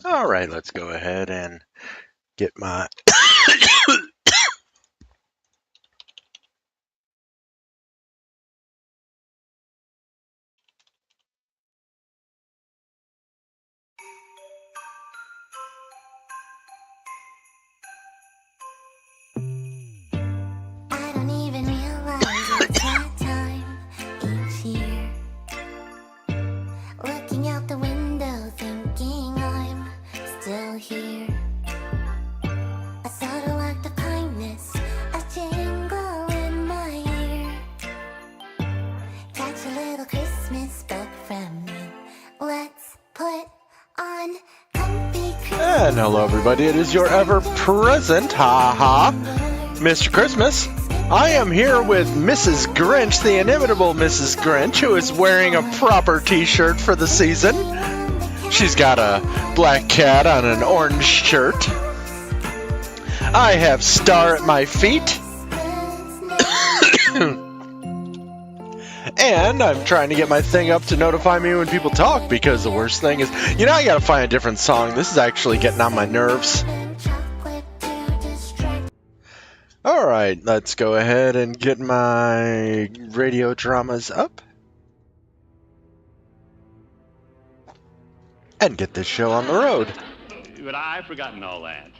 All right, let's go ahead and get my... I don't even realize it's that time each year. Looking out the window, thinking I'm still here. I sort of like the kindness, a jingle in my ear. Catch a little Christmas bug from me. Let's put on comfy Christmas. And hello, everybody. It is your ever-present, Mr. Christmas. I am here with Mrs. Grynch, the inimitable Mrs. Grynch, who is wearing a proper t-shirt for the season. She's got a black cat on an orange shirt. I have Star at my feet. And I'm trying to get my thing up to notify me when people talk, because the worst thing is, I gotta find a different song. This is actually getting on my nerves. Alright, let's go ahead and get my radio dramas up. And get this show on the road. But I've forgotten all that.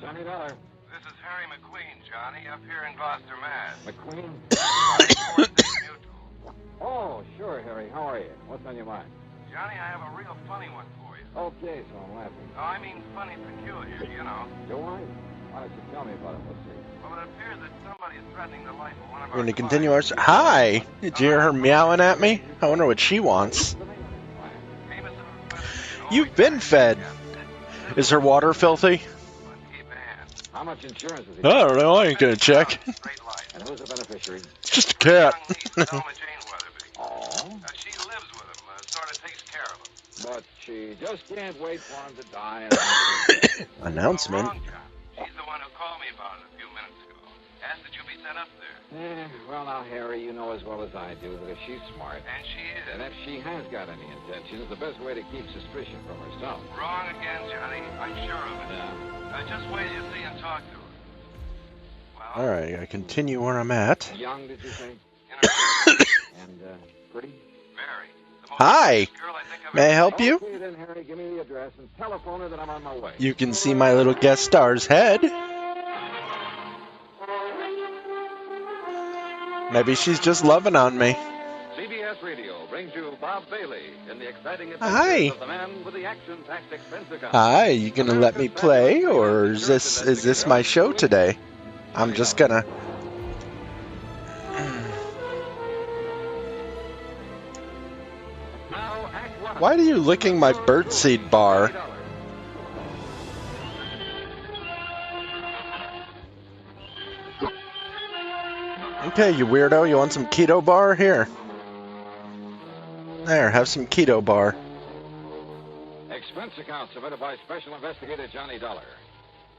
Johnny Dollar. This is Harry McQueen, Johnny, up here in Gloucester, Mass. McQueen? Mutual. Oh, sure, Harry. How are you? What's on your mind? Johnny, I have a real funny one for you. Okay, so I'm laughing. Oh, I mean funny peculiar, you know. Do I? Why don't you tell me about it? Let's see. Well, it appears that somebody is threatening the life of one of We're our going to continue our... clients. Hi! Did you hear her meowing at me? I wonder what she wants. Famous and professional, You've been fed. Is her water filthy? Keep an. How much insurance is he? I don't know. I ain't going to check. Straight life. And who's the beneficiary? It's just a cat. Young niece of Thelma Jane Weatherby. Oh, She lives with him, sort of takes care of him. but she just can't wait for him to die. Announcement. Wrong, John. She's the one who called me about it a few minutes ago. Asked that you be sent up there. Well, now, Harry, you know as well as I do that if she's smart, And she and is. if she has got any intentions, the best way to keep suspicion from herself. Wrong again, Johnny. I'm sure of it. Yeah. Just wait till you see and talk to her. Well, Alright, I gotta continue where I'm at. Young, did you say? you know, And pretty? very. The most Hi. gorgeous girl I think I've May I ever help you? Okay, then, Harry, give me the address and telephone her that I'm on my way. You can see my little guest star's head. Maybe she's just loving on me. CBS Radio brings you Bob Bailey in the exciting Hi. adventures of the man with the action-packed expense account. Hi, you gonna let me play, or is this my show today? I'm just gonna... Now, Act One. Why are you licking my birdseed bar? Okay, you weirdo, you want some keto bar? Here. There, have some keto bar. Expense account submitted by Special Investigator Johnny Dollar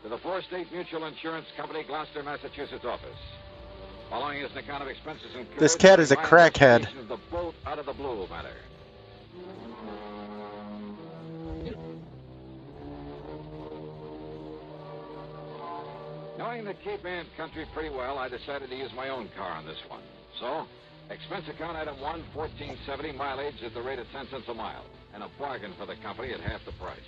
to the Four State Mutual Insurance Company, Gloucester, Massachusetts office. Following is an account of expenses incurred. This cat is a by crackhead. investigation of the boat out of the blue matter. Knowing the Cape Ann country pretty well, I decided to use my own car on this one. So, expense account item 1, $14.70, mileage at the rate of 10 cents a mile, and a bargain for the company at half the price.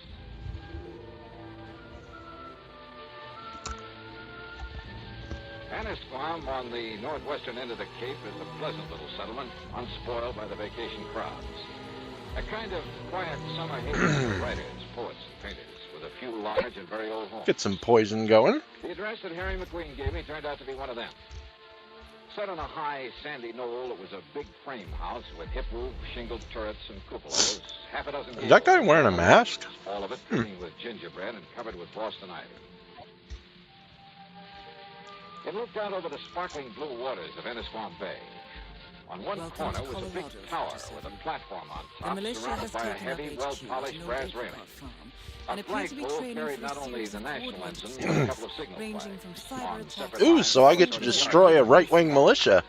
Annisquam, on the northwestern end of the Cape, is a pleasant little settlement, unspoiled by the vacation crowds. A kind of quiet summer haven for writers, poets, and painters, with a few large and very old homes. Get some poison going. The address that Harry McQueen gave me turned out to be one of them. Set on a high, sandy knoll, it was a big frame house with hip roof, shingled turrets, and cupolas. Half a dozen Is that guy wearing a mask? all of it dripping with gingerbread and covered with Boston ivy. It looked out over the sparkling blue waters of Annisquam Bay. On one Welcome corner to was a big Colorado, tower 57. with a platform on The top militia surrounded has by a taken up heavy, HQ well-polished at brass Noble railing. Park Farm, A and appear to be flagpole training carried for not the only series the of national coordinated ensign, but a couple of signal ranging flags. from cyber On attacks separate to Ooh, so I get to cyber destroy a right-wing militia.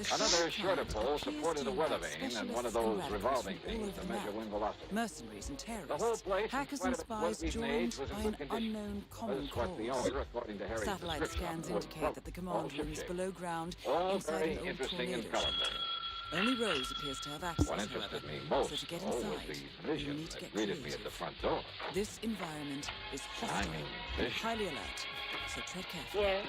Another shorter pole supported a weather vane and one of those revolving things to measure wind velocity. Mercenaries and terrorists, The whole place, hackers in and spite of what spies we've made, joined was in by good an condition. unknown common This is what the cause. owner, according to Harry's Satellite description, scans was indicate that the all command room is shipshape. below ground All inside very an old interesting and tornado shelter. colorful. Only Rose appears to have access, What however, interested me so most, to get though, was inside, the you vision need to that get greeted me creative. at the front door. This environment is hostile I mean, and vision. highly alert, so tread carefully. Yes?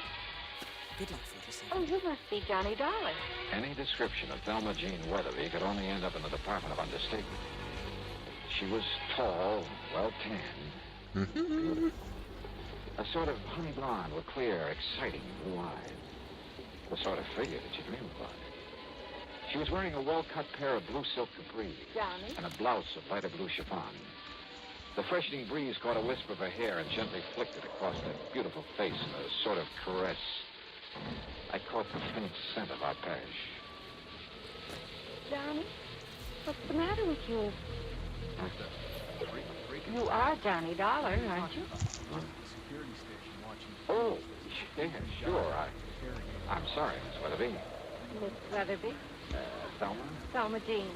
Good luck, 47. Oh, you must be Johnny Dollar. Any description of Thelma Jean Weatherby could only end up in the Department of Understatement. She was tall, well-tanned, beautiful. A sort of honey blonde with clear, exciting blue eyes. The sort of figure that you dream about. She was wearing a well-cut pair of blue silk capris Johnny? and a blouse of lighter blue chiffon. The freshening breeze caught a wisp of her hair and gently flicked it across that beautiful face in a sort of caress. I caught the faint scent of arpege. Johnny? What's the matter with you? You are Johnny Dollar, aren't you? Oh, yeah, sure. I'm sorry, Miss Weatherby. Miss Weatherby? Thelma? Thelma Jean.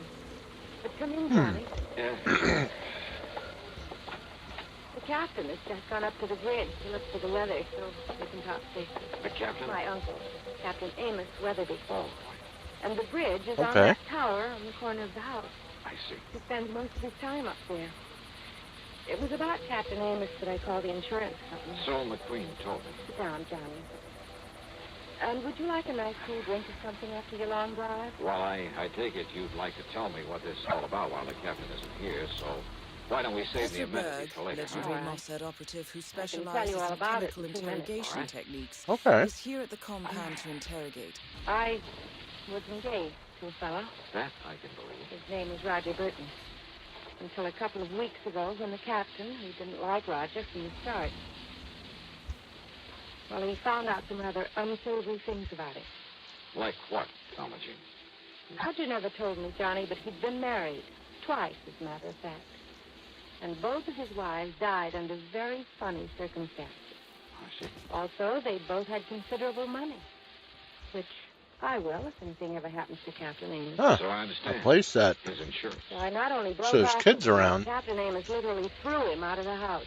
But come in, Johnny. Yeah. The captain has just gone up to the bridge to look for the weather, so we can talk safely. The captain? My uncle, Captain Amos Weatherby. Oh, And the bridge is on Okay. that tower on the corner of the house. I see. He spends most of his time up there. It was about Captain Amos that I called the insurance company. So McQueen told me. Sit down, Johnny. And would you like a nice cool drink or something after your long drive? Well, I take it you'd like to tell me what this is all about while the captain isn't here, so why don't we save the Ezra amenity Berg, for later? legendary All right. Mossad operative who tell you specializes all in about it chemical in 2 minutes. interrogation All right. techniques, Okay. is here at the compound to interrogate. I was engaged to a fellow. That I can believe. His name was Roger Burton. Until a couple of weeks ago when the captain, who didn't like Roger from the start, well, he found out some rather unsavory things about him. Like what, Thelma Jean? Roger never told me, Johnny, but he'd been married. Twice, as a matter of fact. And both of his wives died under very funny circumstances. I see. Also, they both had considerable money, which I will if anything ever happens to Captain Amos. Huh. So I A understand. place that His insurance. So I not only broke So his off kids the deal, around. Captain Amos literally threw him out of the house.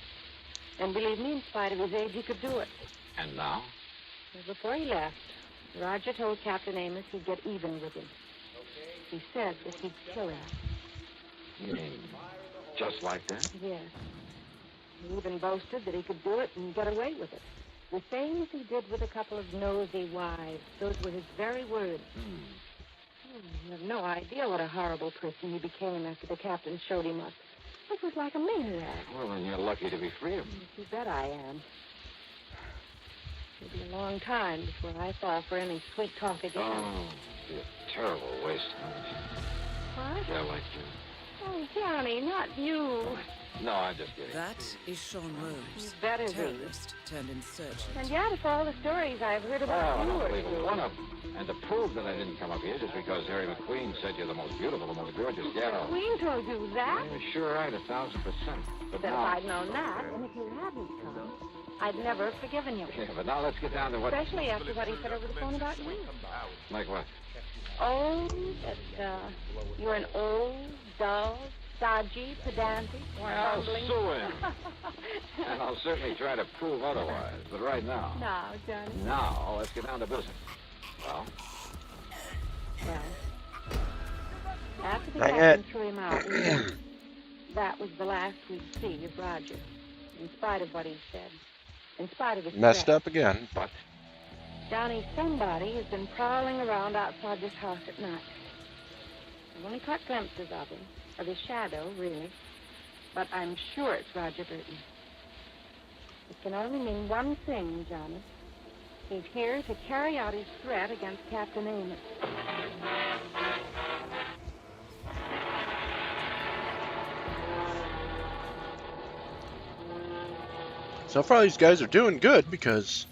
And believe me, in spite of his age, he could do it. And now? Well, before he left, Roger told Captain Amos he'd get even with him. He said that he'd kill him. You mean just like that? Yes. He even boasted that he could do it and get away with it. The same as he did with a couple of nosy wives. Those were his very words. You have no idea what a horrible person he became after the captain showed him up. It was like a maniac. Well, then you're lucky to be free of him. You bet I am. It'll be a long time before I fall for any sweet talk again. Oh, be a terrible waste, Thelma Jean. What? Yeah, like you. Oh, Johnny, not you. No, I'm just kidding. That is Sean Rose, You better be. terrorist turned insurgent. And yet, if all the stories I've heard Oh, about I you don't are believe true. one of them. And to prove that I didn't come up here just because Harry McQueen said you're the most beautiful, the most gorgeous gal. Queen told you that. You're sure right, 1,000%. But That if now... I'd known that, and if you hadn't come, I'd never have forgiven you. Yeah, but now let's get down to what... Especially after what he said over the phone about you. Like what? Oh, that you're an old, dull, stodgy, pedantic, Well, I'll bumbling... sue him. And I'll certainly try to prove otherwise. But right now... Now, Johnny. Now, let's get down to business. Well, Well, after the Dang captain it. threw him out, that was the last we'd see of Roger, in spite of what he said, in spite of his messed threats. up again. but... Johnny, somebody has been prowling around outside this house at night. I've only caught glimpses of him, of his shadow, really. But I'm sure it's Roger Burton. It can only mean one thing, Johnny. He's here to carry out his threat against Captain Amos. So far, these guys are doing good because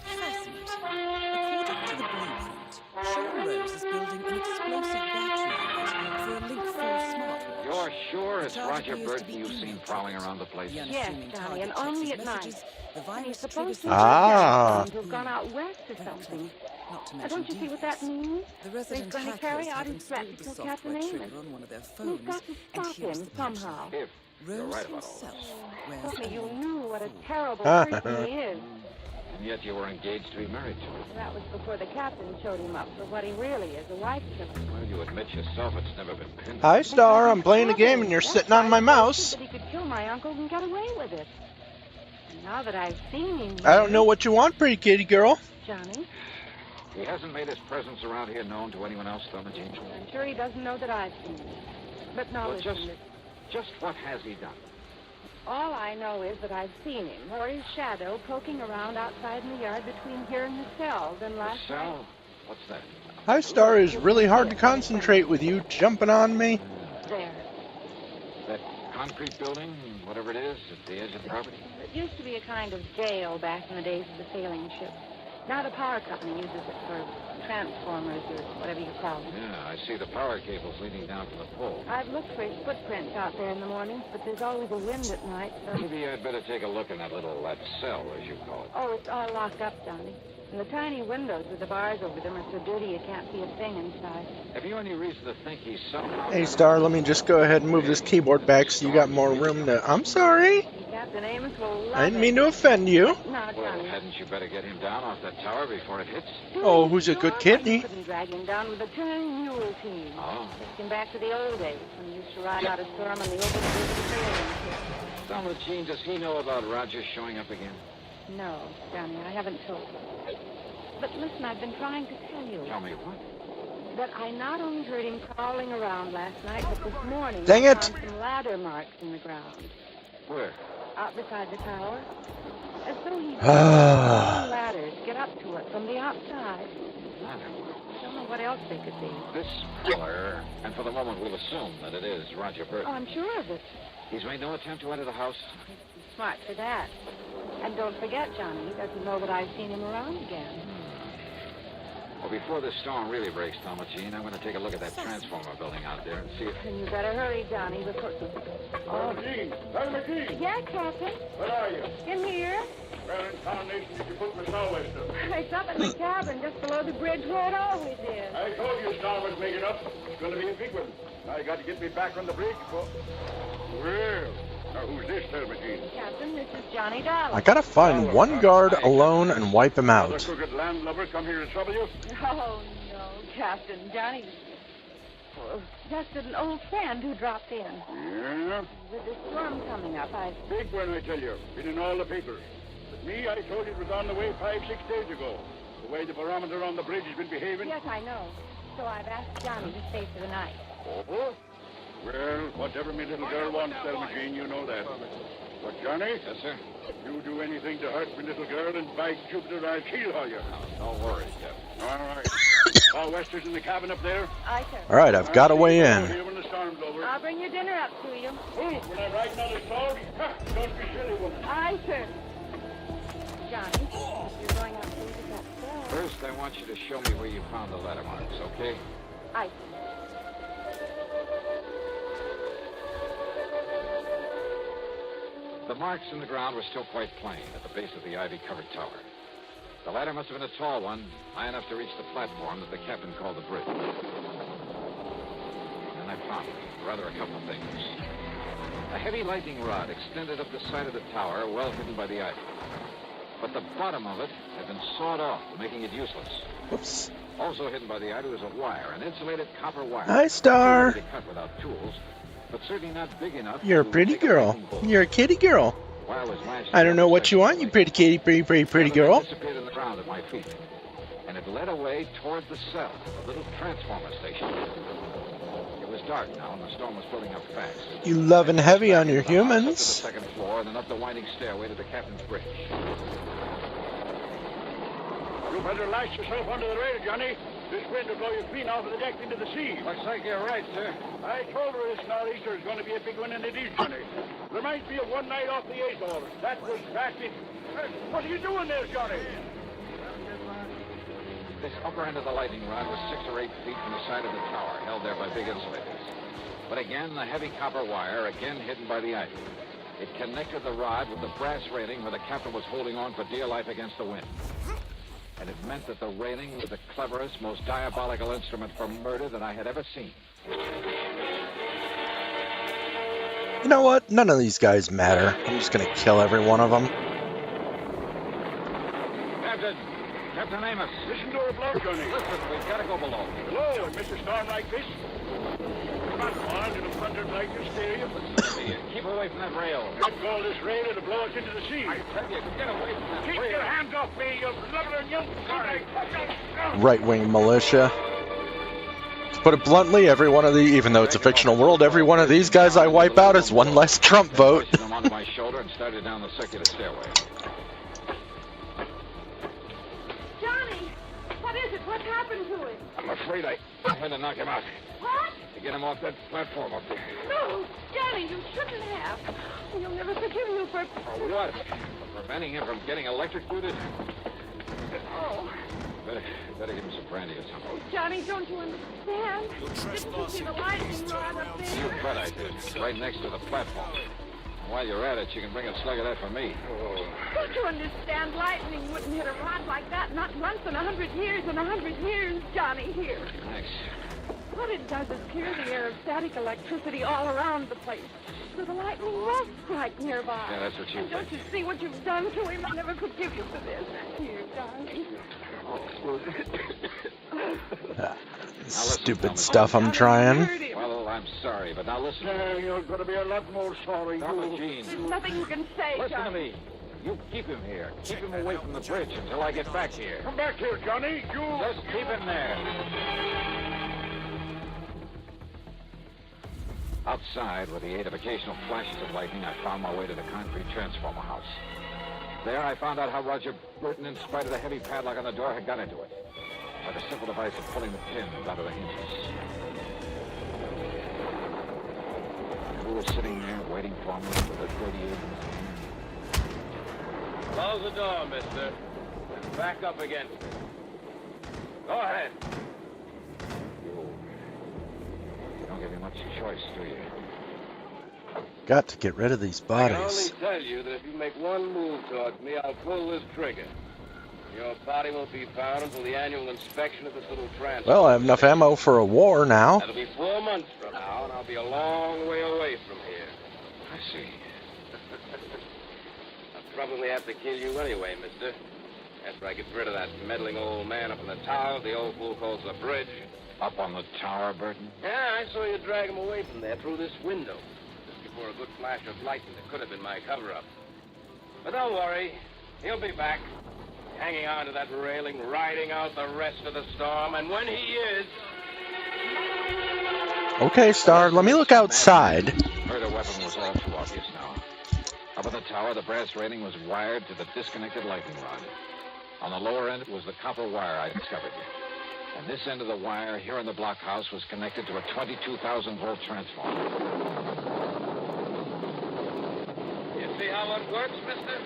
Fascinating. According to the blueprint, Sean Rose is building an explosive battery unit for a Link 4 smartwatch. You're sure The it's charge Roger appears to Burton be you've seen email prowling traffic. around the place? The Yes, unassuming Johnny, target and checks only his at night. messages. The And he's virus supposed triggers to Ah. have gone out west or Very something. clever. Not to Now, mention don't you see what that devious. means? The He's resident going to hackers carry out have his threat to installed the kill Captain software Amos. trigger on one of their We've phones, got to and stop here's him the somehow. punchline. If you're Rose right about all himself this. wears Tell me you only knew what a food. terrible person he is. And yet you were engaged to be married to him. That was before the captain showed him up for what he really is, a wife killer. Well, you admit yourself it's never been pinned. Hi, Star. I'm playing a game and you're That's sitting on why my he mouse. boasted that he could kill my uncle and get away with it. And now that I've seen him, I don't know what you want, pretty kitty girl. Johnny, He hasn't made his presence around here known to anyone else, Thelma Jean. I'm sure he doesn't know that I've seen him. But now Well, listen, just what has he done? all I know is that I've seen him, or his shadow, poking around outside in the yard between here and the cells. And The last night, cell? What's that? Hi, Star. Is really hard to concentrate with you jumping on me. there. That concrete building, whatever it is, at the edge of the property? It used to be a kind of jail back in the days of the sailing ships. Now the power company uses it for transformers or whatever you call them. Yeah, I see the power cables leading down to the pole. I've looked for his footprints out there in the mornings, but there's always a wind at night, so... Maybe I'd better take a look in that cell, as you call it. Oh, it's all locked up, Johnny. And the tiny windows with the bars over them are so dirty you can't see a thing inside. Have you any reason to think he's somehow... Hey, Star. Let me just go ahead and move this keyboard back so you got more room to... I'm sorry. Captain Amos will love I didn't it. mean to offend you. Now, Well, Johnny. hadn't you better get him down off that tower before it hits? Oh, who's a good Sure, kidney? You couldn't drag him down with a turning mule team. Oh. Take him back to the old days when he used to ride out a storm on the open bridge of the sailing ship. Thelma Jean, does he know about Roger showing up again? No, Johnny, I haven't told him. But listen, I've been trying to tell you Tell me what? that I not only heard him crawling around last night, but this morning Dang I it. found some ladder marks in the ground Where? out beside the tower. As though he'd used a ladder to get up to it from the outside. I don't know what else they could be. This pillar, and for the moment we'll assume that it is Roger Oh, Burton. I'm sure of it. He's made no attempt to enter the house. He's smart for that. And don't forget, Johnny, he doesn't know that I've seen him around again. Well, before this storm really breaks, Thelma Jean, I'm going to take a look at that transformer building out there and see if... And you better hurry, Johnny, before... Thelma Jean! Thelma Jean! Yeah, Captain? Where are you? In here? Where in tarnation did you put Miss Norwester? It's up in the cabin just below the bridge where it always is. I told you storm was making up. It's going to be a big one. I got to get me back on the bridge before... Well, now who's this, Thelma Jean? Captain, this is Johnny Dollar. I gotta find one guard alone and wipe him Another out. crooked landlubber come here to trouble you? Oh, no, Captain. Johnny's just an old friend who dropped in. Yeah? With the storm coming up, Big one, I tell you. Been in all the papers. But me, I told you it was on the way 5-6 days ago. The way the barometer on the bridge has been behaving. Yes, I know. So I've asked Johnny to stay for the night. Oh? Well, whatever me little girl wants, Thelma Jean, you know that. But, Johnny? Yes, sir? You do anything to hurt me little girl, and by Jupiter, I'll kill all you. Don't worry, Captain. All right. All Wester's in the cabin up there? Aye, sir. All right, I've got to weigh in. Here when the storm's over. I'll bring your dinner up to you. Oh, when I'm riding on the storm? Don't be silly, woman. Aye, sir. Johnny, you're going up to look at that cell. First, I want you to show me where you found the ladder marks, okay? Aye, The marks in the ground were still quite plain at the base of the ivy-covered tower. The ladder must have been a tall one, high enough to reach the platform that the captain called the bridge. And I found, rather, a couple of things. A heavy lightning rod extended up the side of the tower, well hidden by the ivy. But the bottom of it had been sawed off, making it useless. Whoops. Also hidden by the ivy was a wire, an insulated copper wire. Hi, Star. Easy to cut without tools, but certainly not big enough. You're a to pretty take a girl. lightning bolt. You're a kitty girl. Wire was lashed I don't know what you want, you pretty kitty, pretty girl. It disappeared in the ground at my feet, and it led away toward the cell, the little transformer station. It was dark now, and the storm was building up fast. You loving heavy on your Up to the humans. second floor, and then up the winding stairway to the captain's bridge. You better lash yourself under the rail, Johnny. This wind will blow you clean off of the deck into the sea. Looks like you're right, sir. I told her this nor'easter is going to be a big one, and it is, Johnny. Reminds me of one night off the Azores. That was drastic. What are you doing there, Johnny? This upper end of the lightning rod was 6 or 8 feet from the side of the tower, held there by big insulators. But again, the heavy copper wire, again hidden by the ivy. It connected the rod with the brass railing where the captain was holding on for dear life against the wind. And it meant that the railing was the cleverest, most diabolical instrument for murder that I had ever seen. You know what? None of these guys matter. I'm just gonna kill every one of them. Captain Amos. Listen to her blow, Johnny. Listen, we've got to go below. Hello, Mr. Storm like this? Come on, to the front of like this stereo. Keep away from that rail. Let go of this rail and blow us into the sea. I tell you, get away from that Keep rail. your hands off me, you blubbering young sorry. Right-wing militia. To put it bluntly, every one of the, even though it's a fictional world, every one of these guys I wipe out is one less Trump vote. Pushed them onto my shoulder and started down the circular stairway. Johnny, what is it? What's happened to him? I'm afraid I had to knock him out. What? To get him off that platform up there. No, Johnny, you shouldn't have. You'll never forgive you for... What? For preventing him from getting electrocuted? Oh, Better give him some brandy or something. Johnny, don't you understand? Didn't you see the lightning rod up You there? bet I did. Right next to the platform. While you're at it, you can bring a slug of that for me. Don't you understand? Lightning wouldn't hit a rod like that, not once in 100 years. In 100 years, Johnny, here. Thanks. What it does is clear the air of static electricity all around the place. So the lightning won't strike nearby. Yeah, that's what you And don't you see what you've done to him? I'll never forgive you for this. Here, darling. Stupid stuff I'm trying. Well, I'm sorry, but now listen. You're going to be a lot more sorry. Donna Jean, There's nothing you can say, listen to Johnny. me. You keep him here. Keep him away from the bridge until I get back here. Come back here, Johnny. You... Just keep him there. Outside, with the aid of occasional flashes of lightning, I found my way to the concrete transformer house. There, I found out how Roger Burton, in spite of the heavy padlock on the door, had got into it. By the simple device of pulling the pins out of the hinges. And who was sitting there waiting for me with a 38 in his hand? Close the door, mister. And back up against it. Go ahead. You don't give me much choice, do you? Got to get rid of these I can only bodies. tell you that if you make one move towards me, I'll pull this trigger. Your body won't be found until the annual inspection of this little transfer. Well, I have enough ammo for a war now. That'll be 4 months from now, and I'll be a long way away from here. I see. I'll probably have to kill you anyway, mister. After I get rid of that meddling old man up in the tower the old fool calls the bridge. Up on the tower, Burton? Yeah, I saw you drag him away from there through this window. Just before a good flash of lightning that could have been my cover-up. But don't worry. He'll be back. Hanging on to that railing, riding out the rest of the storm. And when he is... Okay, Star, let me look outside. Murder weapon was all too obvious now. Up in the tower, the brass railing was wired to the disconnected lightning rod. On the lower end was the copper wire I discovered. And this end of the wire here in the blockhouse was connected to a 22,000-volt transformer. You see how it works, mister?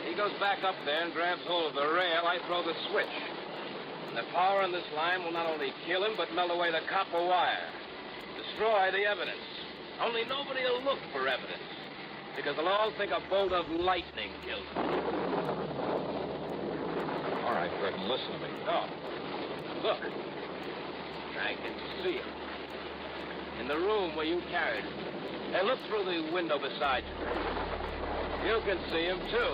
He goes back up there and grabs hold of the rail. I throw the switch. And the power in this line will not only kill him, but melt away the copper wire. Destroy the evidence. Only nobody will look for evidence. Because they'll all think a bolt of lightning killed him. All right, Burton, listen to me. Oh. Look. I can see him. In the room where you carried him. Hey, look through the window beside you. You can see him, too.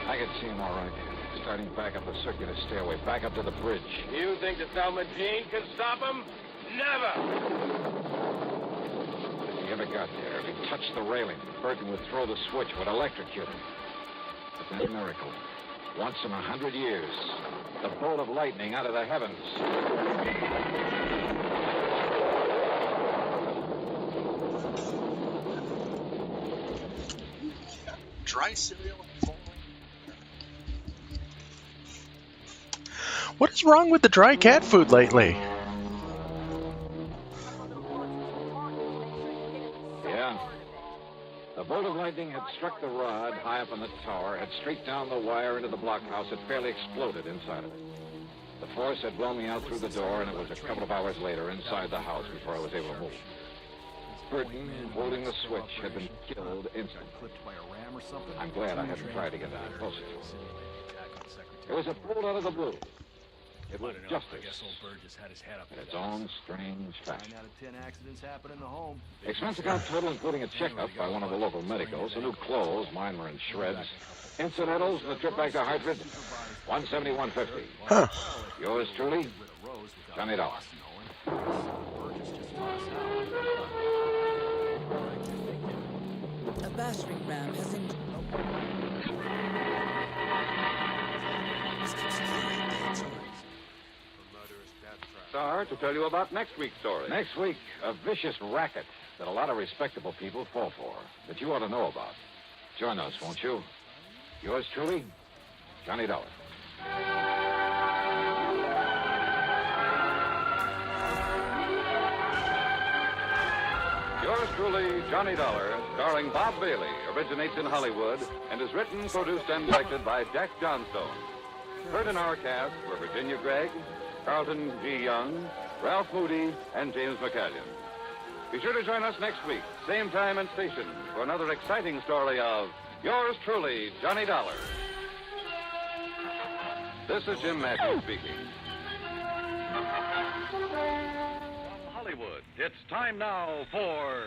I can see him all right. Starting back up the circular stairway, back up to the bridge. You think that Thelma Jean can stop him? Never! If he ever got there, if he touched the railing, Burton would throw the switch, would electrocute him. But then a miracle. Once in 100 years, the bolt of lightning out of the heavens. Dry cereal and foam. What is wrong with the dry cat food lately? Yeah. The bolt of lightning had struck the rod high up in the tower, had streaked down the wire into the blockhouse. It fairly exploded inside of it. The force had blown me out through the door, and it was a couple of hours later inside the house before I was able to move. Burton, holding the switch, had been killed instantly. I'm glad I hadn't tried to get any closer to him. It was a pulled out of the blue. It was justice in its own strange fashion. Expense account total, including a checkup by one of the local medicals, some new clothes, mine were in shreds, incidentals, and a trip back to Hartford, $171.50. Huh. Yours truly, Johnny Dollar. A battering ram has injured. Star, to tell you about next week's story. Next week, a vicious racket that a lot of respectable people fall for, that you ought to know about. Join us, won't you? Yours truly, Johnny Dollar. Yours truly, Johnny Dollar, starring Bob Bailey, originates in Hollywood and is written, produced, and directed by Jack Johnstone. Heard in our cast were Virginia Gregg, Carlton G. Young, Ralph Moody, and James McCallion. Be sure to join us next week, same time and station, for another exciting story of Yours truly, Johnny Dollar. This is Jim Matthews speaking. Hollywood, it's time now for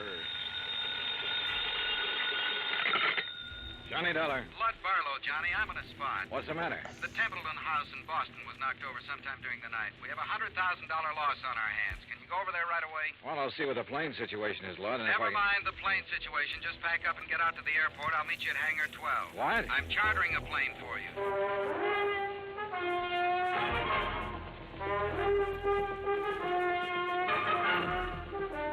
Johnny Dollar. Lud Barlow, Johnny, I'm on a spot. What's the matter? The Templeton house in Boston was knocked over sometime during the night. We have a $100,000 loss on our hands. Can you go over there right away? Well, I'll see what the plane situation is, Lud, and Never mind the plane situation. Just pack up and get out to the airport. I'll meet you at Hangar 12. What? I'm chartering a plane for you.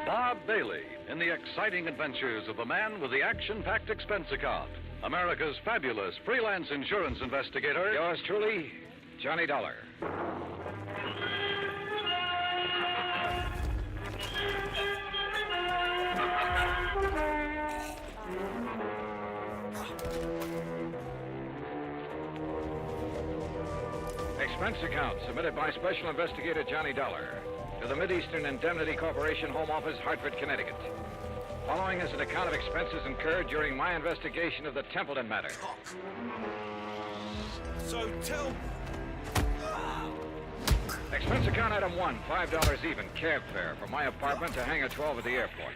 Bob Bailey in the exciting adventures of the man with the action-packed expense account. America's fabulous freelance insurance investigator. Yours truly, Johnny Dollar. Expense account submitted by Special Investigator Johnny Dollar to the Mideastern Indemnity Corporation Home Office, Hartford, Connecticut. Following is an account of expenses incurred during my investigation of the Templeton matter. So tell... Expense account item 1, $5 even, cab fare from my apartment to Hangar 12 at the airport.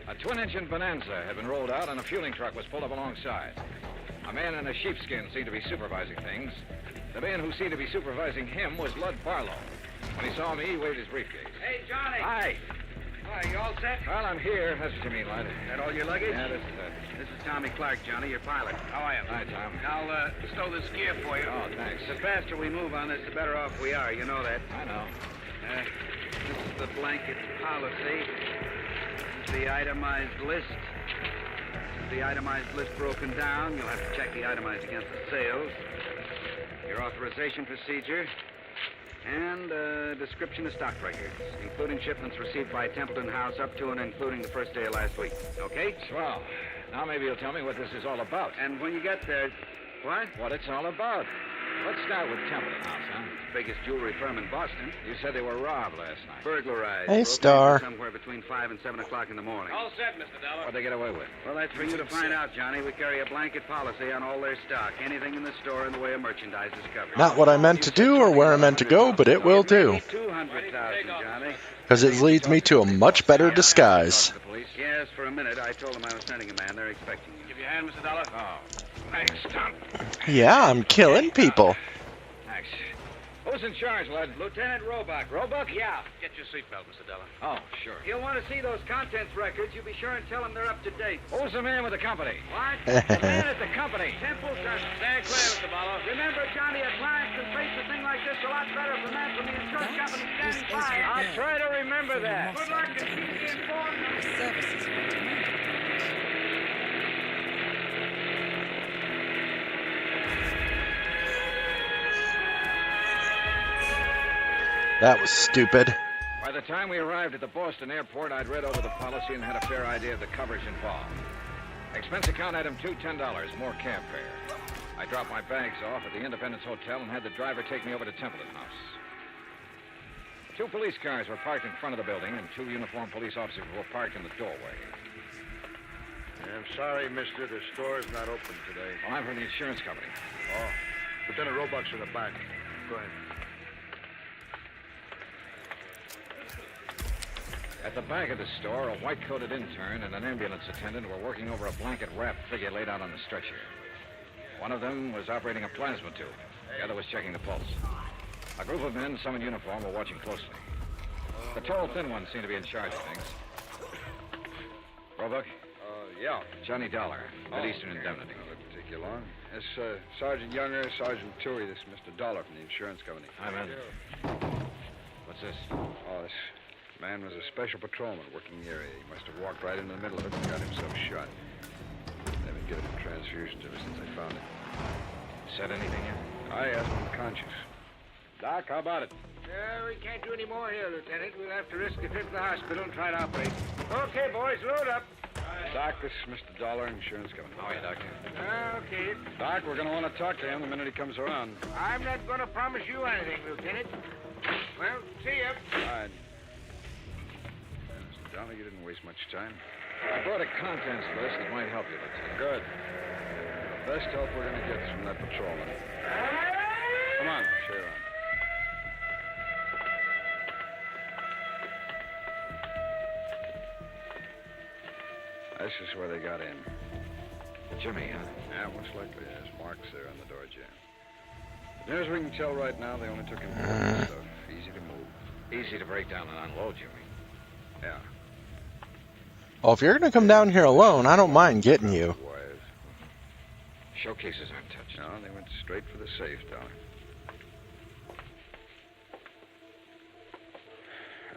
A twin-engine Bonanza had been rolled out and a fueling truck was pulled up alongside. A man in a sheepskin seemed to be supervising things. The man who seemed to be supervising him was Lud Barlow. When he saw me, he waved his briefcase. Hey, Johnny. Hi. Hi, you all set? Well, I'm here. That's what you mean, Lud. That all your luggage? Yeah, this is it. This is Tommy Clark, Johnny, your pilot. How are you? Hi, Tom. I'll stow this gear for you. Oh, thanks. The faster we move on this, the better off we are. You know that. I know. This is the blanket policy. This is the itemized list. This is the itemized list broken down. You'll have to check the itemized against the sales. Your authorization procedure. And a description of stock records, including shipments received by Templeton House up to and including the first day of last week. Okay? Swell. Now maybe you'll tell me what this is all about. And when you get there... What? What it's all about. Let's start with Templeton House, huh? Biggest jewelry firm in Boston. You said they were robbed last night. Burglarized. Hey, Broke Star. into Somewhere between 5 and 7 o'clock in the morning. All set, Mr. Dollar. What'd they get away with? Well, that's for you to find out, Johnny. We carry a blanket policy on all their stock. Anything in the store in the way of merchandise is covered. Not what I meant to do or where I meant to go, but it will do. 200,000, Johnny. Because it leads me to a much better disguise. Yes, for a minute. I told them I was sending a man. They're expecting you. Give you a hand, Mr. Dollar. Oh, thanks, Tom. Yeah, I'm killing people. Thanks. Who's in charge, Lud? Lieutenant Roebuck. Roebuck? Yeah. Get your seatbelt, Mr. Dollar. Oh, sure. You'll want to see those contents records. You be sure and tell them they're up to date. Who's the man with the company? What? The man at the company. Templeton. Stand clear, Mr. Barlow. Remember, Johnny, a client can face a thing like this a lot better if a man from the insurance company stands by. I'll try to remember that. Good luck and keep me informed. The services are demanded. That was stupid. By the time we arrived at the Boston airport, I'd read over the policy and had a fair idea of the coverage involved. Expense account item 2, $10, more cab fare. I dropped my bags off at the Independence Hotel and had the driver take me over to Templeton House. 2 police cars were parked in front of the building, and 2 uniformed police officers were parked in the doorway. I'm sorry, mister. The store's not open today. Well, I'm from the insurance company. Oh, Lieutenant Roebuck's in the back. Go ahead. At the back of the store, a white-coated intern and an ambulance attendant were working over a blanket-wrapped figure laid out on the stretcher. One of them was operating a plasma tube. The other was checking the pulse. A group of men, some in uniform, were watching closely. The tall, thin one seemed to be in charge of things. Roebuck? Yeah. Johnny Dollar, Mid-Eastern Indemnity. That'll take you long. It's Sergeant Younger, Sergeant Toohey. This is Mr. Dollar from the insurance company. Hi, man. What's this? Oh, this man was a special patrolman working the area. He must have walked right into the middle of it and got himself shot. They've been giving him transfusions ever since they found him. Said anything yet? I asked him unconscious. Doc, how about it? We can't do any more here, Lieutenant. We'll have to risk a trip to the hospital and try to operate. Okay, boys, load up. Doc, this is Mr. Dollar, insurance company. How are you, Doctor? Okay. Doc, we're going to want to talk to him the minute he comes around. I'm not going to promise you anything, Lieutenant. Well, see ya. All right. Mr. Dollar, you didn't waste much time. I brought a contents list that might help you, Lieutenant. Good. The best help we're going to get is from that patrolman. Come on, show you around. This is where they got in. Jimmy, huh? Yeah, most likely. There's marks there on the door jamb. As near as we can tell right now, they only took important stuff. Easy to move. Easy to break down and unload, Jimmy. Yeah. Oh, if you're going to come down here alone, I don't mind getting you. Wires. Showcases aren't touched. No, they went straight for the safe, Dollar.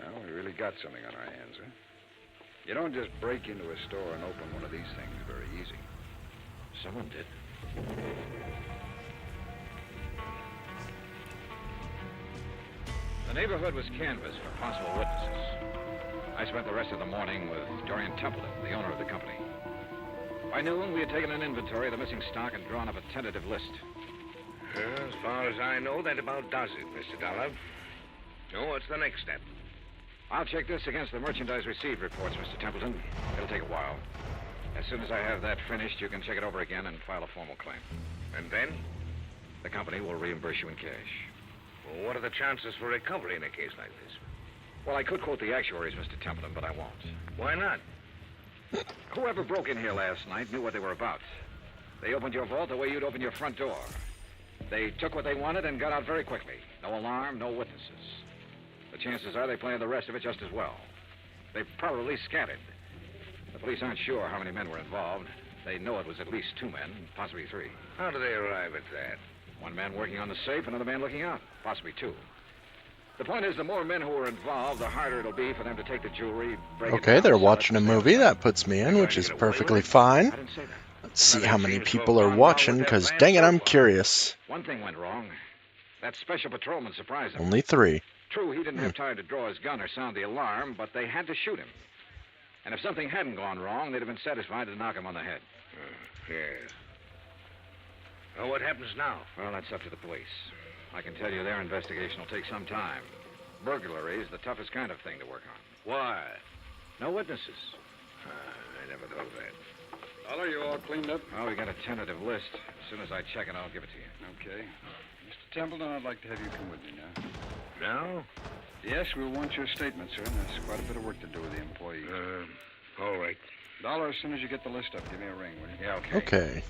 Well, we really got something on our hands, huh? You don't just break into a store and open one of these things very easy. Someone did. The neighborhood was canvassed for possible witnesses. I spent the rest of the morning with Dorian Templeton, the owner of the company. By noon, we had taken an inventory of the missing stock and drawn up a tentative list. As far as I know, that about does it, Mr. Dollar. So what's the next step? I'll check this against the merchandise received reports, Mr. Templeton. It'll take a while. As soon as I have that finished, you can check it over again and file a formal claim. And then? The company will reimburse you in cash. Well, what are the chances for recovery in a case like this? Well, I could quote the actuaries, Mr. Templeton, but I won't. Why not? Whoever broke in here last night knew what they were about. They opened your vault the way you'd open your front door. They took what they wanted and got out very quickly. No alarm, no witnesses. The chances are they planned the rest of it just as well. They probably scattered. The police aren't sure how many men were involved. They know it was at least 2 men, possibly 3. How do they arrive at that? 1 man working on the safe, another man looking out, possibly 2. The point is, the more men who are involved, the harder it'll be for them to take the jewelry, break it Okay, down, they're sell it, watching a sell it. movie. That puts me in, which is perfectly fine. I didn't say that. Let's see how many people are watching, because dang it, I'm curious. One thing went wrong. That special patrolman surprised them. Only 3. True, he didn't have time to draw his gun or sound the alarm, but they had to shoot him. And if something hadn't gone wrong, they'd have been satisfied to knock him on the head. Yes. Well, what happens now? Well, that's up to the police. I can tell you their investigation will take some time. Burglary is the toughest kind of thing to work on. Why? No witnesses. I never thought of that. Dollar, you all cleaned up? Well, we got a tentative list. As soon as I check it, I'll give it to you. Okay. Mr. Templeton, I'd like to have you come with me now. Now? Yes, we'll want your statement, sir. And there's quite a bit of work to do with the employees. All right. Dollar, as soon as you get the list up, give me a ring, will you? Yeah, okay. Okay.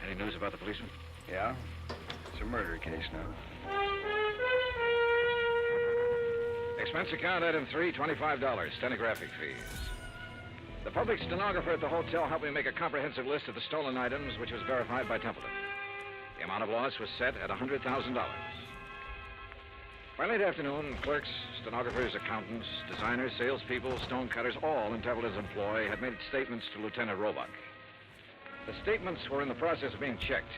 Any news about the policeman? Yeah? It's a murder case now. Expense account item 3, $25, stenographic fees. The public stenographer at the hotel helped me make a comprehensive list of the stolen items, which was verified by Templeton. The amount of loss was set at $100,000. By late afternoon, clerks, stenographers, accountants, designers, salespeople, stonecutters, all in Templeton's employ had made statements to Lieutenant Roebuck. The statements were in the process of being checked.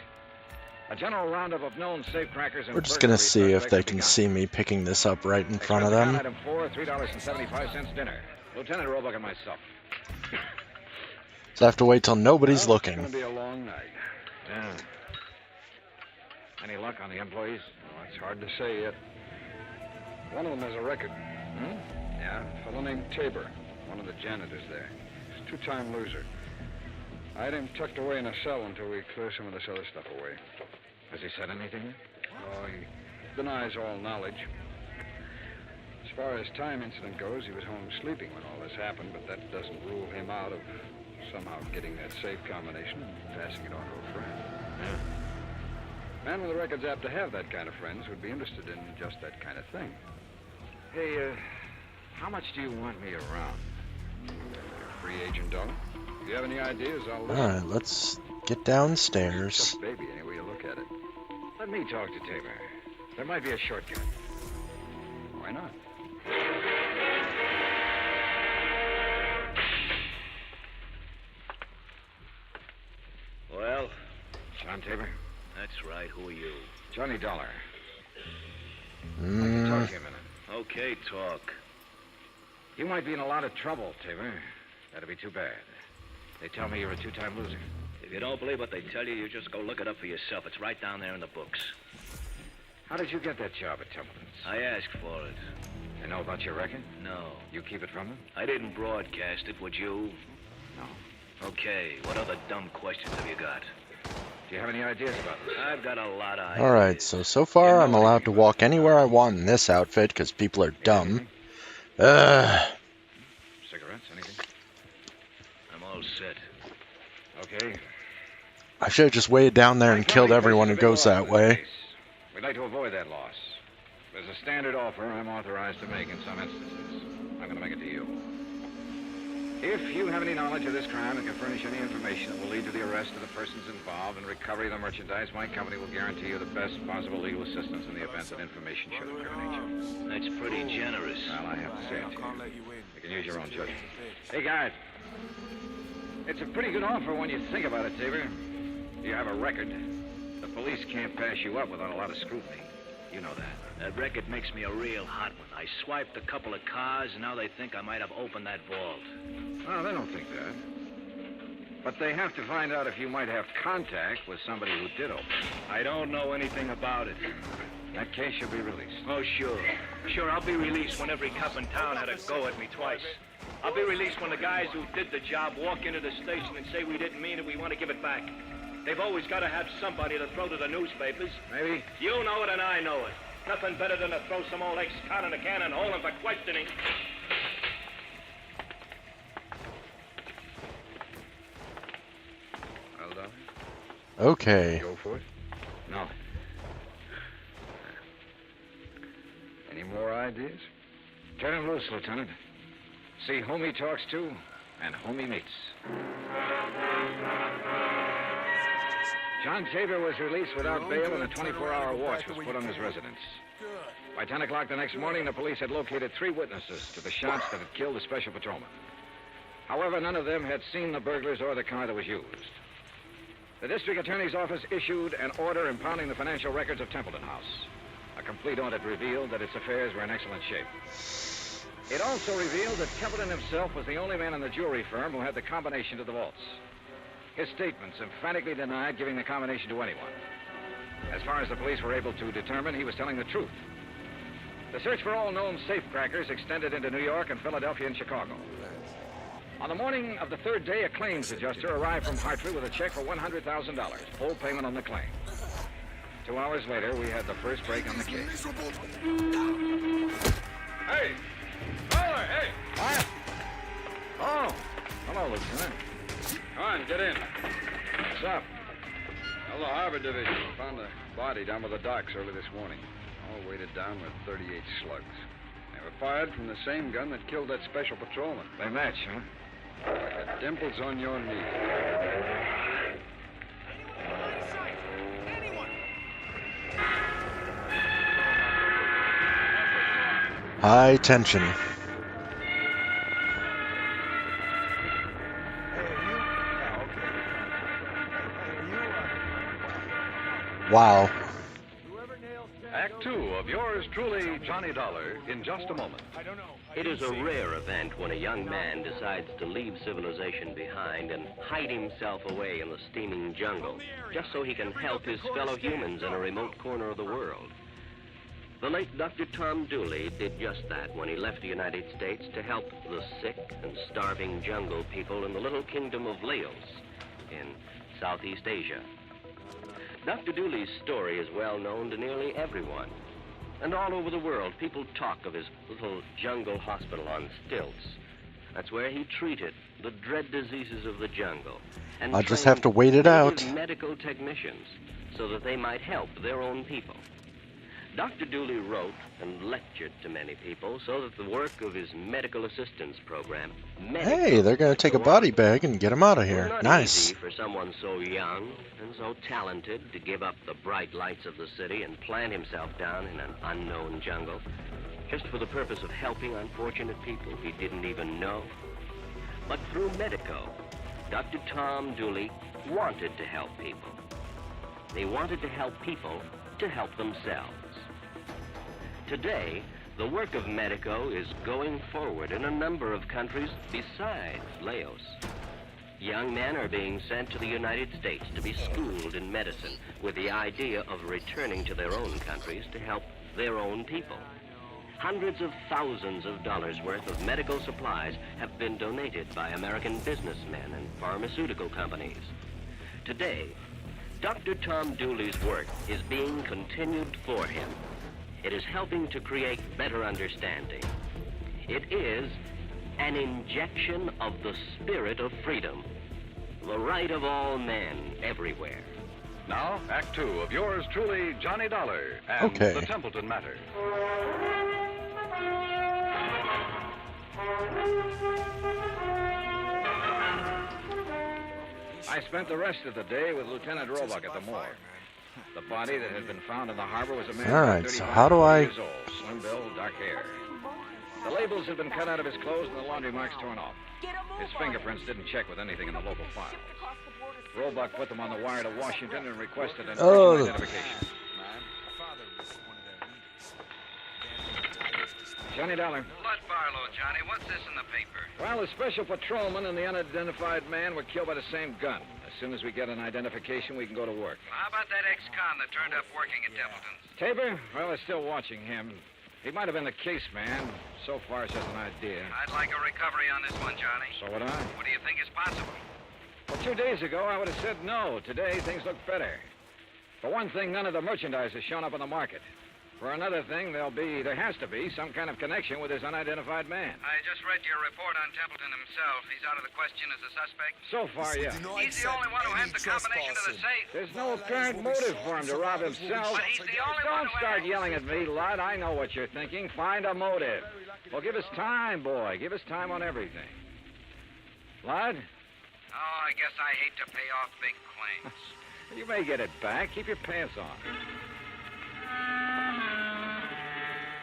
A general roundup of known safecrackers and We're just going to see if they suspects can begun. see me picking this up right in front of Expense them. account item 4, $3.75 dinner. Lieutenant Roebuck and myself. So I have to wait till nobody's Well, it's going looking. to be a long night. Yeah. Any luck on the employees? Oh, it's hard to say yet. One of them has a record. Hmm? Yeah, a fellow named Tabor. One of the janitors there. He's a two-time loser. I had him tucked away in a cell until we clear some of this other stuff away. Has he said anything? Oh, he denies all knowledge. As far as time incident goes, he was home sleeping when all this happened, but that doesn't rule him out of somehow getting that safe combination and passing it on to a friend. Man with a record's apt to have that kind of friends who'd be interested in just that kind of thing. Hey, how much do you want me around? Free agent, Dollar. If you have any ideas, I'll... All right, let's get downstairs. Just baby, any way you look at it. Let me talk to Tabor. There might be a shortcut. Why not? Well, John Tabor? that's right. Who are you? Johnny Dollar. I can Mm, talk to you a minute. Okay, talk. You might be in a lot of trouble, Tabor. That'd be too bad. They tell me you're a two-time loser. If you don't believe what they tell you, you just go look it up for yourself. It's right down there in the books. How did you get that job at Templeton's? I asked for it. They know about your record? No. You keep it from them? I didn't broadcast it, would you? No. Okay, what other dumb questions have you got? Do you have any ideas about this? I've got a lot of ideas. all right, so far I'm allowed to walk anywhere I want in this outfit because people are dumb. Cigarettes, anything? I'm all set. Okay. I should have just waited down there and killed everyone who goes that way. We'd like to avoid that loss. There's a standard offer I'm authorized to make in some instances. I'm going to make it to you. If you have any knowledge of this crime and can furnish any information that will lead to the arrest of the persons involved and recovery of the merchandise, my company will guarantee you the best possible legal assistance in the event that information should incriminate you. That's pretty generous. Well, I have to say it to you. You can use your own judgment. Hey, guys. It's a pretty good offer when you think about it, Tabor. You have a record. The police can't pass you up without a lot of scrutiny. You know that. That record makes me a real hot one. I swiped a couple of cars, and now they think I might have opened that vault. No, they don't think that. But they have to find out if you might have contact with somebody who did open it. I don't know anything about it. In that case, you'll be released. Oh, sure. Sure, I'll be released when every cop in town had a go at me twice. I'll be released when the guys who did the job walk into the station and say we didn't mean it, we want to give it back. They've always got to have somebody to throw to the newspapers. Maybe. You know it and I know it. Nothing better than to throw some old ex-con in a can and hold him for questioning. Well, Dollar, Okay. go for it. No. Any more ideas? Turn him loose, Lieutenant. See whom he talks to and whom he meets. John Tabor was released without bail and a 24-hour watch was put on his residence. By 10 o'clock the next morning, the police had located 3 witnesses to the shots that had killed the special patrolman. However, none of them had seen the burglars or the car that was used. The district attorney's office issued an order impounding the financial records of Templeton House. A complete audit revealed that its affairs were in excellent shape. It also revealed that Templeton himself was the only man in the jewelry firm who had the combination to the vaults. His statements emphatically denied giving the combination to anyone. As far as the police were able to determine, he was telling the truth. The search for all known safecrackers extended into New York and Philadelphia and Chicago. On the morning of the 3rd day, a claims adjuster arrived from Hartford with a check for $100,000, full payment on the claim. 2 hours later, we had the first break on the case. Hey! Dollar, hey! What? Oh, hello, Lieutenant. Come on, get in. What's up? Well, the Harbor Division found a body down by the docks early this morning, all weighted down with 38 slugs. They were fired from the same gun that killed that special patrolman. They match, huh? Like the dimples on your knee. High tension. Wow. Act Two of yours truly, Johnny Dollar, in just a moment. It is a rare event when a young man decides to leave civilization behind and hide himself away in the steaming jungle, just so he can help his fellow humans in a remote corner of the world. The late Dr. Tom Dooley did just that when he left the United States to help the sick and starving jungle people in the little kingdom of Laos in Southeast Asia. Dr. Dooley's story is well known to nearly everyone. And all over the world, people talk of his little jungle hospital on stilts. That's where he treated the dread diseases of the jungle. And I'll just have to wait it out. Medical technicians so that they might help their own people. Dr. Dooley wrote and lectured to many people so that the work of his medical assistance program... Hey, they're going to take a body bag and get him out of here. Not Nice. easy for someone so young and so talented to give up the bright lights of the city and plant himself down in an unknown jungle just for the purpose of helping unfortunate people he didn't even know. But through Medico, Dr. Tom Dooley wanted to help people. They wanted to help people to help themselves. Today, the work of Medico is going forward in a number of countries besides Laos. Young men are being sent to the United States to be schooled in medicine with the idea of returning to their own countries to help their own people. Hundreds of thousands of dollars worth of medical supplies have been donated by American businessmen and pharmaceutical companies. Today, Dr. Tom Dooley's work is being continued for him. It is helping to create better understanding. It is an injection of the spirit of freedom, the right of all men everywhere. Now, Act Two of yours truly, Johnny Dollar, and Okay. the Templeton Matter. I spent the rest of the day with Lieutenant Roebuck at the morgue. The body that had been found in the harbor was a man All about right, 35 so how do I... years old, slim build, dark hair. The labels had been cut out of his clothes and the laundry marks torn off. His fingerprints didn't check with anything in the local files. Roebuck put them on the wire to Washington and requested an urgent identification. Johnny Dollar. Bud Barlow, Johnny. What's this in the paper? Well, the special patrolman and the unidentified man were killed by the same gun. As soon as we get an identification, we can go to work. Well, how about that ex-con that turned up working at Templeton's? Tabor? Well, they're still watching him. He might have been the case man. So far, it's just an idea. I'd like a recovery on this one, Johnny. So would I. What do you think is possible? Well, 2 days ago, I would have said no. Today, things look better. For one thing, none of the merchandise has shown up on the market. For another thing, there has to be some kind of connection with this unidentified man. I just read your report on Templeton himself. He's out of the question as a suspect. So far, yeah. He's the only one who has the combination to the safe. There's no apparent motive for him to rob himself. But he's the only one Don't who start has... yelling at me, lad. I know what you're thinking. Find a motive. Well, give us time, boy. Give us time on everything. Lad? Oh, I guess I hate to pay off big claims. You may get it back. Keep your pants on.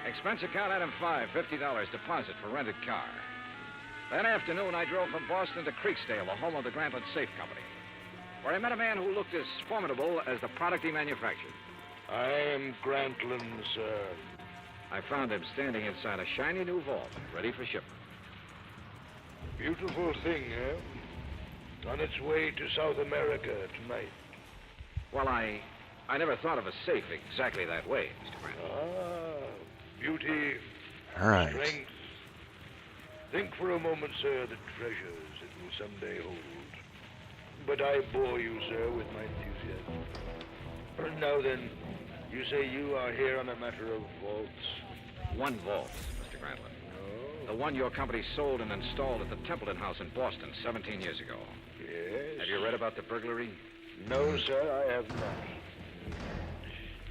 Expense account item 5, $50 deposit for rented car. That afternoon, I drove from Boston to Creeksdale, the home of the Grantland Safe Company, where I met a man who looked as formidable as the product he manufactured. I am Grantland, sir. I found him standing inside a shiny new vault, ready for shipment. Beautiful thing, eh? On its way to South America tonight. Well, I never thought of a safe exactly that way, Mr. Grantland. Beauty, All right. strength. Think for a moment, sir, the treasures it will someday hold. But I bore you, sir, with my enthusiasm. Now then, you say you are here on a matter of vaults? One vault, Mr. Grantland. The one your company sold and installed at the Templeton House in Boston 17 years ago. Yes. Have you read about the burglary? No, sir, I have not.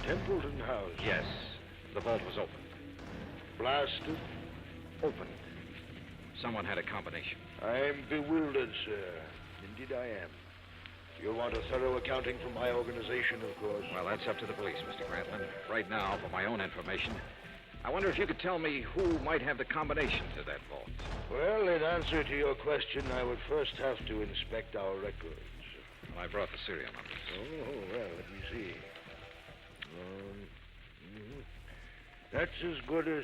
Templeton House. Yes. The vault was open. Blasted? Open. Someone had a combination. I am bewildered, sir. Indeed I am. You'll want a thorough accounting from my organization, of course. Well, that's up to the police, Mr. Grantland. Right now, for my own information, I wonder if you could tell me who might have the combination to that vault. Well, in answer to your question, I would first have to inspect our records. Well, I brought the serial numbers. Oh, well, let me see. That's as good as...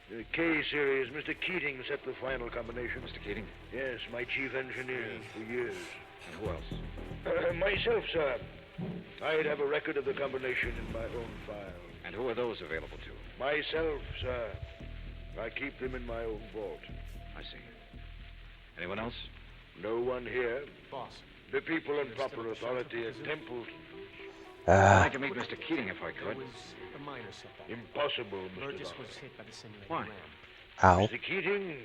the K series. Mr. Keating set the final combination. Mr. Keating? Yes, my chief engineer for years. And who else? Myself, sir. I'd have a record of the combination in my own file. And who are those available to? Myself, sir. I keep them in my own vault. I see. Anyone else? No one here. Boss. The people in proper authority at Templeton. I'd like to meet Mr. Keating if I could. It was a minor setback. Impossible, Mr. Burgess Dollar. was hit by the simulated Why? ram. Ow. Mr. Keating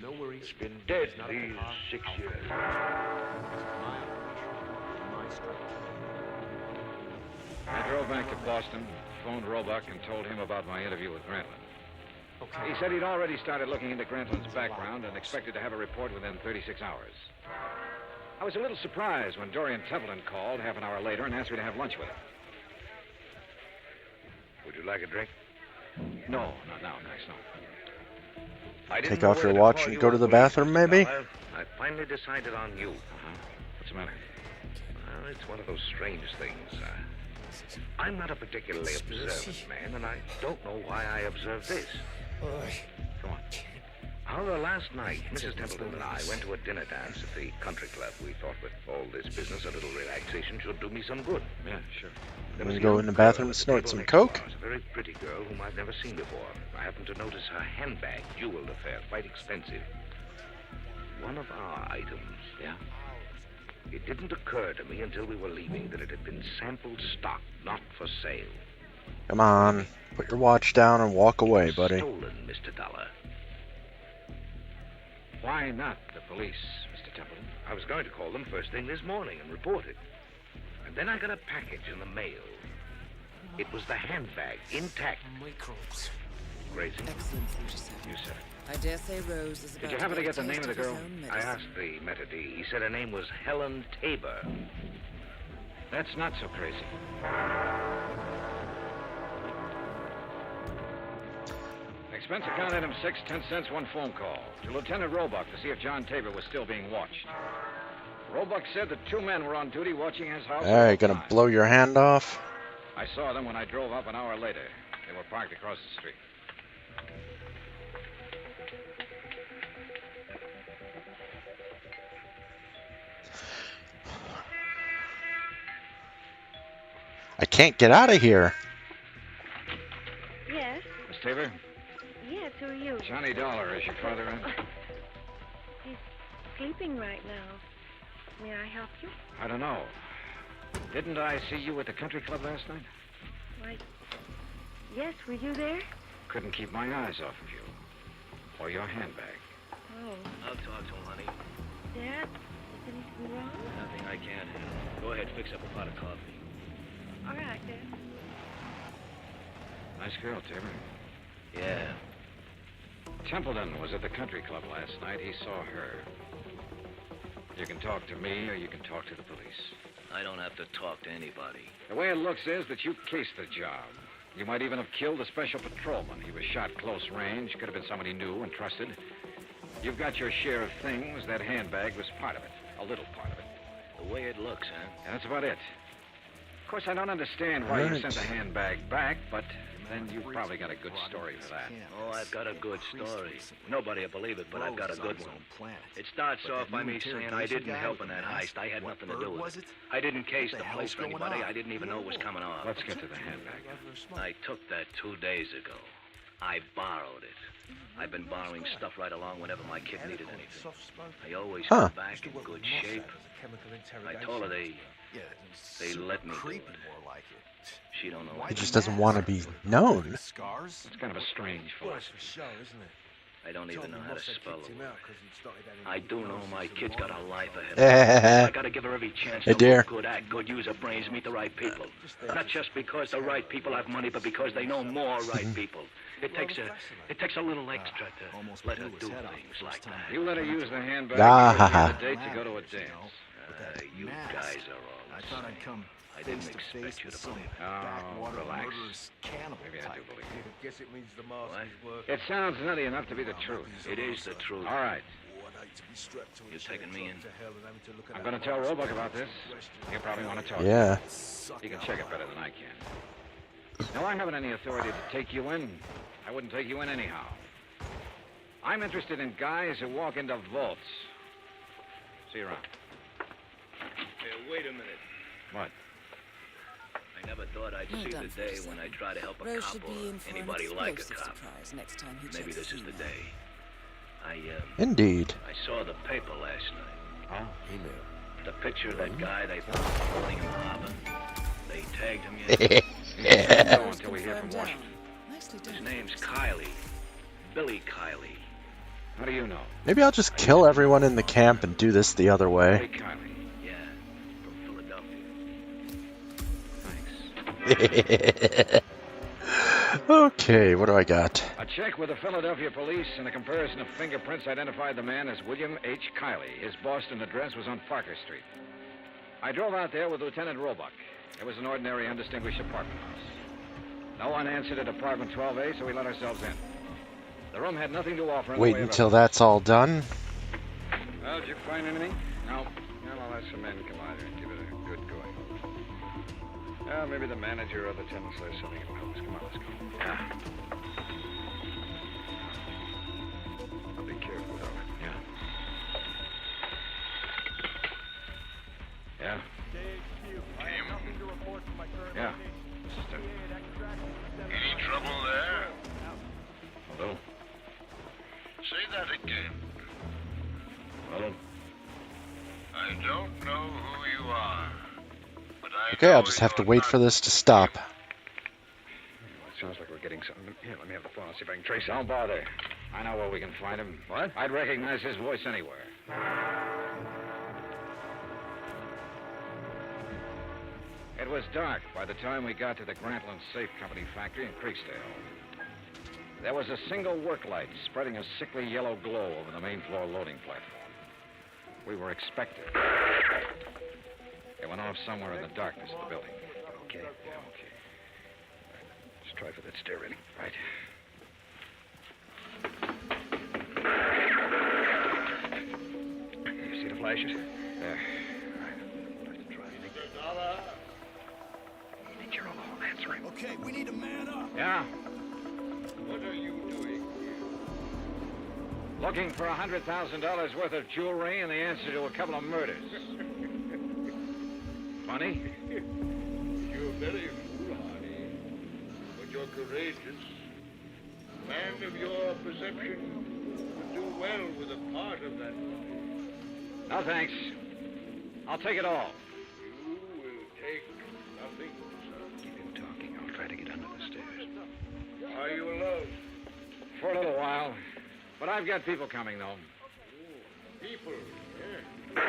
No worries. has been dead It's not at the these car. 6 I'll years. fix it. This is my operation, my strike. I drove back to Boston, phoned Roebuck, and told him about my interview with Grantland. Okay. He said he'd already started looking into Grantland's background and expected to have a report within 36 hours. I was a little surprised when Dorian Templeton called half an hour later and asked me to have lunch with him. Would you like a drink? No, not now, thanks, no. I Take off your watch and go to the bathroom, maybe? I finally decided on you. What's the matter? Well, it's one of those strange things. I'm not a particularly observant man, and I don't know why I observed this. Come on. However, last night, Mrs. Templeton and I went to a dinner dance at the country club. We thought with all this business, a little relaxation should do me some good. Yeah, sure. There I'm was gonna a go young in the girl bathroom at and the snort table some next to coke. ours, a very pretty girl whom I've never seen before. I happened to notice her handbag, jeweled affair, quite expensive. One of our items. Yeah? It didn't occur to me until we were leaving that it had been sample stock, not for sale. Come on. Put your watch down and walk away, buddy. Stolen, Mr. Dollar. Why not the police, Mr. Templeton? I was going to call them first thing this morning and report it. And then I got a package in the mail. It was the handbag, intact. Microbes. Crazy. Excellent intercept. You said it. I dare say Rose is about Did you happen to get the name of the girl? I asked the maitre d'. He said her name was Helen Tabor. That's not so crazy. Expense account item 6, 10 cents, one phone call. To Lieutenant Roebuck to see if John Tabor was still being watched. Roebuck said that 2 men were on duty watching his house. Alright, gonna blow your hand off? I saw them when I drove up an hour later. They were parked across the street. I can't get out of here. Yes? Miss Tabor, Yes, who are you? Johnny Dollar, is your father in? He's sleeping right now. May I help you? I don't know. Didn't I see you at the country club last night? Why, yes, were you there? Couldn't keep my eyes off of you. Or your handbag. Oh, I'll talk to him, honey. Dad, is anything wrong? Nothing I can't handle. Go ahead, fix up a pot of coffee. All right, Dad. Nice girl, Tabor. Yeah. Templeton was at the country club last night. He saw her. You can talk to me, or you can talk to the police. I don't have to talk to anybody. The way it looks is that you cased the job. You might even have killed a special patrolman. He was shot close range. Could have been somebody new and trusted. You've got your share of things. That handbag was part of it. A little part of it. The way it looks, huh? And that's about it. Of course, I don't understand why you sent the handbag back, but then you've probably got a good story for that. Oh, I've got a good story. Nobody will believe it, but I've got a good one. It starts off by me saying I didn't help in that heist. I had nothing to do with it. I didn't case the place for anybody. I didn't even know it was coming off. Let's get to the handbag. I took that 2 days ago. I borrowed it. I've been borrowing stuff right along whenever my kid needed anything. I always come back in good shape. I told her they let me do it. She don't know. He just doesn't want to be known. It's kind of a strange philosophy. I don't even know how to spell the word. I do know my kid's got a life ahead of her. I gotta give her every chance to look good, act good, use her brains, meet the right people. Not just because the right people have money, but because they know more right people. It takes a little extra to let her do things like that. You let her use the handbag to date to go to a dance. You guys are all the same. I didn't expect you to believe it. Oh, relax. Maybe I do believe it. Guess it means the master's work. It sounds nutty enough to be the truth. It is the truth. All right. You taking me in? I'm going to tell Roebuck about this. He'll probably want to talk. Yeah. He can check it better than I can. No, I haven't any authority to take you in. I wouldn't take you in anyhow. I'm interested in guys who walk into vaults. See you around. Hey, wait a minute. What? I never thought I'd Well see done, the day 47. when I try to help a Rose cop should or be in for anybody an like a explosive cop. surprise next time he Maybe checks this is the email. day. Indeed. I saw the paper last night. Oh? Email. The picture of that guy they found floating in the harbor. They tagged him yet. No, until we hear from Washington. Nicely His done. name's Kiley. Billy Kiley. How do you know? Maybe I'll just kill everyone in the camp and do this the other Hey, way. Kylie. Yeah, from Philadelphia. Thanks. Okay, what do I got? A check with the Philadelphia police and a comparison of fingerprints identified the man as William H. Kiley. His Boston address was on Parker Street. I drove out there with Lieutenant Roebuck. It was an ordinary, undistinguished apartment house. No one answered at apartment 12A, so we let ourselves in. The room had nothing to offer in the Wait way of until that's all done. Well, did you find anything? No. Well, I'll have some men come out here and give it a good going. Well, maybe the manager or the tenants says something will help us. Come on, let's go. Yeah. I'll be careful, though. Yeah. Yeah. Yeah. Just, Any trouble there? Hello? Say that again. Hello? I don't know who you are, but I Okay, know I'll just have to you're wait not for this to stop. It sounds like we're getting something. Here, let me have the phone. I'll see if I can trace him. Don't bother. I know where we can find him. What? I'd recognize his voice anywhere. It was dark by the time we got to the Grantland Safe Company factory in Creeksdale. There was a single work light spreading a sickly yellow glow over the main floor loading platform. We were expected. It went off somewhere in the darkness of the building. Okay? Yeah, okay. Right. Let's try for that stair railing. Right. You see the flashes? There. Right. Let's try anything. Hey, Gerald, answer him. Okay, we need a man up. Yeah. What are you doing here? Looking for $100,000 worth of jewelry and the answer to a couple of murders. Funny? You're very foolhardy, but you're courageous. A man of your perception would do well with a part of that money. No, thanks. I'll take it all. You will take nothing, sir. Keep him talking. I'll try to get under the stairs. Are you alone? For a little while. But I've got people coming, though. People, yeah.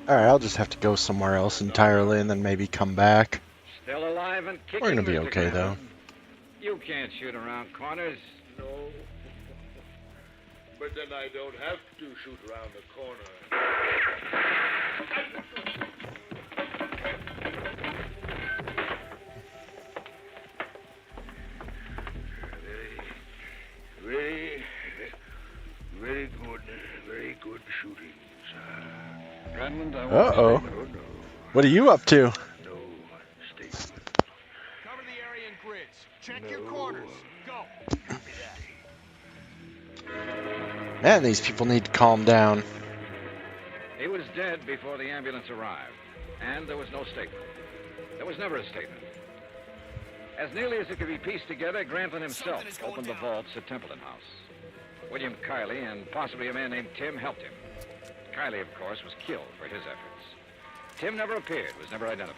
Alright, I'll just have to go somewhere else entirely and then maybe come back. Still alive and kicking. We're gonna be Mr. okay, though. Graham. You can't shoot around corners. No. But then I don't have to shoot around the corner. Very, very good shooting, sir. Redmond, I Uh-oh. No, no, What are you up to? no statement. Cover the area in grids. Check your No. corners. Go. Copy that. Man, these people need to calm down. He was dead before the ambulance arrived, and there was no statement. There was never a statement. As nearly as it could be pieced together, Grantland himself opened the vaults at Templeton House. William Kiley and possibly a man named Tim helped him. Kiley, of course, was killed for his efforts. Tim never appeared, was never identified.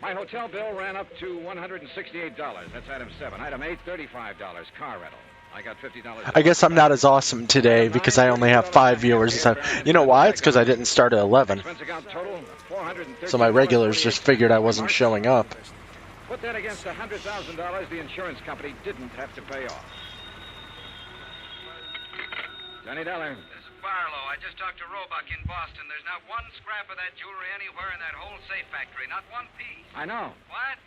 My hotel bill ran up to $168. That's item 7. Item 8, $35. Car rental. I got $50. I guess I'm not as awesome today because I only have 5 viewers. So, you know why? It's because I didn't start at 11. Expense account total, So my regulars just figured I wasn't showing up. Put that against the $100,000 the insurance company didn't have to pay off. Johnny Dollar. This is Barlow. I just talked to Roebuck in Boston. There's not one scrap of that jewelry anywhere in that whole safe factory. Not one piece. I know. What?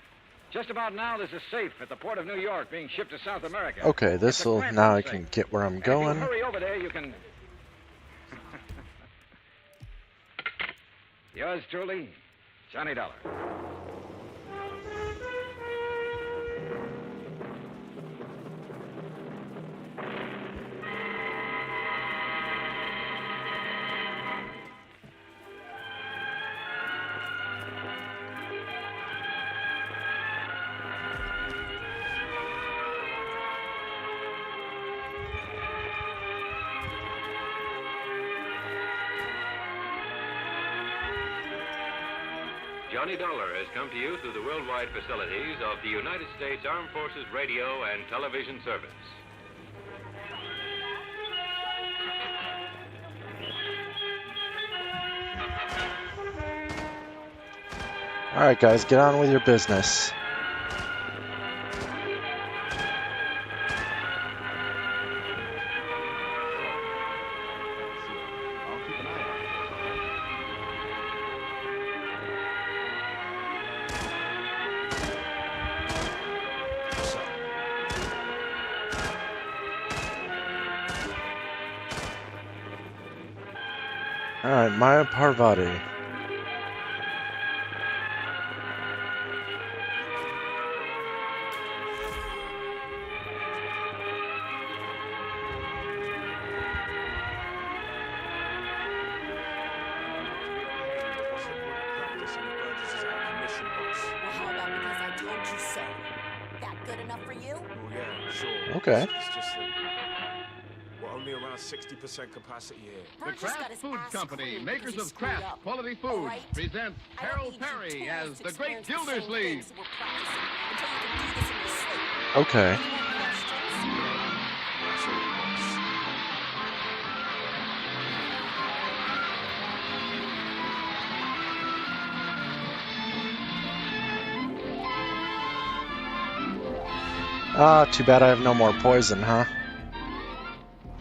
Just about now, there's a safe at the port of New York being shipped to South America. Okay, It's this a will. Grantland Now I safe. can get where I'm And going. If you hurry over there, you can. Yours truly, Johnny Dollar. Johnny Dollar has come to you through the worldwide facilities of the United States Armed Forces Radio and Television Service. All right, guys, get on with your business. All right, Maya Parvati. Okay. It's just that we're only around 60% capacity here. The Kraft Foods Company, makers of Kraft quality foods, presents Harold Perry as the Great Gildersleeve. Okay. Ah, too bad I have no more poison, huh?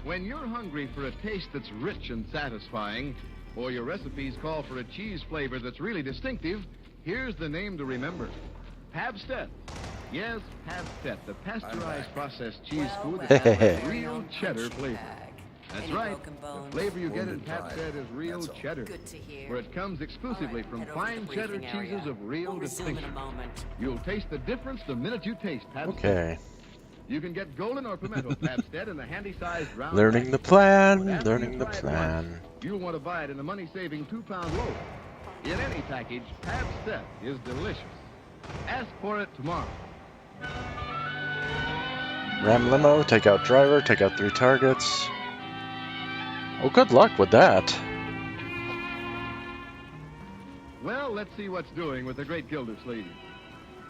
When you're hungry for a taste that's rich and satisfying, or your recipes call for a cheese flavor that's really distinctive, here's the name to remember. Pabstet. Yes, Pabstet, the pasteurized processed cheese food that has real cheddar flavor. That's right. The flavor you get in Pabstet is real cheddar, where it comes exclusively from fine cheddar cheeses of real distinction. You'll taste the difference the minute you taste Pabstet. Okay. You can get golden or pimento Pabstet in the handy-sized round. Learning the plan, learning the plan. You'll want to buy it in a money-saving 2-pound loaf. In any package, Pabstet is delicious. Ask for it tomorrow. Ram limo, take out driver, take out 3 targets. Oh, good luck with that. Well, let's see what's doing with the Great Gildersleeve.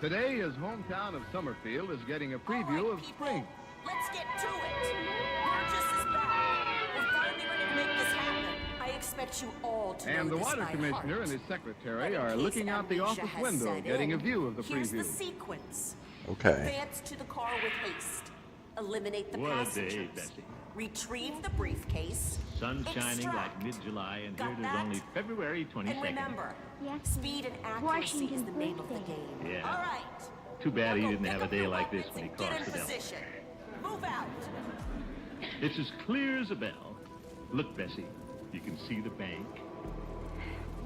Today, his hometown of Summerfield is getting a preview of spring. Let's get to it. We're just as bad. We're finally ready to make this happen. I expect you all to And know the this water by commissioner heart. and his secretary But in are case looking out the amnesia office has window, set getting a in, view of the here's the preview. sequence. Okay. Advance to the car with haste. Eliminate the What a passengers. day, Bessie. Retrieve the briefcase. Sun shining Extract. like mid-July, and Got here it is that? only February 22nd. And remember, speed and accuracy is the name of the game. Yeah. All right. Too bad he Now go didn't pick have a up day your like this weapons when he and get crossed in the Delaware. position. Move out. It's as clear as a bell. Look, Bessie, you can see the bank.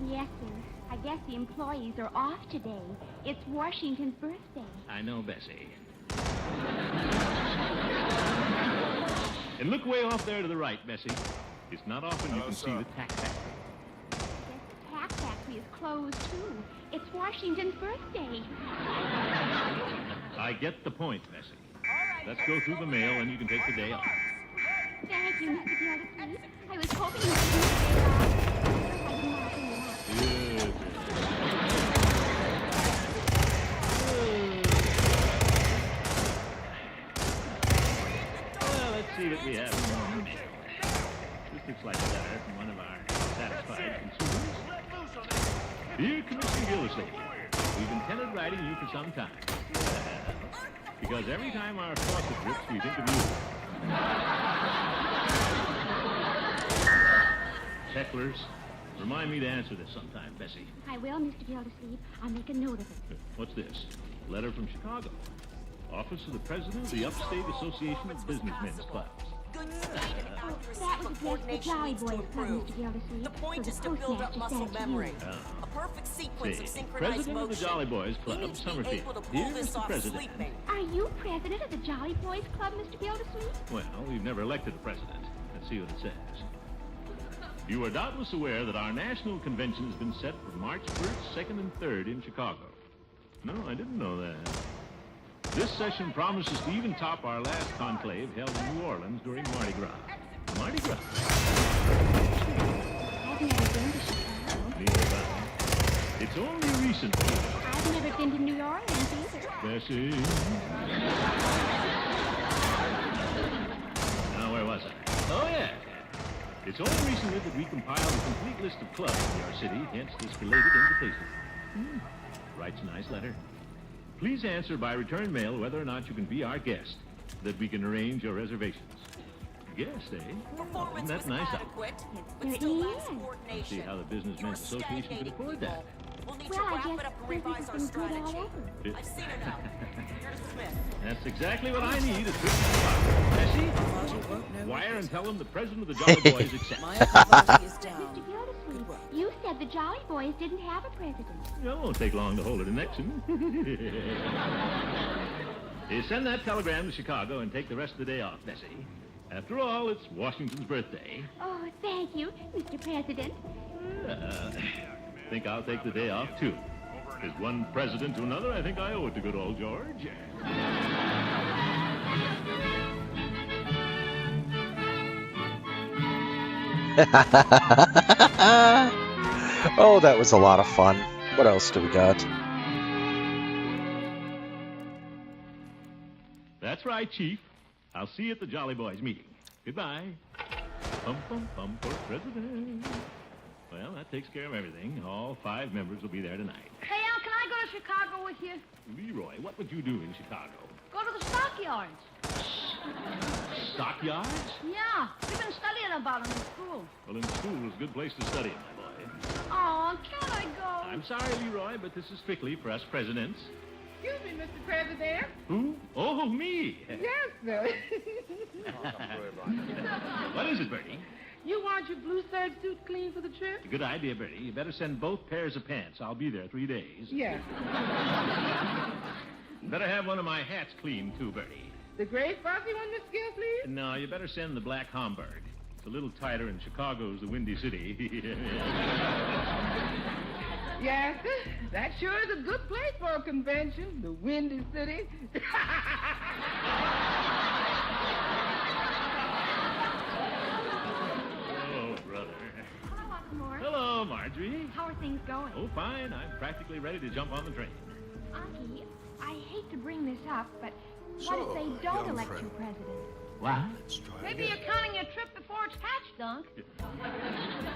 Yes, sir. I guess the employees are off today. It's Washington's birthday. I know, Bessie. And look way off there to the right, Bessie. It's not often you can see the tack factory. Yes, the tack factory is closed, too. It's Washington's birthday. I get the point, Bessie. Let's go through the mail, and you can take the day off. Thank you, Mr. Gildersleeve. I was hoping you Good. Well, let's see what we have in the mail. This looks like a letter from one of our satisfied consumers. Dear Commissioner Gildersleeve, we've intended writing you for some time. Because every time our faucet drips, we think of you. Hecklers, remind me to answer this sometime, Bessie. I will, Mr. Gildersleeve. I'll make a note of it. What's this? Letter from Chicago. Office of the President of the Upstate Association of Businessmen's Clubs. That was a coordination Jolly needs to Boys Club, improve. Mr. Gildersleeve. The point So is the to build up postmaster muscle sent it to memory. you. A perfect sequence of See, synchronized President of the motion. Jolly Boys Club, You need to be Summerfield. able to pull Dear this Mr. off President. sleeping. Are you president of the Jolly Boys Club, Mr. Gildersleeve? Well, we've never elected a president. Let's see what it says. You are doubtless aware that our national convention has been set for March 1st, 2nd, and 3rd in Chicago. No, I didn't know that. This session promises to even top our last conclave held in New Orleans during Mardi Gras. Mardi Gras. I've never been to Chicago. Neither have I. It's only recently. I've never been to New Orleans either. Bessie. Now, where was I? Oh, yeah. It's only recently that we compiled a complete list of clubs in your city, hence this belated invitation. Writes a nice letter. Please answer by return mail whether or not you can be our guest, that we can arrange your reservations. Guest, eh? Oh, isn't that nice? There is. Let's see how the Businessmen's Association can afford that. We'll need Well, to I wrap guess it up and revise our business has been good all strategy. over. I've seen enough. You're dismissed. That's exactly what I need. A trip to Chicago. Bessie, wire and tell them the president of the Jolly Boys accepts. Mr. Gildersleeve, you said the Jolly Boys didn't have a president. It won't take long to hold an election. You send that telegram to Chicago and take the rest of the day off, Bessie. After all, it's Washington's birthday. Oh, thank you, Mr. President. Think I'll take the day off, too. As one president to another, I think I owe it to good old George. Oh, that was a lot of fun. What else do we got? That's right, Chief. I'll see you at the Jolly Boys meeting. Goodbye. Pum, pum, pum for president. Well, that takes care of everything. All 5 members will be there tonight. Hey, Al, can I go to Chicago with you? Leroy, what would you do in Chicago? Go to the stockyards. Stockyards? Yeah, we've been studying about them in school. Well, in school is a good place to study, my boy. Oh, can't I go? I'm sorry, Leroy, but this is strictly for us presidents. Excuse me, Mr. President. Who? Oh, me. Yes, sir. What is it, Bertie? You want your blue serge suit clean for the trip? Good idea, Bertie. You better send both pairs of pants. I'll be there 3 days. Yes. Better have one of my hats cleaned, too, Bertie. The gray fuzzy one, Miss Gilsleeve? No, you better send the black Homburg. It's a little tighter, and Chicago's the windy city. Yes, sir. That sure is a good place for a convention. The windy city. Oh, brother. Hello, Uncle Morris. Hello, Marjorie. How are things going? Oh, fine. I'm practically ready to jump on the train. Unky, I hate to bring this up, but what So, if they don't young elect friend. you president? What? Maybe you're counting your trip before it's hatched, Dunk.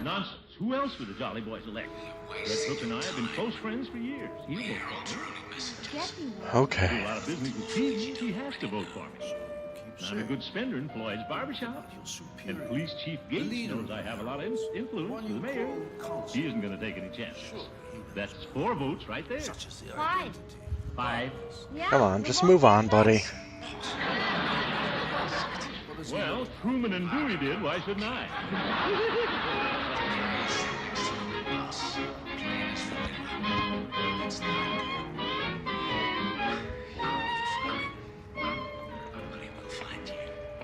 Nonsense. Who else would the Jolly Boys elect? Red Cook and I have been close friends for years. He'll vote for me. Jesse will. I do Okay. a lot of business with Peavy. He has to vote for me. I'm a good spender in Floyd's barbershop. And Police Chief Gates knows I have a lot of influence with the mayor. He isn't going to take any chances. That's 4 votes right there. 5. 5. Yeah. Come on, just move on, buddy. Well, Truman and Dewey did. Why shouldn't I?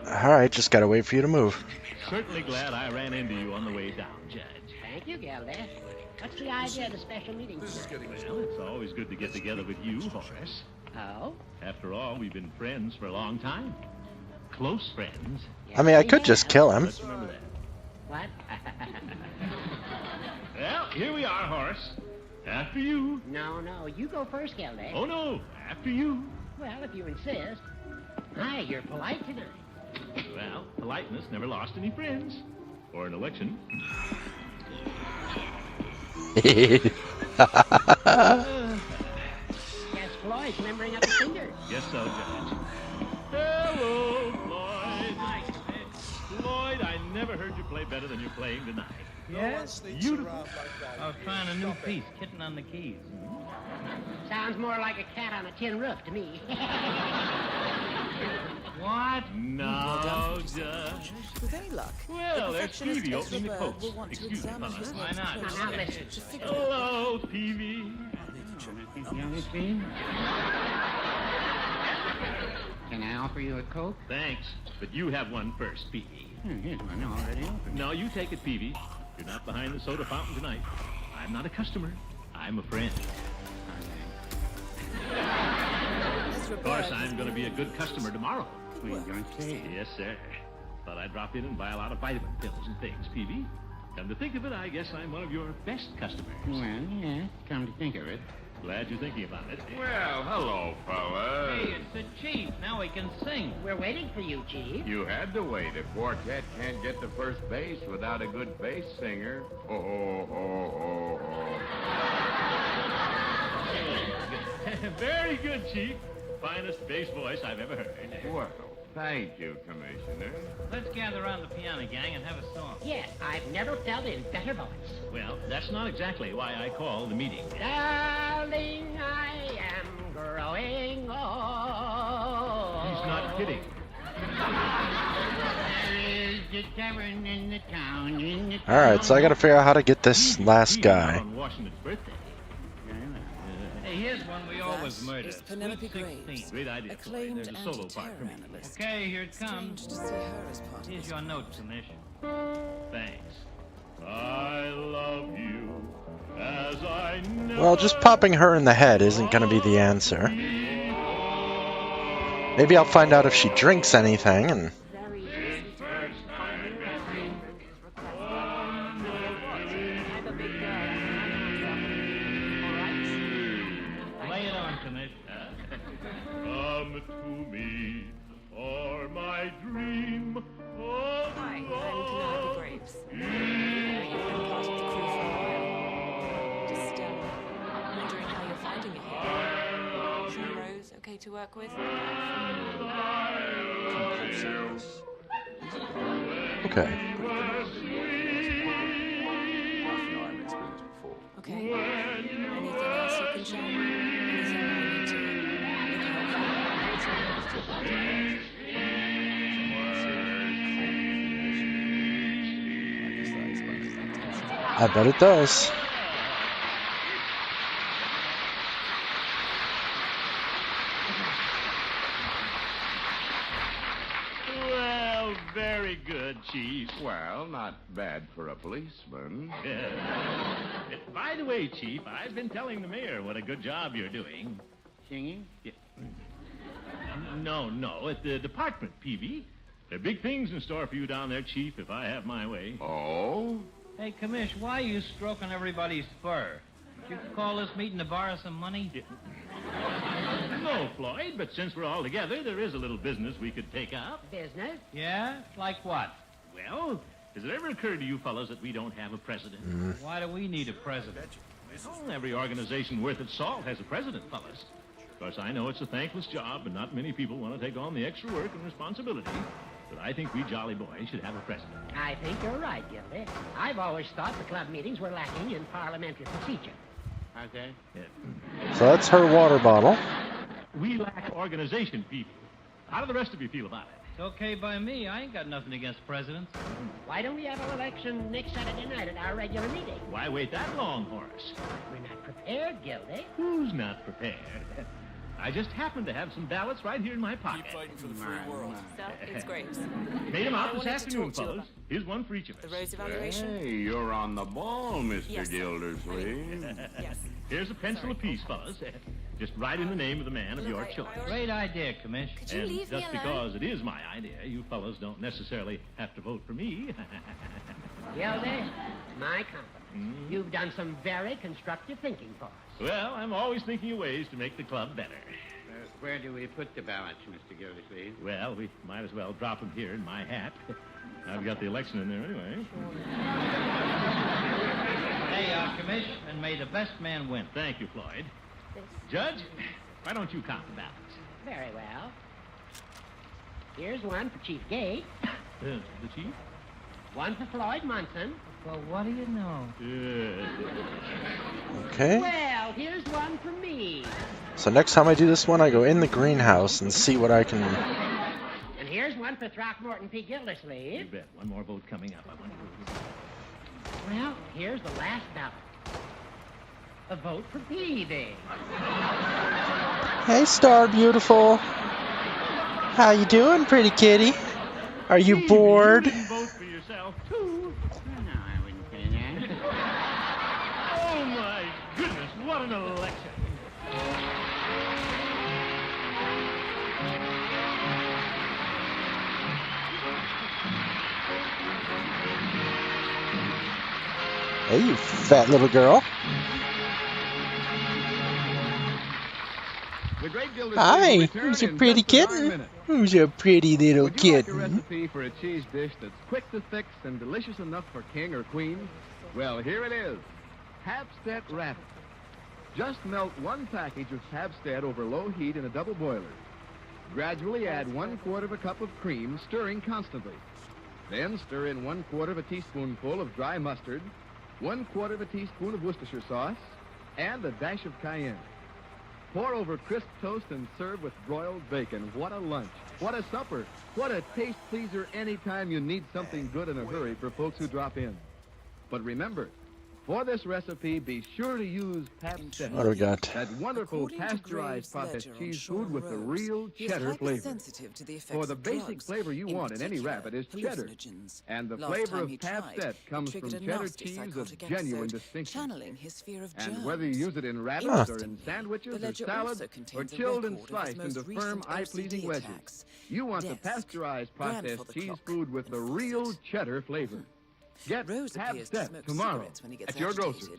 All right, just gotta wait for you to move. Certainly glad I ran into you on the way down, Judge. Thank you, Gilda. What's the idea of the special meeting tonight? Well, it's always good to get together with you, Horace. Oh? After all, we've been friends for a long time. Close friends. I mean, I could just kill him. Let's remember that. What? Well, here we are, Horace. After you. No, you go first, Gilda. Oh, no. After you. Well, if you insist. Hi, you're polite tonight. Well, politeness never lost any friends. Or an election. Guess Floyd's limbering up his finger. Guess so, Judge. Hello, Floyd. Hi, Floyd, I never heard you play better than you're playing tonight. Yes? Beautiful. I was trying a new piece, Kitten on the Keys. Sounds more like a cat on a tin roof to me. What? Well done No, for Judge. With any luck, Well, the there's perfectionist Peavy Ezra opening the Bird coats. will want to Excuse me, examine fella. his Why notes not? closely Now, listen. to figure out Hello, Peavy. Can I offer you a Coke? Thanks, but you have one first, Peavy. Here's one already open. No, you take it, Peavy. You're not behind the soda fountain tonight. I'm not a customer. I'm a friend. Of course, I'm going to be a good customer tomorrow. Well, don't say. Yes, sir. Thought I'd drop in and buy a lot of vitamin pills and things, Peavy. Come to think of it, I guess I'm one of your best customers. Well, yeah, come to think of it. Glad you're thinking about it. Well, hello, fellas. Hey, it's the chief. Now we can sing. We're waiting for you, Chief. You had to wait. A quartet can't get to first base without a good bass singer. Oh, oh, oh, oh, Very good, Chief. Finest bass voice I've ever heard. Well, thank you, Commissioner. Let's gather around the piano gang and have a song. Yes, I've never felt in better voice. Well, that's not exactly why I called the meeting. Darling, I am growing old. He's not kidding. There is a tavern in the town, All right, so I got to figure out how to get this last guy. On Washington's birthday. Hey, here's one we always murder. is Penelope Sweet Graves, 16. Great idea. acclaimed There's a solo part anti-terror for me. analyst. Okay, here it comes. Strange to see her as part of Here's this your note, Commish. Thanks. I love you as I know. Well, just popping her in the head isn't going to be the answer. Maybe I'll find out if she drinks anything and... Lay it on, Commish. Come to me for my dream. Hi, I'm Penelope Graves. I've been part of the crew for a while. Just wondering how you're finding it here. Is Rose okay to work with? Okay. Okay. Anything else you can share? Anything I need to I bet it does. Well, very good, Chief. Well, not bad for a policeman. By the way, Chief, I've been telling the mayor what a good job you're doing. Singing? Yeah. No, at the department, Peavy. There are big things in store for you down there, Chief, if I have my way. Oh? Hey, Commish, why are you stroking everybody's fur? Did you call this meeting to borrow some money? No, Floyd, but since we're all together, there is a little business we could take up. Business? Yeah? Like what? Well, has it ever occurred to you fellas that we don't have a president? Why do we need a president? Well, every organization worth its salt has a president, fellas. Of course, I know it's a thankless job, and not many people want to take on the extra work and responsibility. But I think we jolly boys should have a president. I think you're right, Gildy. I've always thought the club meetings were lacking in parliamentary procedure. Okay. Yeah. So that's her water bottle. We lack organization, people. How do the rest of you feel about it? It's okay by me. I ain't got nothing against presidents. Why don't we have an election next Saturday night at our regular meeting? Why wait that long, Horace? We're not prepared, Gildy. Who's not prepared? I just happen to have some ballots right here in my pocket. Keep fighting for the free world. So, it's Graves. Made them I out this wanted to afternoon, talk to you fellas. Here's one for each of us. The Rose evaluation? Hey, you're on the ball, Mr. Yes. Gildersleeve. Yes. Here's a pencil apiece, fellas. Just write in the name of the man of Look, your I choice. already- Great idea, Commish. Could you And leave me just alone? because it is my idea, you fellas don't necessarily have to vote for me. Gildy, my compliment. You've done some very constructive thinking for us. Well, I'm always thinking of ways to make the club better. Where do we put the ballots, Mr. Gildersleeve? Well, we might as well drop them here in my hat. I've got the election in there anyway. Hey, Commish, and may the best man win. Thank you, Floyd. Judge, why don't you count the ballots? Very well. Here's one for Chief Gate. The chief? One for Floyd Munson. Well, what do you know? Okay. Well, here's one for me. So next time I do this one, I go in the greenhouse and see what I can Here's one for Throckmorton P. Gildersleeve. You bet. One more vote coming up. I wonder who. Well, here's the last ballot. A vote for Peavy. Hey, Star Beautiful. How you doing, pretty kitty? Are you bored? You didn't vote for yourself, too. No, I wouldn't say that. Oh, my goodness. What an election. Hey, you fat little girl. The great Gildersleeve will Hi, return who's your in pretty just a darn kitten? minute. Who's your pretty little Would you like a kitten? recipe for a cheese dish that's quick to fix and delicious enough for king or queen? Well, here it is. Pabst Rabbit. Just melt 1 package of Pabst over low heat in a double boiler. Gradually add 1/4 of a cup of cream, stirring constantly. Then stir in 1/4 of a teaspoonful of dry mustard, 1/4 of a teaspoon of Worcestershire sauce, and a dash of cayenne. Pour over crisp toast and serve with broiled bacon. What a lunch. What a supper. What a taste pleaser anytime you need something good in a hurry for folks who drop in. But remember, for this recipe, be sure to use Pabst. What do we got? That wonderful pasteurized processed cheese food with the real cheddar flavor. For the basic flavor you want in any rabbit is cheddar. And the flavor of Pabst comes from cheddar cheese of genuine distinction. And whether you use it in rabbits or in sandwiches or salads or chilled and sliced into firm, eye-pleasing wedges, you want the pasteurized processed cheese food with the real cheddar flavor. Get Pabst tomorrow at your grocery.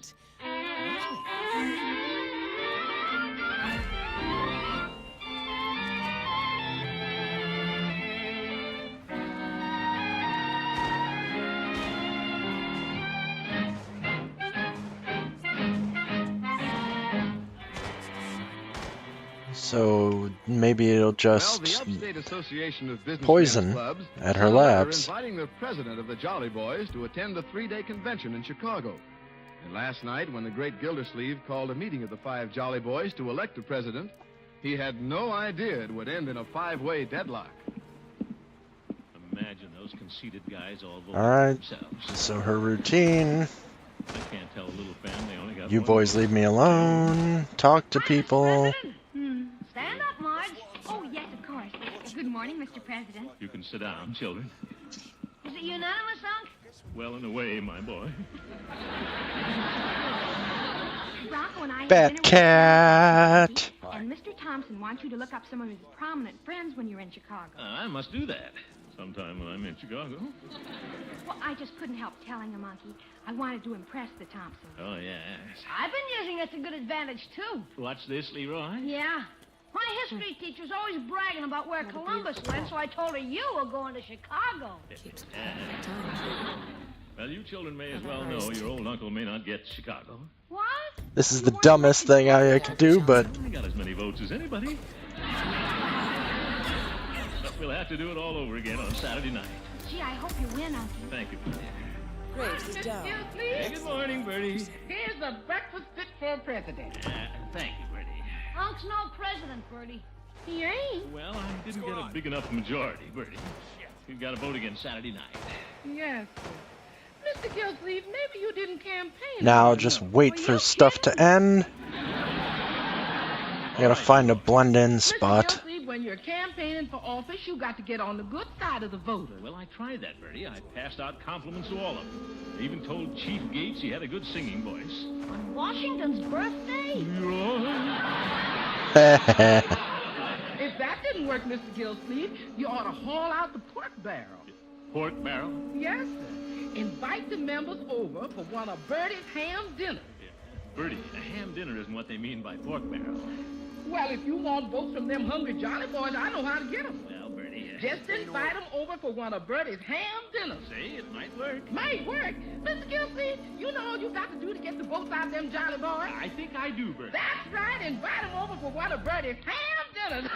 So maybe it'll Well, just the Upstate Association of Business poison Clubs at her are labs. inviting the president of the Jolly Boys to attend the 3-day convention in Chicago. And last night, when the great Gildersleeve called a meeting of the 5 Jolly Boys to elect a president, he had no idea it would end in a 5-way deadlock. Imagine those conceited guys all voting All right. for themselves. So her routine. I can't tell a little family only got You one boys vote. leave me alone. Talk to people. Stand up, Marge. Oh, yes, of course. Good morning, Mr. President. You can sit down, children. Is it unanimous, Unc? Well in a way, my boy. Bronco and I had Bat dinner with cat. and Mr. Thompson wants you to look up some of his prominent friends when you're in Chicago. I must do that sometime when I'm in Chicago. Well, I just couldn't help telling him, Unky. I wanted to impress the Thompsons. Oh, yes. I've been using it to good advantage, too. Watch this, Leroy. Yeah. My history teacher's always bragging about where Columbus went, so I told her you were going to Chicago. Well, you children may as well know your old uncle may not get Chicago. What? This is the dumbest thing I could do, but I got as many votes as anybody. But we'll have to do it all over again on Saturday night. Gee, I hope you win, Unky. Thank you. Graves is down. Hey, good morning, Bertie. Here's a breakfast fit for a president. Thank you, Bertie. Unc's no president, Bertie. He ain't. Well, I didn't get a big enough majority, Bertie. We've got to vote again Saturday night. Yes, sir. Mr. Gildersleeve, maybe you didn't campaign. now just wait for stuff to end. I gotta find a blend-in spot. Gildersleeve, when you're campaigning for office, you got to get on the good side of the voters. Well, I tried that, Bertie. I passed out compliments to all of them. I even told Chief Gates he had a good singing voice. On Washington's birthday? If that didn't work, Mr. Gildersleeve, you ought to haul out the pork barrel. Pork barrel? Yes, sir. Invite the members over for one of Bertie's ham dinners. Bertie, a ham dinner isn't what they mean by pork barrel. Well, if you want votes from them hungry Jolly Boys, I know how to get them. Well, Bertie... Just invite them over for one of Bertie's ham dinners. See, it might work. Might work. Mr. Gildersleeve, you know all you got to do to get the votes out of them Jolly Boys? I think I do, Bertie. That's right. Invite them over for one of Bertie's ham dinners.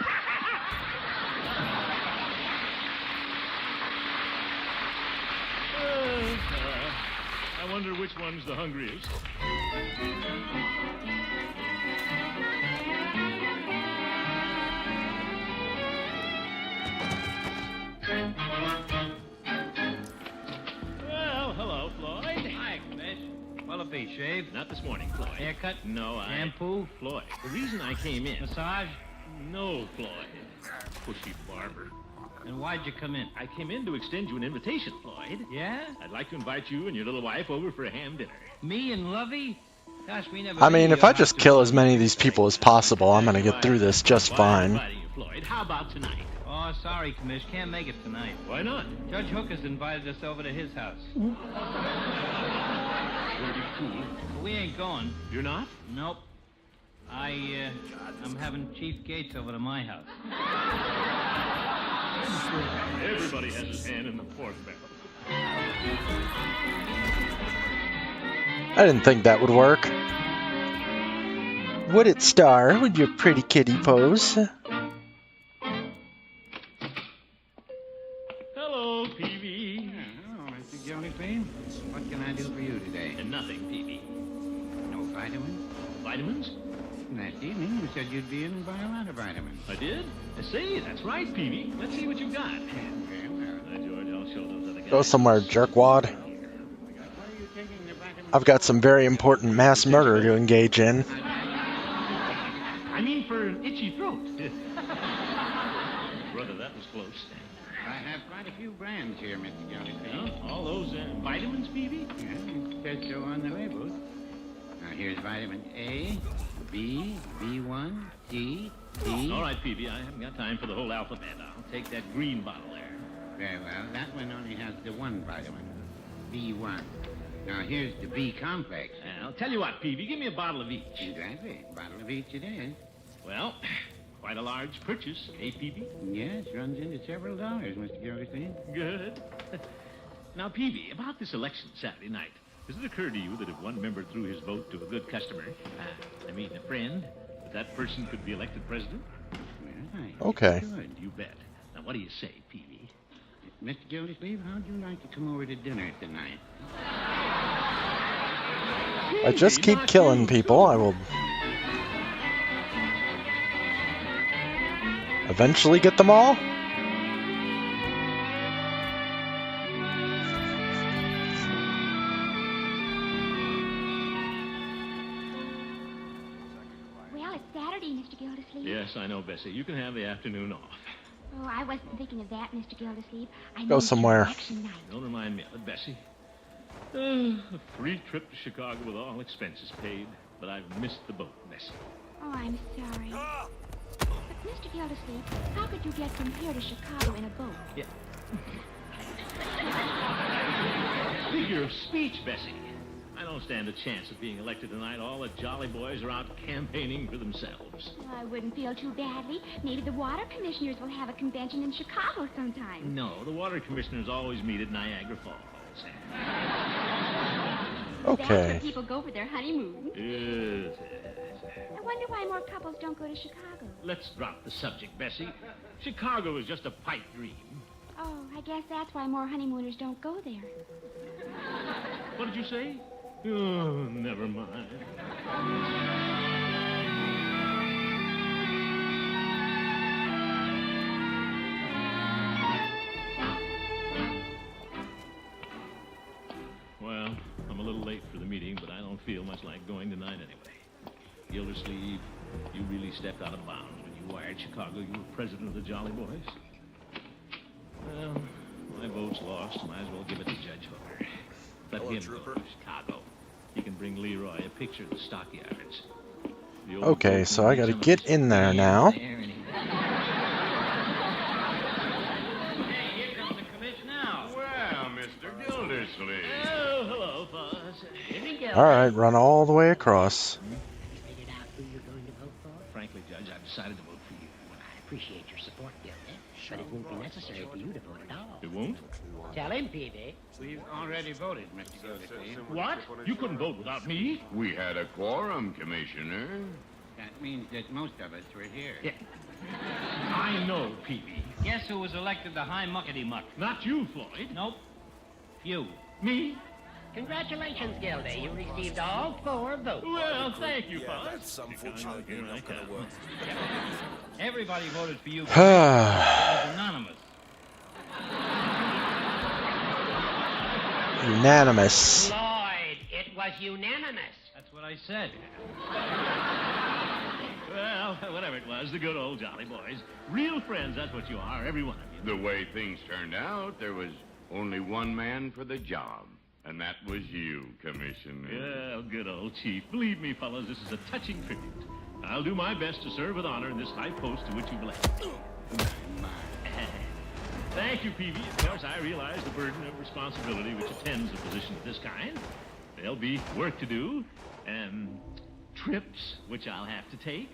I wonder which one's the hungriest. face? Shave? Not this morning, Floyd. Haircut? No, Shampoo? Floyd, the reason I came in... Massage? No, Floyd. Pushy barber. And why'd you come in? I came in to extend you an invitation, Floyd. Yeah? I'd like to invite you and your little wife over for a ham dinner. Me and Lovey? Gosh, we never... I mean, if I just kill as many of these people as possible, I'm gonna get through this just fine. Inviting you, Floyd. How about tonight? Oh, sorry, Commish. Can't make it tonight. Why not? Judge Hooker's invited us over to his house. Pretty cool. We ain't going. You're not? Nope. I'm having Chief Gates over to my house. Everybody has his hand in the pork barrel. I didn't think that would work. Would it, Star, with your pretty kitty pose? Hello, Peavy. Oh, Mr. Gildersleeve. What can I do for you today? And nothing, Peavy. No vitamins? Vitamins? Last evening you said you'd be in and buy a lot of vitamins. I did? I say, that's right, Peavy. Let's see what you've got. Very well. George, I'll show those other guys. Go somewhere, jerkwad. I've got some very important mass murder to engage in. I mean for itchy throat. Brother, that was close. I have quite a few brands here, Mr. Gildersleeve. Well, all those vitamins, Peavy? Yeah, it says so on the label. Now here's vitamin A, B, B1, D, D. All right, Peavy, I haven't got time for the whole alphabet. I'll take that green bottle there. Very well. That one only has the one vitamin, B1. Now here's the B complex. I'll tell you what, Peavy, give me a bottle of each. Exactly. A bottle of each it is. Well, quite a large purchase, eh, Peavy? Yes, runs into several dollars, Mr. Gildersleeve. Good. Now, Peavy, about this election Saturday night, does it occur to you that if one member threw his vote to a good customer, I mean a friend, that person could be elected president? Well, Okay. Good. You bet. Now, what do you say, Peavy? Mr. Gildersleeve, how'd you like to come over to dinner tonight? I just keep killing people. I will eventually get them all. Well, it's Saturday, Mr. Gildersleeve. Yes, I know, Bessie. You can have the afternoon off. Oh, I wasn't thinking of that, Mr. Gildersleeve. I Go meant somewhere. election night. Don't remind me of it, Bessie. A free trip to Chicago with all expenses paid, but I've missed the boat, Bessie. Oh, I'm sorry. But, Mr. Gildersleeve, how could you get from here to Chicago in a boat? Yeah. Figure of speech, Bessie. I don't stand a chance of being elected tonight. All the jolly boys are out campaigning for themselves. Well, I wouldn't feel too badly. Maybe the water commissioners will have a convention in Chicago sometime. No, the water commissioners always meet at Niagara Falls. That's where Okay. people go for their honeymoon. Yes. I wonder why more couples don't go to Chicago. Let's drop the subject, Bessie. Chicago is just a pipe dream. Oh, I guess that's why more honeymooners don't go there. What did you say? Oh, never mind. Well, I'm a little late for the meeting, but I don't feel much like going tonight anyway. Gildersleeve, you really stepped out of bounds when you wired Chicago you were president of the Jolly Boys. Well, my vote's lost. Might as well give it to Judge Hooker. Let him go to Chicago. He can bring Leroy a picture of the stockyards. The old Okay, folk so will I need gotta some of get his in there land now. there, and he- Hey, here comes the commission now. Well, Mr. Gildersleeve. Oh, hello, boss. All right, run all the way across. Figured out who you're going to vote for? Frankly, Judge, I've decided to vote for you. I appreciate your support, Gilda, but it won't be necessary for you to vote at all. It won't? Tell him, Peavy. We've already voted, Mr. Gildersleeve. What? You couldn't vote without me? We had a quorum, Commissioner. That means that most of us were here. Yeah. I know, Peavy. Guess who was elected the high muckety-muck? Not you, Floyd. Nope. You. Me? Congratulations, Gilda. You received all 4 votes. Well, thank you, boss. That's unfortunately Here I not gonna come. work. Everybody voted for you. It was anonymous. Unanimous. Floyd, it was unanimous. That's what I said. Well, whatever it was, the good old Jolly Boys. Real friends, that's what you are, every one of you. The way things turned out, there was only one man for the job, and that was you, Commissioner. Well, good old Chief. Believe me, fellows, this is a touching tribute. I'll do my best to serve with honor in this high post to which you've elected me. Thank you, Peavy. Of course, I realize the burden of responsibility which attends a position of this kind. There'll be work to do, and trips which I'll have to take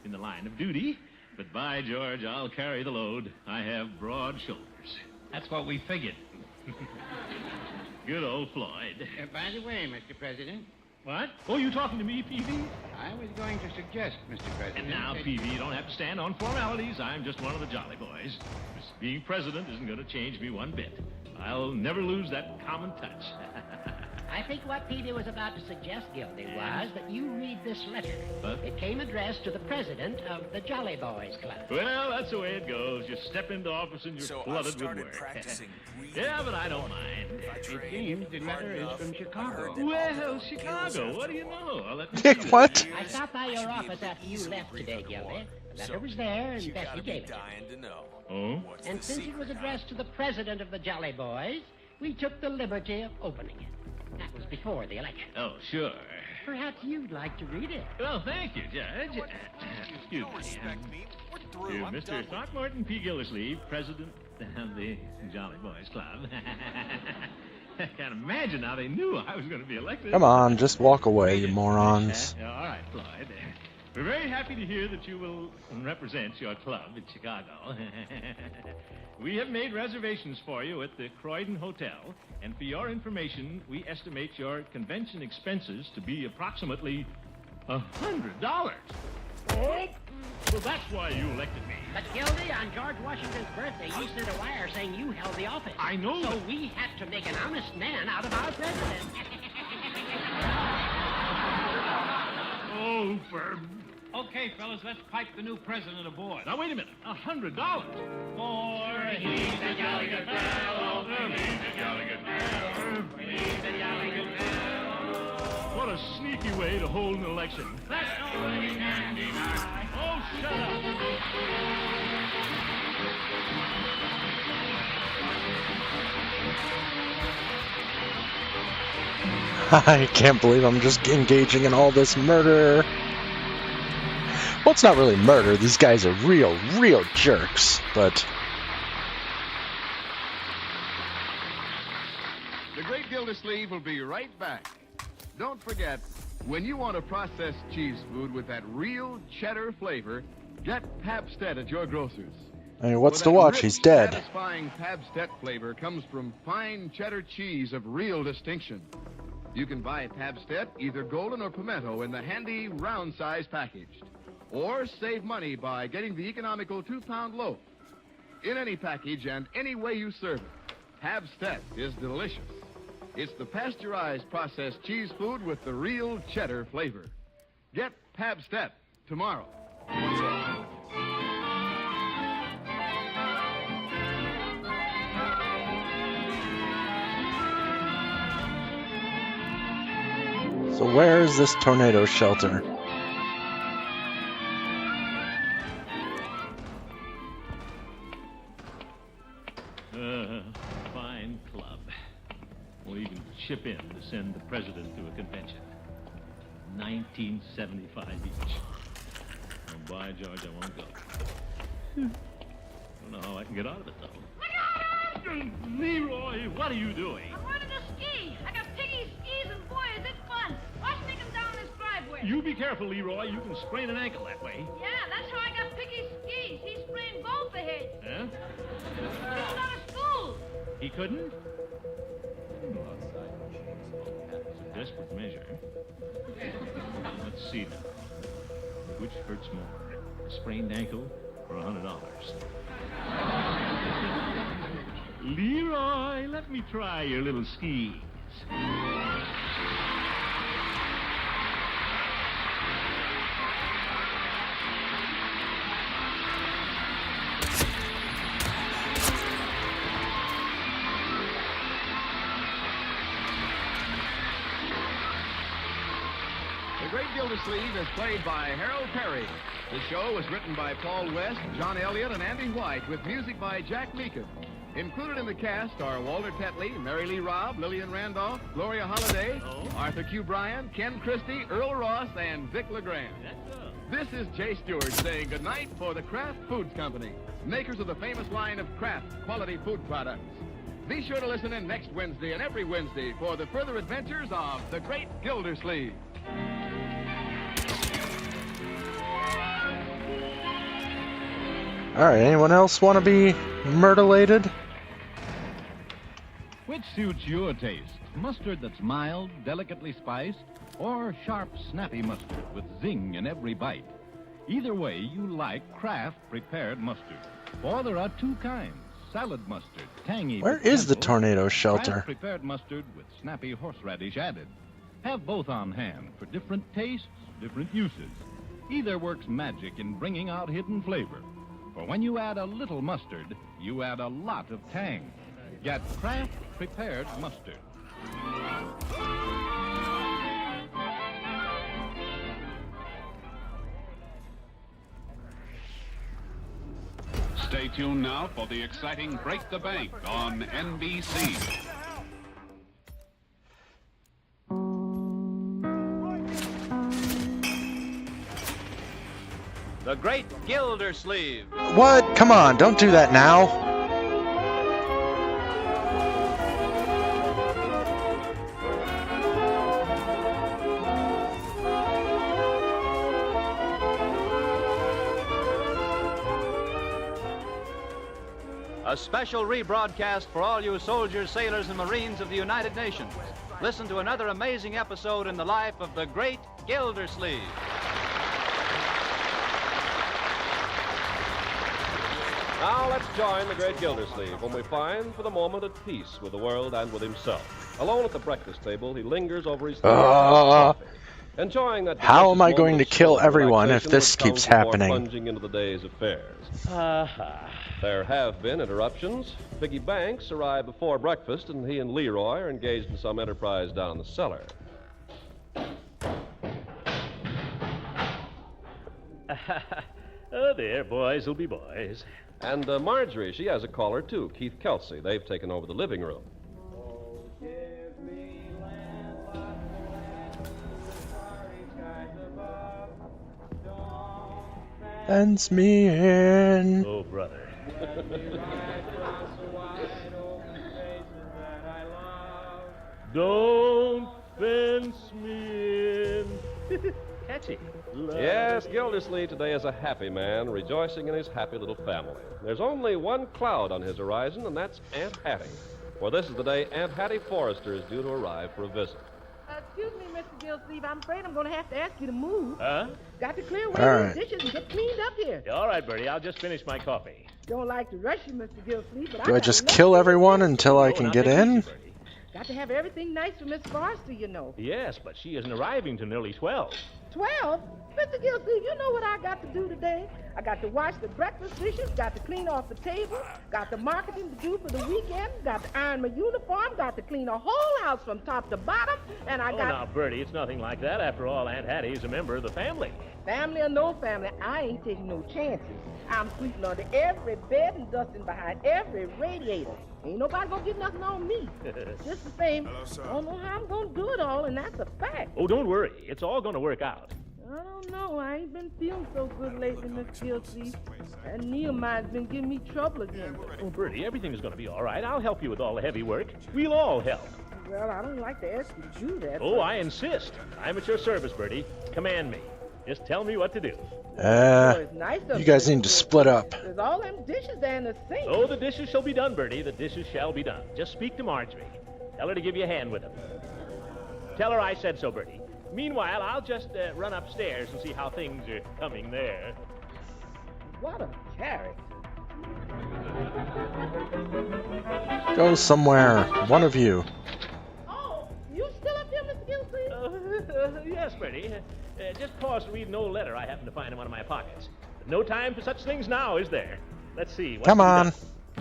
in the line of duty. But by George, I'll carry the load. I have broad shoulders. That's what we figured. Good old Floyd. By the way, Mr. President. What? Oh, you talking to me, Peavy? I was going to suggest, Mr. President. And now, Peavy, you don't have to stand on formalities. I'm just one of the Jolly Boys. Being president isn't going to change me one bit. I'll never lose that common touch. I think what Peavy was about to suggest, Gildy, was that you read this letter. What? It came addressed to the president of the Jolly Boys Club. Well, that's the way it goes. You step into office and you're flooded with work. Yeah, but I don't mind. It seems the letter is from Chicago. Well, Chicago, what do you know? I'll let me see What? I stopped by your office after you left today, Gildy. The letter was there, and Bessie gave it to me. Oh? And since it was addressed to the president of the Jolly Boys, we took the liberty of opening it. That was before the election. Oh, sure. Perhaps you'd like to read it. Well, thank you, Judge. Excuse me. To Mr. Throckmorton P. Gildersleeve, president of the Jolly Boys Club. I can't imagine how they knew I was going to be elected. Come on, just walk away, you morons. All right, Floyd. We're very happy to hear that you will represent your club in Chicago. We have made reservations for you at the Croydon Hotel, and for your information, we estimate your convention expenses to be approximately $100. Oh, well, that's why you elected me. But, Gildy, on George Washington's birthday, you sent a wire saying you held the office. I know. So we had to make an honest man out of our president. Oh, for... Okay, fellas, let's pipe the new president aboard. Now, wait a minute. $100. For he's a jolly good fellow. He's a jolly good fellow. He's a jolly good fellow. What a sneaky way to hold an election. That's nobody can deny. Oh, shut up. I can't believe I'm just engaging in all this murder. Well, it's not really murder. These guys are real jerks, but... The Great Gildersleeve will be right back. Don't forget, when you want a processed cheese food with that real cheddar flavor, get Pabstet at your grocer's. Hey, what's For to that watch? rich, He's dead. Satisfying Pabstet flavor comes from fine cheddar cheese of real distinction. You can buy Pabstet, either golden or pimento, in the handy round-size package. Or save money by getting the economical 2-pound loaf. In any package and any way you serve it, Pabstet is delicious. It's the pasteurized processed cheese food with the real cheddar flavor. Get Pabstet tomorrow. So where is this tornado shelter? Fine club. We'll even chip in to send the president to a convention. $19.75 each. Oh, by George, I won't go. Don't know how I can get out of it, though. Leroy, what are you doing? I'm learning to ski. I got piggy skis, and boy, is it fun. Watch me come down this driveway. You be careful, Leroy. You can sprain an ankle that way. Yeah, that's how I got piggy skis. He sprained both ahead. Huh? He's out of school. He couldn't? It's a desperate measure. Let's see now. Which hurts more? A sprained ankle or $100? Leroy, let me try your little skis. Great Gildersleeve is played by Harold Perry. The show was written by Paul West, John Elliott, and Andy White, with music by Jack Meakin. Included in the cast are Walter Tetley, Mary Lee Robb, Lillian Randolph, Gloria Holliday, Arthur Q. Bryan, Ken Christie, Earl Ross, and Vic LeGrand. This is Jay Stewart saying goodnight for the Kraft Foods Company, makers of the famous line of Kraft quality food products. Be sure to listen in next Wednesday and every Wednesday for the further adventures of the Great Gildersleeve. All right, anyone else want to be myrtleated? Which suits your taste? Mustard that's mild, delicately spiced, or sharp, snappy mustard with zing in every bite? Either way, you like Kraft prepared mustard. Or there are two kinds. Salad mustard, tangy. Where but is the gentle. tornado shelter? Kraft prepared mustard with snappy horseradish added. Have both on hand for different tastes, different uses. Either works magic in bringing out hidden flavor. For when you add a little mustard, you add a lot of tang. Get Kraft prepared mustard. Stay tuned now for the exciting Break the Bank on NBC. The Great Gildersleeve. What? Come on, don't do that now. A special rebroadcast for all you soldiers, sailors, and Marines of the United Nations. Listen to another amazing episode in the life of the Great Gildersleeve. Now let's join the Great Gildersleeve when we find for the moment at peace with the world and with himself. Alone at the breakfast table, he lingers over his enjoying that. How am I going to kill everyone if this keeps happening? Plunging into the day's affairs. There have been interruptions. Piggy Banks arrived before breakfast, and he and Leroy are engaged in some enterprise down the cellar. Oh, there, boys will be boys. And Marjorie, she has a caller, too, Keith Kelsey. They've taken over the living room. Fence me in. Oh, brother. Don't fence me in. Catchy. Yes, Gildersleeve today is a happy man, rejoicing in his happy little family. There's only one cloud on his horizon, and that's Aunt Hattie. For this is the day Aunt Hattie Forrester is due to arrive for a visit. Excuse me, Mr. Gildersleeve. I'm afraid I'm going to have to ask you to move. Huh? Got to clear away All these right. dishes and get cleaned up here. All right, Bertie, I'll just finish my coffee. Don't like to rush you, Mr. Gildersleeve, but Do I just kill everyone until I can get in? Got to have everything nice for Miss Forrester, you know. Yes, but she isn't arriving till nearly 12. 12? Mr. Gildersleeve, you know what I got to do today? I got to wash the breakfast dishes, got to clean off the table, got the marketing to do for the weekend, got to iron my uniform, got to clean a whole house from top to bottom, and I Oh, got... now, Bertie, it's nothing like that. After all, Aunt Hattie is a member of the family. Family or no family, I ain't taking no chances. I'm sweeping under every bed and dusting behind every radiator. Ain't nobody gonna get nothing on me. Just the same, I don't know how I'm gonna do it all, and that's a fact. Oh, don't worry. It's all going to work out. I don't know. I ain't been feeling so good lately, Miss Gildersleeve. That Nehemiah's been giving me trouble again. Oh, Bertie, everything's going to be all right. I'll help you with all the heavy work. We'll all help. Well, I don't like to ask you to do that. Oh, I insist. I'm at your service, Bertie. Command me. Just tell me what to do. You guys need to split up. There's all them dishes there in the sink. Oh, the dishes shall be done, Bertie. The dishes shall be done. Just speak to Marjorie. Tell her to give you a hand with them. Tell her I said so, Bertie. Meanwhile, I'll just run upstairs and see how things are coming there. What a character. Go somewhere, one of you. Oh, you still up here, Mr. Gildersleeve? Yes, Bertie. Just pause to read an old letter I happened to find in one of my pockets. No time for such things now, is there? Let's see. Come on.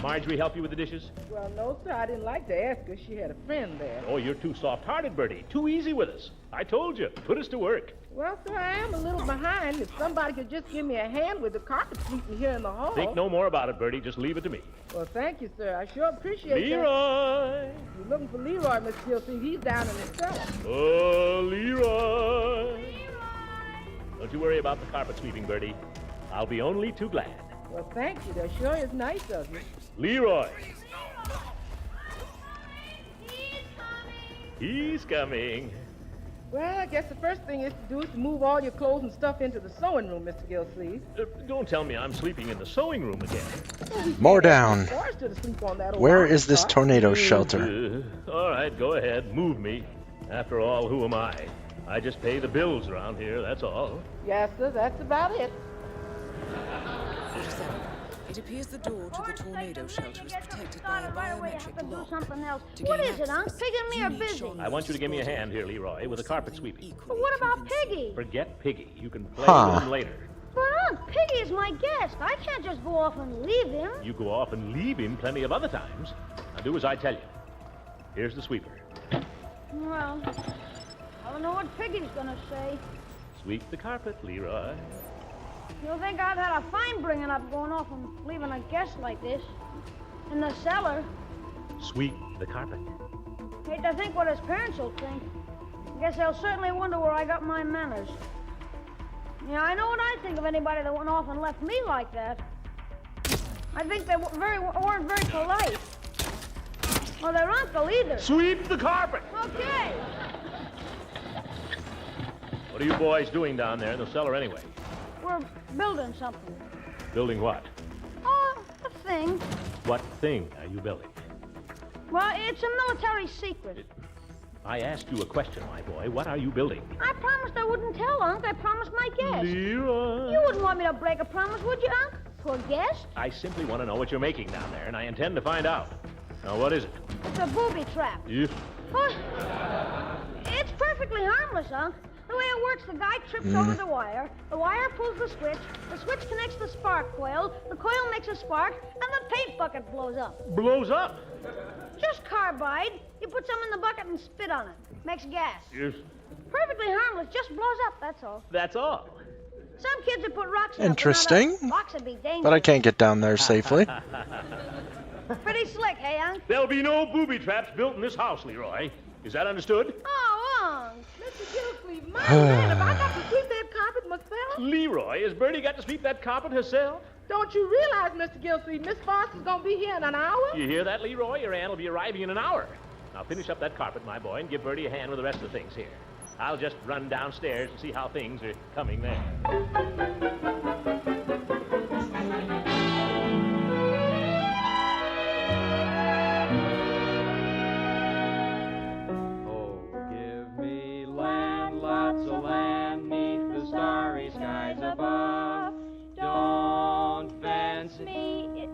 Marjorie help you with the dishes? Well, no, sir. I didn't like to ask her. She had a friend there. Oh, you're too soft-hearted, Bertie. Too easy with us. I told you. Put us to work. Well, sir, I am a little behind. If somebody could just give me a hand with the carpet sweeping here in the hall. Think no more about it, Bertie. Just leave it to me. Well, thank you, sir. I sure appreciate Leroy! that. You're looking for Leroy, Miss Gilsey. He's down in the cellar. Oh, Leroy! Don't you worry about the carpet sweeping, Bertie. I'll be only too glad. Well, thank you. That sure is nice of you. Leroy! He's coming. Well, I guess the first thing is to do is to move all your clothes and stuff into the sewing room, Mr. Gilsey. Don't tell me I'm sleeping in the sewing room again. More down. Where is this tornado Uh, shelter? All right, go ahead. Move me. After all, who am I? I just pay the bills around here, that's all. Yes, sir. That's about it. 47. It appears the door to the tornado shelter is protected by a biometric lock. To What gain is it, Unc? access, Piggy and me you are need busy. Sean I want you to give me a Lewis's hand here, Leroy, with the carpet sweeping. But what about Piggy? Forget Piggy. You can play Huh. with him later. But, Unc, Piggy is my guest. I can't just go off and leave him. You go off and leave him plenty of other times. Now do as I tell you. Here's the sweeper. Well, I don't know what Piggy's gonna say. Sweep the carpet, Leroy. You'll think I've had a fine bringing up going off and leaving a guest like this. In the cellar. Sweep the carpet. Hate to think what his parents will think. Guess they'll certainly wonder where I got my manners. Yeah, I know what I think of anybody that went off and left me like that. I think they weren't very polite. Or their uncle either. Sweep the carpet! Okay. What are you boys doing down there in the cellar anyway? We're building something. Building what? Oh, a thing. What thing are you building? Well, it's a military secret. I asked you a question, my boy. What are you building? I promised I wouldn't tell, Unc. I promised my guest. Leroy. You wouldn't want me to break a promise, would you, Unc? To a guest? I simply want to know what you're making down there, and I intend to find out. Now, what is it? It's a booby trap. You... Oh, it's perfectly harmless, Unc. The way it works, the guy trips over the wire pulls the switch connects the spark coil makes a spark, and the paint bucket blows up. Blows up? Just carbide. You put some in the bucket and spit on it. Makes gas. Yes. Perfectly harmless, just blows up, that's all. That's all. Some kids would put rocks in it. Interesting. Rocks would be dangerous. But I can't get down there safely. Pretty slick, hey, Unc? There'll be no booby traps built in this house, Leroy. Is that understood? Oh, Unc. Mr. Gilsey, my man, have I got to sweep that carpet myself? Leroy, has Bertie got to sweep that carpet herself? Don't you realize, Mr. Gilsey, Miss Foster's gonna be here in an hour? You hear that, Leroy? Your aunt will be arriving in an hour. Now finish up that carpet, my boy, and give Bertie a hand with the rest of the things here. I'll just run downstairs and see how things are coming there. Oh, give me land, lots of land, neath the starry skies above. Don't fence me.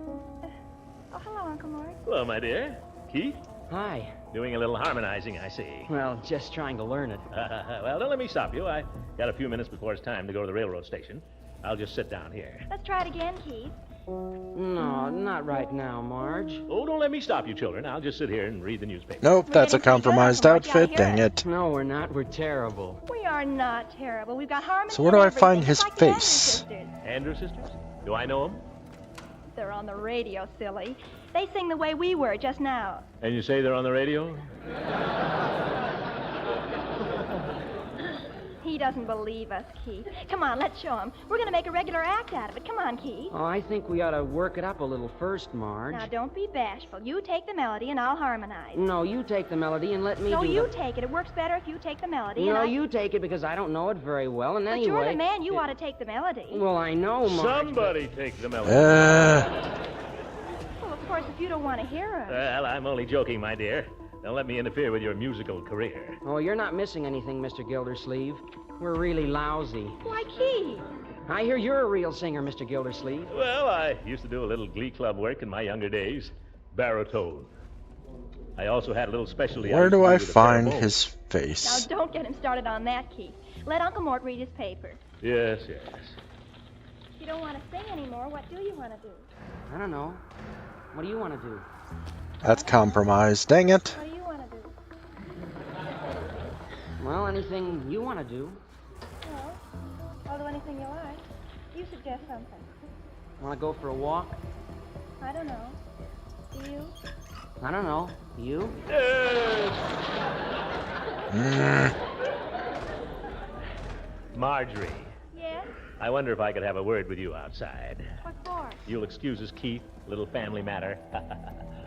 Oh, hello, Uncle Mort. Hello, my dear. Keith? Hi. Doing a little harmonizing, I see. Well, just trying to learn it. Well, don't let me stop you. I got a few minutes before it's time to go to the railroad station. I'll just sit down here. Let's try it again, Keith. No, not right now, Marge. Oh, don't let me stop you, children. I'll just sit here and read the newspaper. Nope, that's a compromised outfit. Dang it. No, we're not. We're terrible. We are not terrible. We've got harmony. So where do I find his just like the Andrews face? sisters. Andrews sisters? Do I know them? They're on the radio, silly. They sing the way we were just now. And you say they're on the radio? He doesn't believe us, Keith. Come on, let's show him. We're going to make a regular act out of it. Come on, Keith. Oh, I think we ought to work it up a little first, Marge. Now, don't be bashful. You take the melody, and I'll harmonize. No, you take the melody and let me No, do you the... take it. It works better if you take the melody. No, and you take it because I don't know it very well, and But anyway... you're the man. You ought to take the melody. Well, I know, Marge. Somebody take the melody. Well, of course, if you don't want to hear him. Well, I'm only joking, my dear. Don't let me interfere with your musical career. Oh, you're not missing anything, Mr. Gildersleeve. We're really lousy. Why, Keith? I hear you're a real singer, Mr. Gildersleeve. Well, I used to do a little glee club work in my younger days. Baritone. I also had a little specialty. Where do I used to do with a find pair of his Now, face? don't get him started on that, Keith. Let Uncle Mort read his paper. Yes, yes. If you don't want to sing anymore, what do you want to do? I don't know. What do you want to do? That's compromise. Dang it. What do you want to do? Well, anything you want to do. Well, I'll do anything you like. You suggest something. Want to go for a walk? I don't know. Do you? I don't know. You? Marjorie, Yes? I wonder if I could have a word with you outside. What for? You'll excuse us, Keith. Little family matter.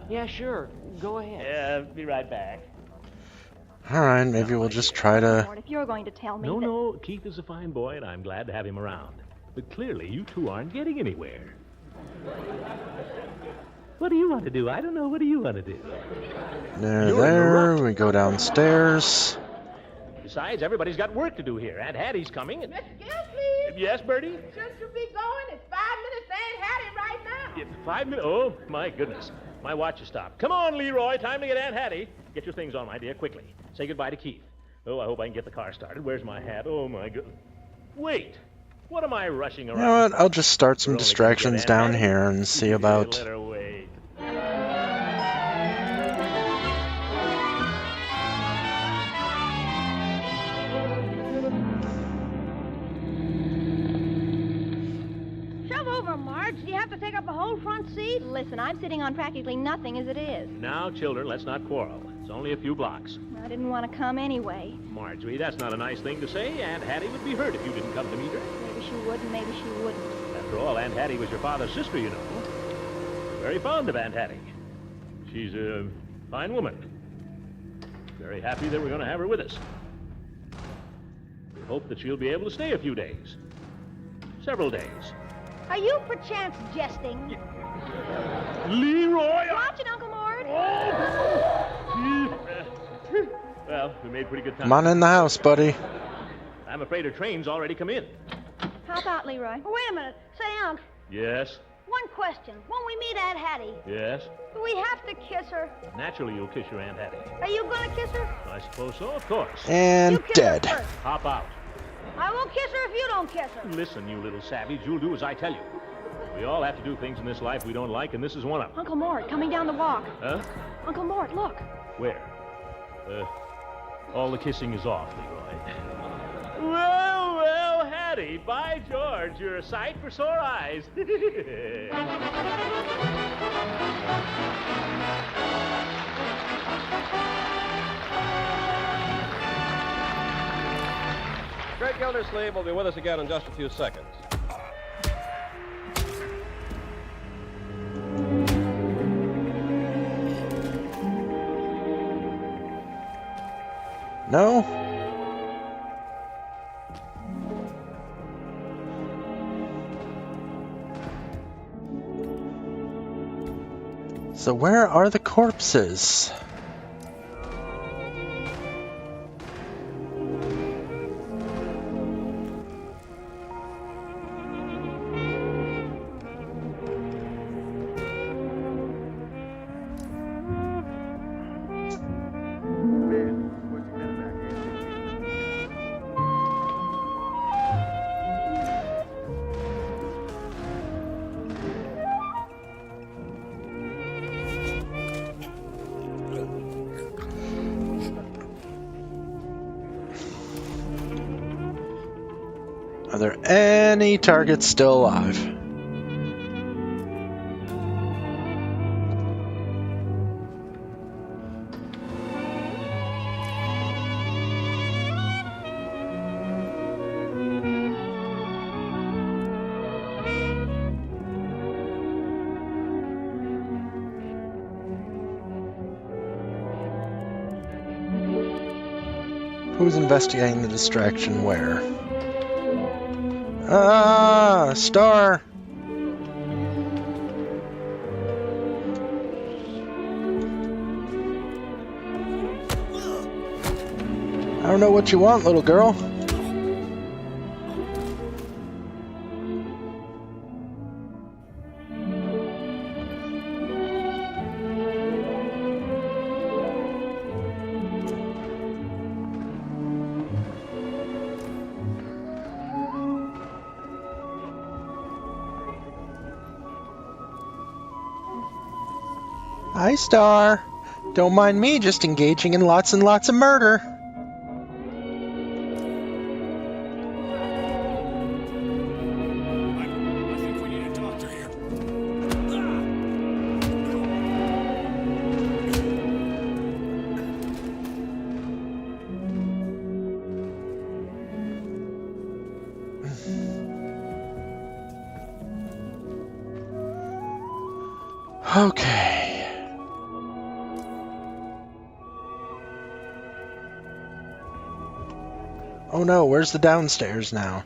Yeah, sure. Go ahead. Yeah, be right back. Alright, maybe we'll just try to... Lord, if you're going to tell me No, that... no, Keith is a fine boy, and I'm glad to have him around. But clearly, you two aren't getting anywhere. What do you want to do? I don't know. What do you want to do? There, we go downstairs. Besides, everybody's got work to do here. Aunt Hattie's coming. And... Mr. Gill, please. Yes, Bertie? Shouldn't you be going? It's 5 minutes to Aunt Hattie right now. 5 minutes? Oh, my goodness. My watch has stopped. Come on, Leroy. Time to get Aunt Hattie. Get your things on, my dear, quickly. Say goodbye to Keith. Oh, I hope I can get the car started. Where's my hat? Oh, my goodness. Wait. What am I rushing around? You know what? I'll just start some distractions down here and see about... Let her wait. Shove over, Marge. Do you have to take up the whole front seat? Listen, I'm sitting on practically nothing as it is. Now, children, let's not quarrel. It's only a few blocks. I didn't want to come anyway. Marjorie, that's not a nice thing to say. Aunt Hattie would be hurt if you didn't come to meet her. Maybe she would and maybe she wouldn't. After all, Aunt Hattie was your father's sister, you know. Very fond of Aunt Hattie. She's a fine woman. Very happy that we're going to have her with us. We hope that she'll be able to stay a few days. Several days. Are you perchance jesting? Leroy! Watch it, Uncle Mort. Well, we made pretty good time. Come on in the house, buddy. I'm afraid her train's already come in. How about Leroy? Oh, wait a minute. Say, Unc, Yes? one question. When we meet Aunt Hattie, Yes? do we have to kiss her? Naturally, you'll kiss your Aunt Hattie. Are you going to kiss her? I suppose so, of course. And You kiss her dead. first. Hop out. I won't kiss her if you don't kiss her. Listen, you little savage, you'll do as I tell you. We all have to do things in this life we don't like, and this is one of them. Uncle Mort, coming down the walk. Huh? Uncle Mort, look. Where? All the kissing is off, Leroy. Well, well, Hattie, by George, you're a sight for sore eyes. Greg Gildersleeve will be with us again in just a few seconds. No? So where are the corpses? Are there any targets still alive? Who's investigating the distraction where? Ah, star! I don't know what you want, little girl. Hi, Star. Don't mind me just engaging in lots and lots of murder. Okay. Oh no, where's the downstairs now?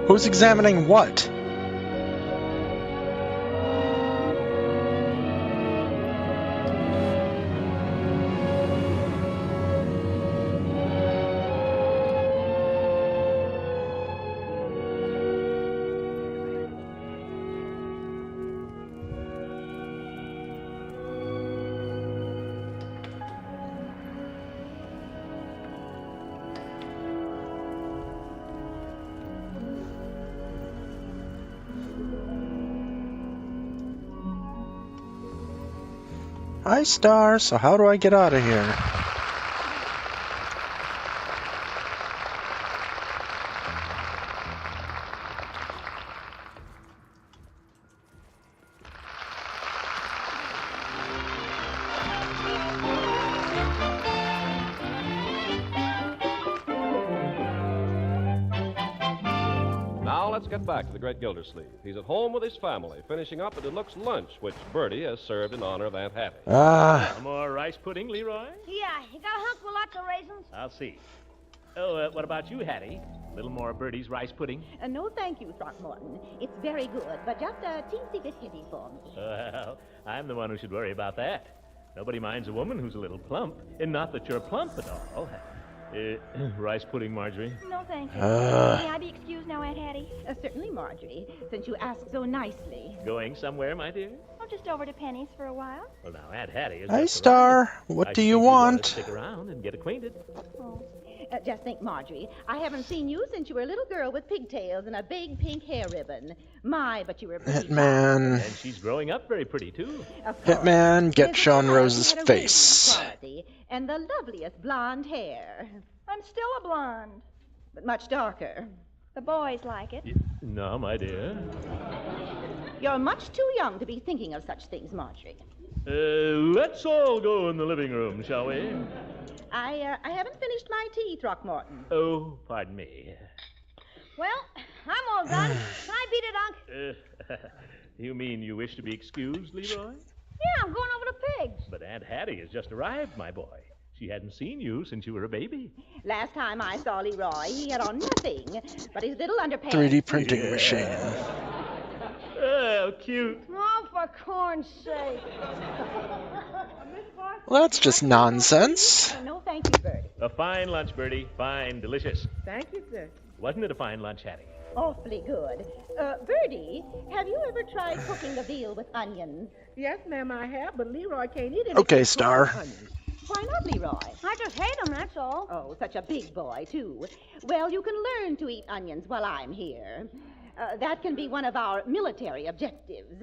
Who's examining what? Hi, Star. So how do I get out of here? Now let's get back to the great Gildersleeve. He's at home with his family, finishing up a deluxe lunch, which Bertie has served in honor of Aunt Hattie. Some more rice pudding, Leroy? Yeah, you got a hunk with lots of raisins? I'll see. Oh, what about you, Hattie? A little more of Bertie's rice pudding? No, thank you, Throckmorton. It's very good, but just a teensy bit heavy for me. Well, I'm the one who should worry about that. Nobody minds a woman who's a little plump, and not that you're plump at all. Rice pudding, Marjorie? No, thank you. May I be excused now, Aunt Hattie? Certainly, Marjorie, since you asked so nicely. Going somewhere, my dear? Oh, just over to Penny's for a while. Well, now, Aunt Hattie is Hi, just Star. arrived. What I do should you think you'd better want? Stick around and get acquainted. Oh. Just think, Marjorie, I haven't seen you since you were a little girl with pigtails and a big pink hair ribbon. My, but you were pretty. Hitman. And she's growing up very pretty, too. Hitman, get Mrs. Sean Hyde Rose's had a face. radiant quality and the loveliest blonde hair. I'm still a blonde. But much darker. The boys like it. No, my dear. You're much too young to be thinking of such things, Marjorie. Let's all go in the living room, shall we? I haven't finished my tea, Throckmorton. Oh, pardon me. Well, I'm all done. Can I beat it, Unc? You mean you wish to be excused, Leroy? Yeah, I'm going over to Pigs. But Aunt Hattie has just arrived, my boy. She hadn't seen you since you were a baby. Last time I saw Leroy, he had on nothing but his little underpants. 3D printing machine. Oh, cute. Oh, for corn's sake. Well, that's just nonsense. No, thank you, Bertie. A fine lunch, Bertie. Fine, delicious. Thank you, sir. Wasn't it a fine lunch, Hattie? Awfully good. Bertie, have you ever tried cooking the veal with onions? Yes, ma'am, I have, but Leroy can't eat it. Okay, Star. Why not, Leroy? I just hate them, that's all. Oh, such a big boy, too. Well, you can learn to eat onions while I'm here. That can be one of our military objectives.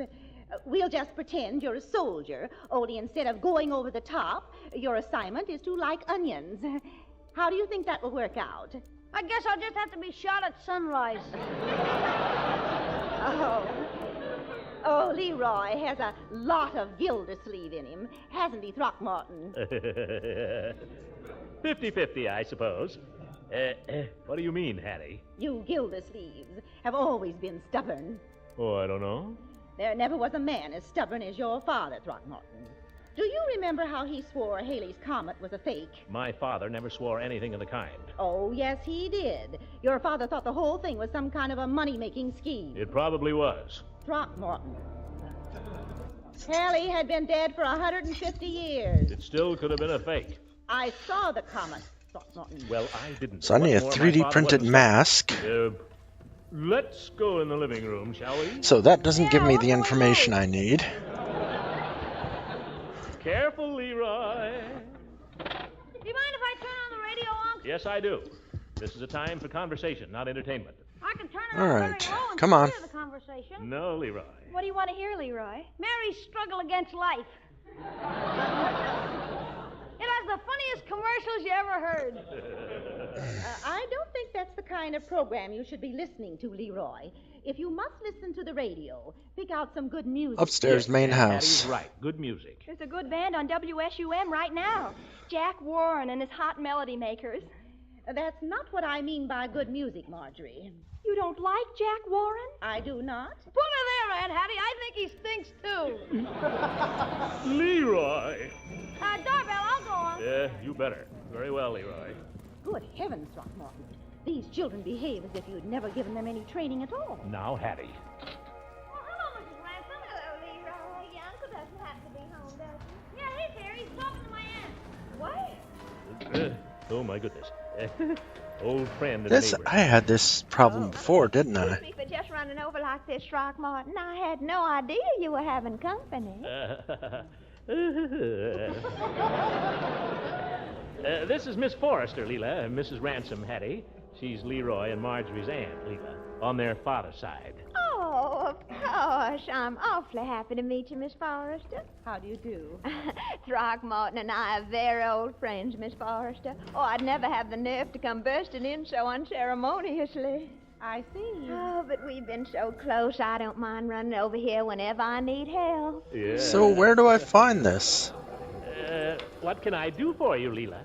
We'll just pretend you're a soldier, only instead of going over the top, your assignment is to like onions. How do you think that will work out? I guess I'll just have to be shot at sunrise. Oh, Leroy has a lot of Gildersleeve in him, hasn't he, Throckmorton? 50-50, I suppose. What do you mean, Hattie? You Gildersleeves have always been stubborn. Oh, I don't know. There never was a man as stubborn as your father, Throckmorton. Do you remember how he swore Halley's Comet was a fake? My father never swore anything of the kind. Oh, yes, he did. Your father thought the whole thing was some kind of a money-making scheme. It probably was. Throckmorton. Halley had been dead for 150 years. It still could have been a fake. I saw the comet, Throckmorton. Well, I didn't. So I need a 3D printed mask. Let's go in the living room, shall we? So that doesn't give me the information I need. Careful, Leroy. Do you mind if I turn on the radio, Unc? Yes, I do. This is a time for conversation, not entertainment. I can turn it All on right, very low and come on. hear the conversation. No, Leroy. What do you want to hear, Leroy? Mary's struggle against life. It has the funniest commercials you ever heard. I don't think that's the kind of program you should be listening to, Leroy. If you must listen to the radio, pick out some good music. Upstairs, main house. Patty's right. Good music. There's a good band on WSUM right now. Jack Warren and his Hot Melody Makers. That's not what I mean by good music, Marjorie. You don't like Jack Warren? I do not. Put her there, Aunt Hattie. I think he stinks, too. Leroy. Doorbell, I'll go on. Yeah, you better. Very well, Leroy. Good heavens, Throckmorton. These children behave as if you'd never given them any training at all. Now, Hattie. Oh, hello, Mrs. Ransom. Hello, Leroy. Your uncle doesn't happen to be home, does he? Yeah, he's here. He's talking to my aunt. What? Oh, my goodness. Old friend and This neighbor. I had this problem before, didn't I? Excuse me for just running over like this, Throckmorton. I had no idea you were having company. This is Miss Forrester, Leela, Mrs. Ransom, Hattie. She's Leroy and Marjorie's aunt, Leela, on their father's side. Oh, of course. I'm awfully happy to meet you, Miss Forrester. How do you do? Throckmorton and I are very old friends, Miss Forrester. Oh, I'd never have the nerve to come bursting in so unceremoniously. I see. Oh, but we've been so close, I don't mind running over here whenever I need help. Yeah. So where do I find this? What can I do for you, Leela?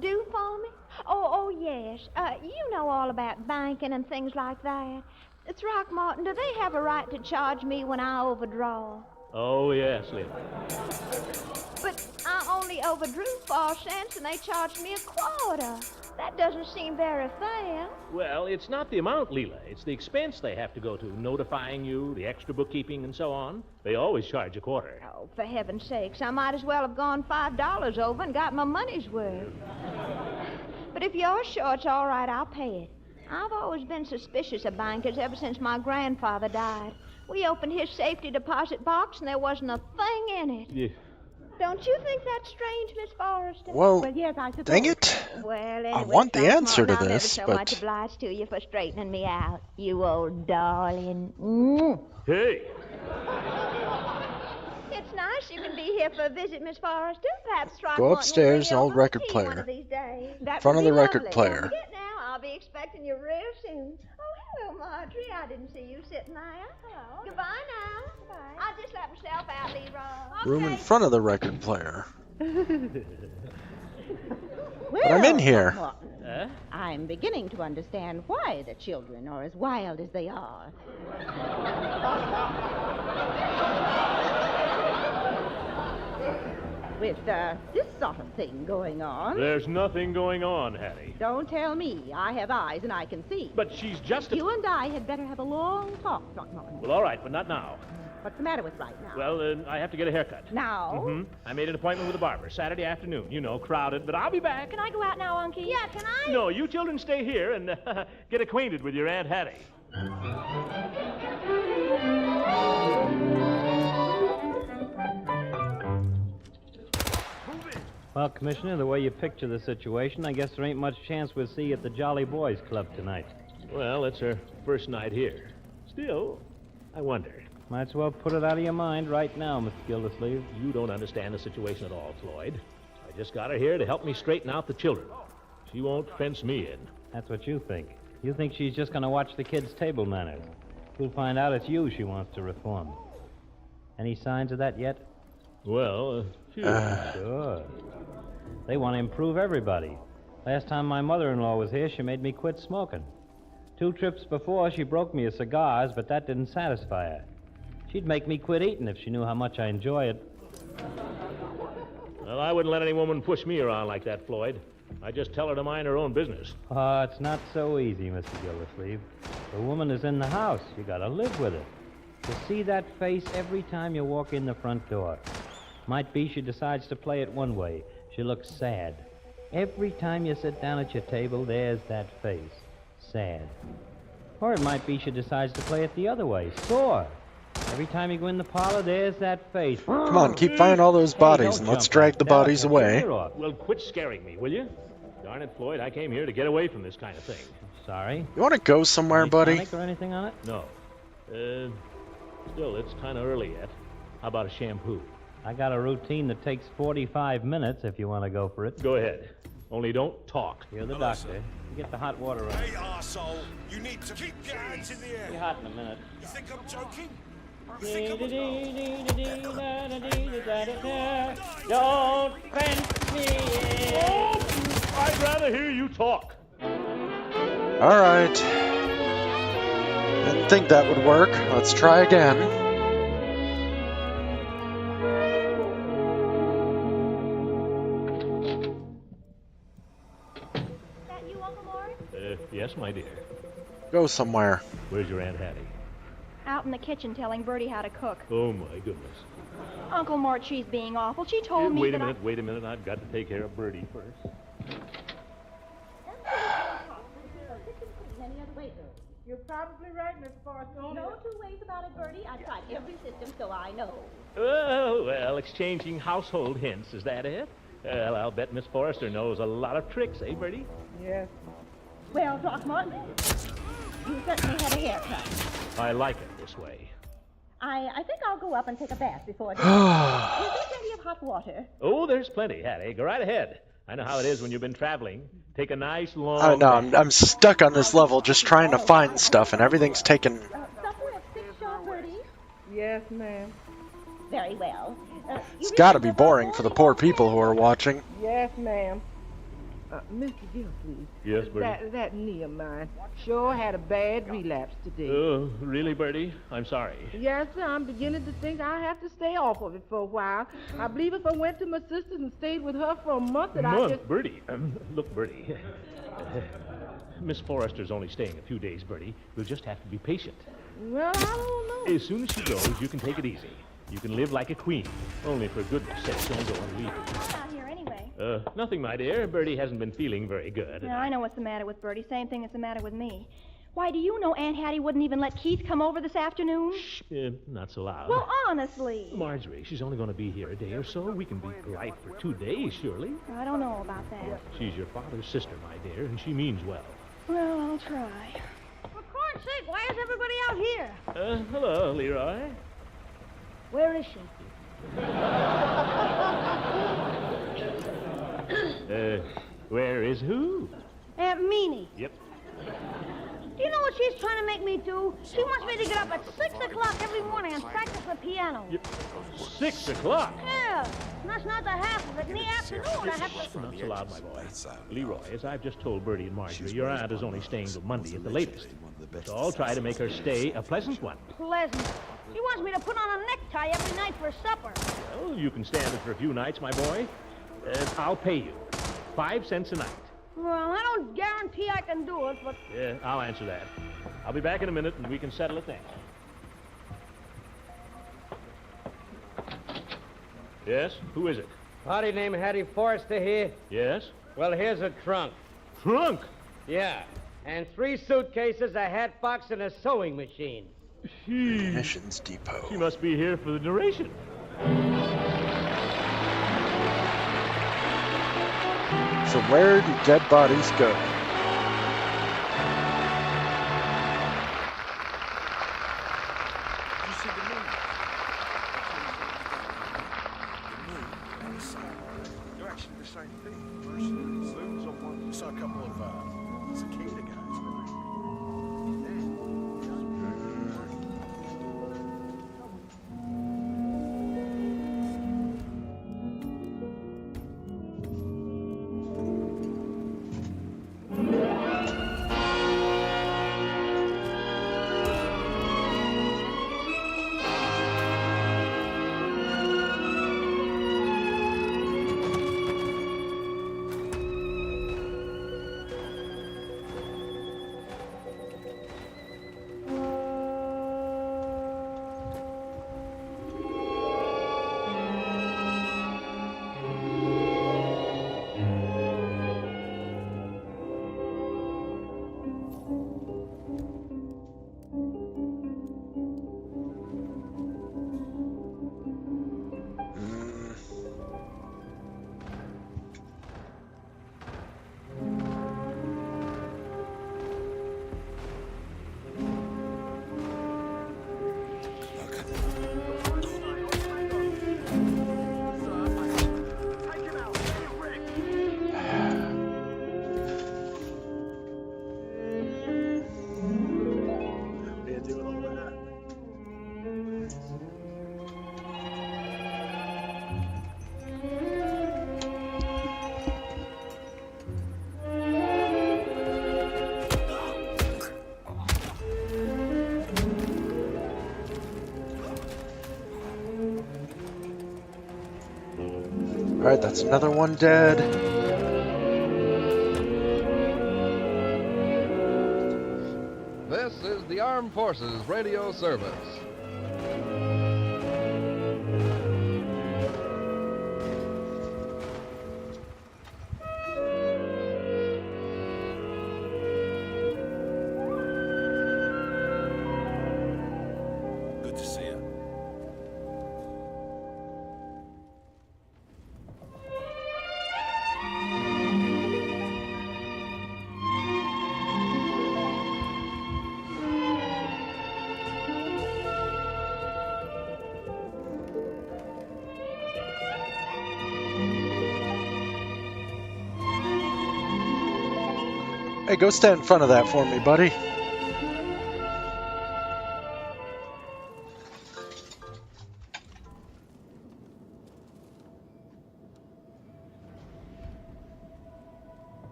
Do for me? Oh, yes. You know all about banking and things like that. Throckmorton, do they have a right to charge me when I overdraw? Oh, yes, Leela. But I only overdrew 4 cents and they charged me a quarter. That doesn't seem very fair. Well, it's not the amount, Leela. It's the expense they have to go to, notifying you, the extra bookkeeping, and so on. They always charge a quarter. Oh, for heaven's sakes, I might as well have gone $5 over and got my money's worth. But if you're sure it's all right, I'll pay it. I've always been suspicious of bankers ever since my grandfather died. We opened his safety deposit box and there wasn't a thing in it. Yeah. Don't you think that's strange, Miss Forrester? Well, yes, I suppose. dang it. Well, anyway, I want the answer to I'm ever this, so but... much obliged to you for straightening me out, you old darling. Mm. Hey. It's nice you can be here for a visit, Miss Forrester. Perhaps Go upstairs, an old record player. One of these days. That Front would of the be record lovely. player. Don't forget now, I'll be expecting you real soon. Oh, hello, Marjorie. I didn't see you sitting there. Hello. Goodbye now. Goodbye. I'll just let myself out, Leroy. Room in front of the record player. Well, But I'm in here. Throckmorton, I'm beginning to understand why the children are as wild as they are. With this sort of thing going on. There's nothing going on, Hattie. Don't tell me. I have eyes and I can see. But she's just You and I had better have a long talk, Throckmorton. Well, all right, but not now. What's the matter with right now? Well, I have to get a haircut. Now? Mm-hmm. I made an appointment with a barber Saturday afternoon. You know, crowded, but I'll be back. Can I go out now, Unky? Yeah, can I? No, you children stay here and get acquainted with your Aunt Hattie. Well, Commissioner, the way you picture the situation, I guess there ain't much chance we'll see you at the Jolly Boys Club tonight. Well, it's her first night here. Still, I wonder. Might as well put it out of your mind right now, Mr. Gildersleeve. You don't understand the situation at all, Floyd. I just got her here to help me straighten out the children. She won't fence me in. That's what you think. You think she's just going to watch the kids' table manners. You'll find out it's you she wants to reform. Any signs of that yet? Well, Sure. They want to improve everybody. Last time my mother-in-law was here, she made me quit smoking. 2 trips before, she broke me of cigars, but that didn't satisfy her. She'd make me quit eating if she knew how much I enjoy it. Well, I wouldn't let any woman push me around like that, Floyd. I just tell her to mind her own business. Oh, it's not so easy, Mr. Gildersleeve. The woman is in the house. You gotta live with it. To see that face every time you walk in the front door. Might be she decides to play it one way. She looks sad. Every time you sit down at your table, there's that face. Sad. Or it might be she decides to play it the other way, sore. Every time you go in the parlor, there's that face. Come on, keep finding all those bodies and let's drag the bodies away. Well, quit scaring me, will you? Darn it, Floyd, I came here to get away from this kind of thing. Sorry. You want to go somewhere, Any buddy? tonic or anything on it? No. Still, it's kind of early yet. How about a shampoo? I got a routine that takes 45 minutes if you want to go for it. Go ahead. Only don't talk. You're the doctor. You get the hot water on. Hey, arsehole, you need to keep your hands in the air. Be hot in a minute. You think I'm joking? Don't fence me in. I'd rather hear you talk. All right. Didn't think that would work. Let's try again. That you, Uncle Mort? Yes, my dear. Go somewhere. Where's your Aunt Hattie? Out in the kitchen telling Bertie how to cook. Oh, my goodness. Uncle Mort, she's being awful. She told me Wait a that minute, wait a minute. I've got to take care of Bertie first. You're probably right, Miss Forrester. No two ways about it, Bertie. I've tried every system, so I know. Oh, well, exchanging household hints, is that it? Well, I'll bet Miss Forrester knows a lot of tricks, eh, Bertie? Yes. Well, Throckmorton, you certainly had a haircut. I like it this way. I think I'll go up and take a bath before dinner. Is there plenty of hot water? Oh, there's plenty, Hattie. Go right ahead. I know how it is when you've been traveling. Take a nice long... I know, I'm stuck on this level just trying to find stuff, and everything's taken... Supper at 6, sharp, Bertie? Yes, ma'am. Very well. It's gotta be boring for the poor people who are watching. Yes, ma'am. Mr. Gilsleeve. Yes, Bertie? That knee of mine sure had a bad relapse today. Oh, really, Bertie? I'm sorry. Yes, sir. I'm beginning to think I'll have to stay off of it for a while. I believe if I went to my sister's and stayed with her for a month, that I just... Bertie. Look, Bertie. Miss Forrester's only staying a few days, Bertie. You'll just have to be patient. Well, I don't know. As soon as she goes, you can take it easy. You can live like a queen. Only for goodness sake, don't go and leave her. What's out here anyway? Nothing, my dear. Bertie hasn't been feeling very good. No, I know what's the matter with Bertie. Same thing that's the matter with me. Why, do you know Aunt Hattie wouldn't even let Keith come over this afternoon? Shh, not so loud. Well, honestly. Marjorie, she's only going to be here a day or so. We can be polite for 2 days, surely. I don't know about that. She's your father's sister, my dear, and she means well. Well, I'll try. For corn's sake, why is everybody out here? Hello, Leroy. Where is she? Where is who? Aunt Meanie. Yep. Do you know what she's trying to make me do? She wants me to get up at 6 o'clock every morning and practice the piano. 6 o'clock? Yeah, and that's not the half of it. In the afternoon, I have to... Not so loud, my boy. Leroy, as I've just told Bertie and Marjorie, your aunt is only staying till Monday at the latest. So I'll try to make her stay a pleasant one. Pleasant. She wants me to put on a necktie every night for supper. Well, you can stand it for a few nights, my boy. I'll pay you. 5 cents a night. Well, I don't guarantee I can do it, but... Yeah, I'll answer that. I'll be back in a minute, and we can settle it then. Yes? Who is it? Party named Hattie Forrester here? Yes? Well, here's a trunk. Trunk? Yeah. And 3 suitcases, a hat box, and a sewing machine. Missions Depot. She must be here for the duration. So where do dead bodies go? They're actually the same thing. Moon's on one. Saw a couple of cicada guys. Alright, that's another one dead. This is the Armed Forces Radio Service. Good to see you. Hey, go stand in front of that for me, buddy.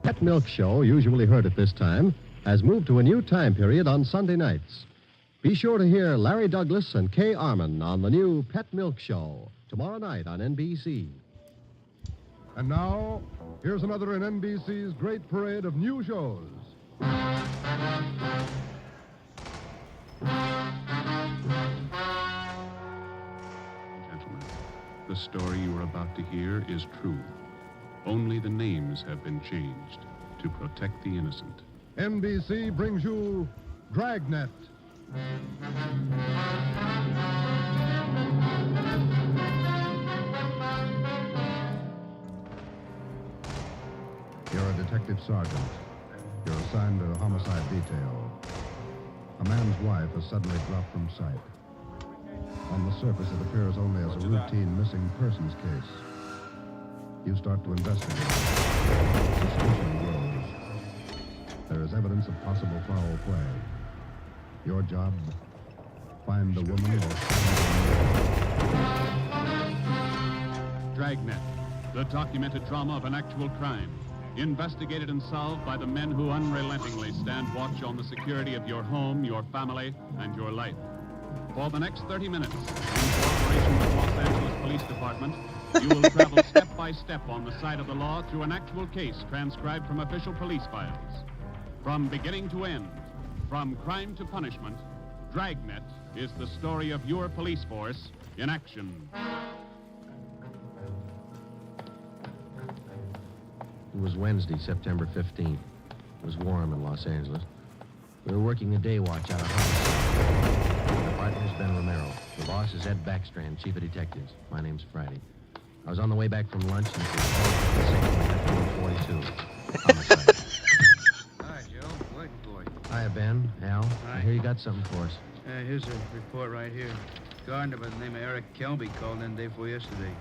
Pet Milk Show, usually heard at this time, has moved to a new time period on Sunday nights. Be sure to hear Larry Douglas and Kay Arman on the new Pet Milk Show tomorrow night on NBC. And now, here's another in NBC's great parade of new shows. Gentlemen, the story you are about to hear is true. Only the names have been changed to protect the innocent. NBC brings you Dragnet. You're a detective sergeant. You're assigned to a homicide detail. A man's wife has suddenly dropped from sight. On the surface, it appears only as a routine missing persons case. You start to investigate. Suspicion grows. There is evidence of possible foul play. Your job, find the woman or Dragnet, the documented drama of an actual crime. Investigated and solved by the men who unrelentingly stand watch on the security of your home, your family, and your life. For the next 30 minutes, in cooperation with Los Angeles Police Department, you will travel step by step on the side of the law through an actual case transcribed from official police files. From beginning to end, from crime to punishment, Dragnet is the story of your police force in action. It was Wednesday, September 15th. It was warm in Los Angeles. We were working a day watch out of homicide. My partner's Ben Romero. The boss is Ed Backstrand, chief of detectives. My name's Friday. I was on the way back from lunch and it was 12:56, homicide. Hi, Joe. Waiting for you. Hiya, Ben. Al. I hear you got something for us. Here's a report right here. Gardener by the name of Eric Kelby called in day before yesterday.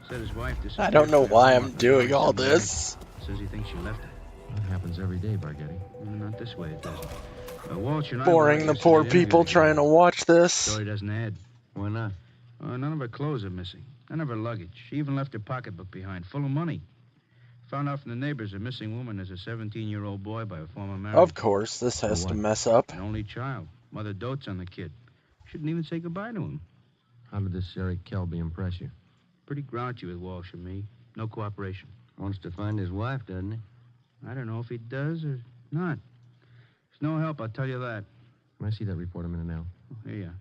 Said his wife disappeared. I don't know why I'm doing all this. Says he thinks she left him. That happens every day, Bargetti. Not this way, it doesn't. Walsh and I Boring the poor people trying to watch this. Story doesn't add. Why not? None of her clothes are missing. None of her luggage. She even left her pocketbook behind, full of money. Found out from the neighbors a missing woman is a 17-year-old boy by a former marriage. Of course, this has to mess up. An only child. Mother dotes on the kid. Shouldn't even say goodbye to him. How did this Eric Kelby impress you? Pretty grouchy with Walsh and me. No cooperation. Wants to find his wife, doesn't he? I don't know if he does or not. There's no help, I'll tell you that. Can I see that report a minute now? Oh, here you are.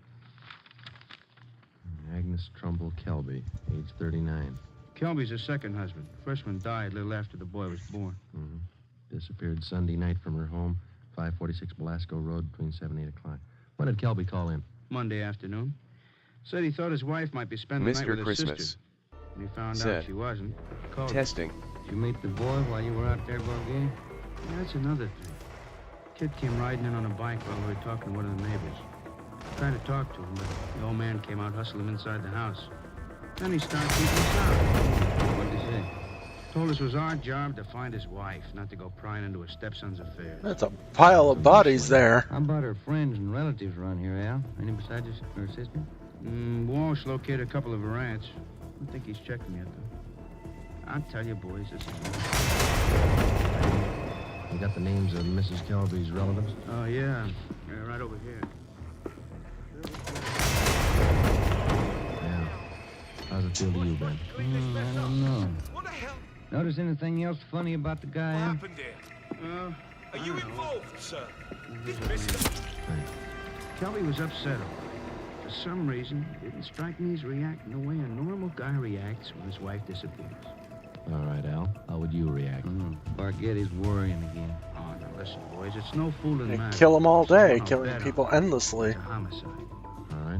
Agnes Trumbull Kelby, age 39. Kelby's her second husband. First one died a little after the boy was born. Mm-hmm. Disappeared Sunday night from her home, 546 Belasco Road, between 7 and 8 o'clock. When did Kelby call in? Monday afternoon. Said he thought his wife might be spending the night with her sister. When he found out she wasn't, called Testing. Did you meet the boy while you were out there, Bogey? Yeah, that's another thing. Kid came riding in on a bike while we were talking to one of the neighbors. Tried to talk to him, but the old man came out, hustled him inside the house. Then he started keeping us out. What did he say? Told us it was our job to find his wife, not to go prying into her stepson's affairs. That's a pile of bodies there. How about her friends and relatives around here, Al? Any besides her sister? Walsh located a couple of her aunts. I don't think he's checked them yet, though. I'll tell you, boys, this is... You got the names of Mrs. Kelby's relatives? Oh, yeah. Right over here. Yeah. How's the appeal to you, Ben? I don't know. Notice anything else funny about the guy? What happened here? Are you involved, sir? This business. Kelby was upset about it. For some reason, it didn't strike me as reacting the way a normal guy reacts when his wife disappears. All right, Al. How would you react? Bargetti's worrying again. Oh, now listen, boys, it's no fooling They matter. kill them all day, Someone killing bet people on it. endlessly. It's a homicide. All right.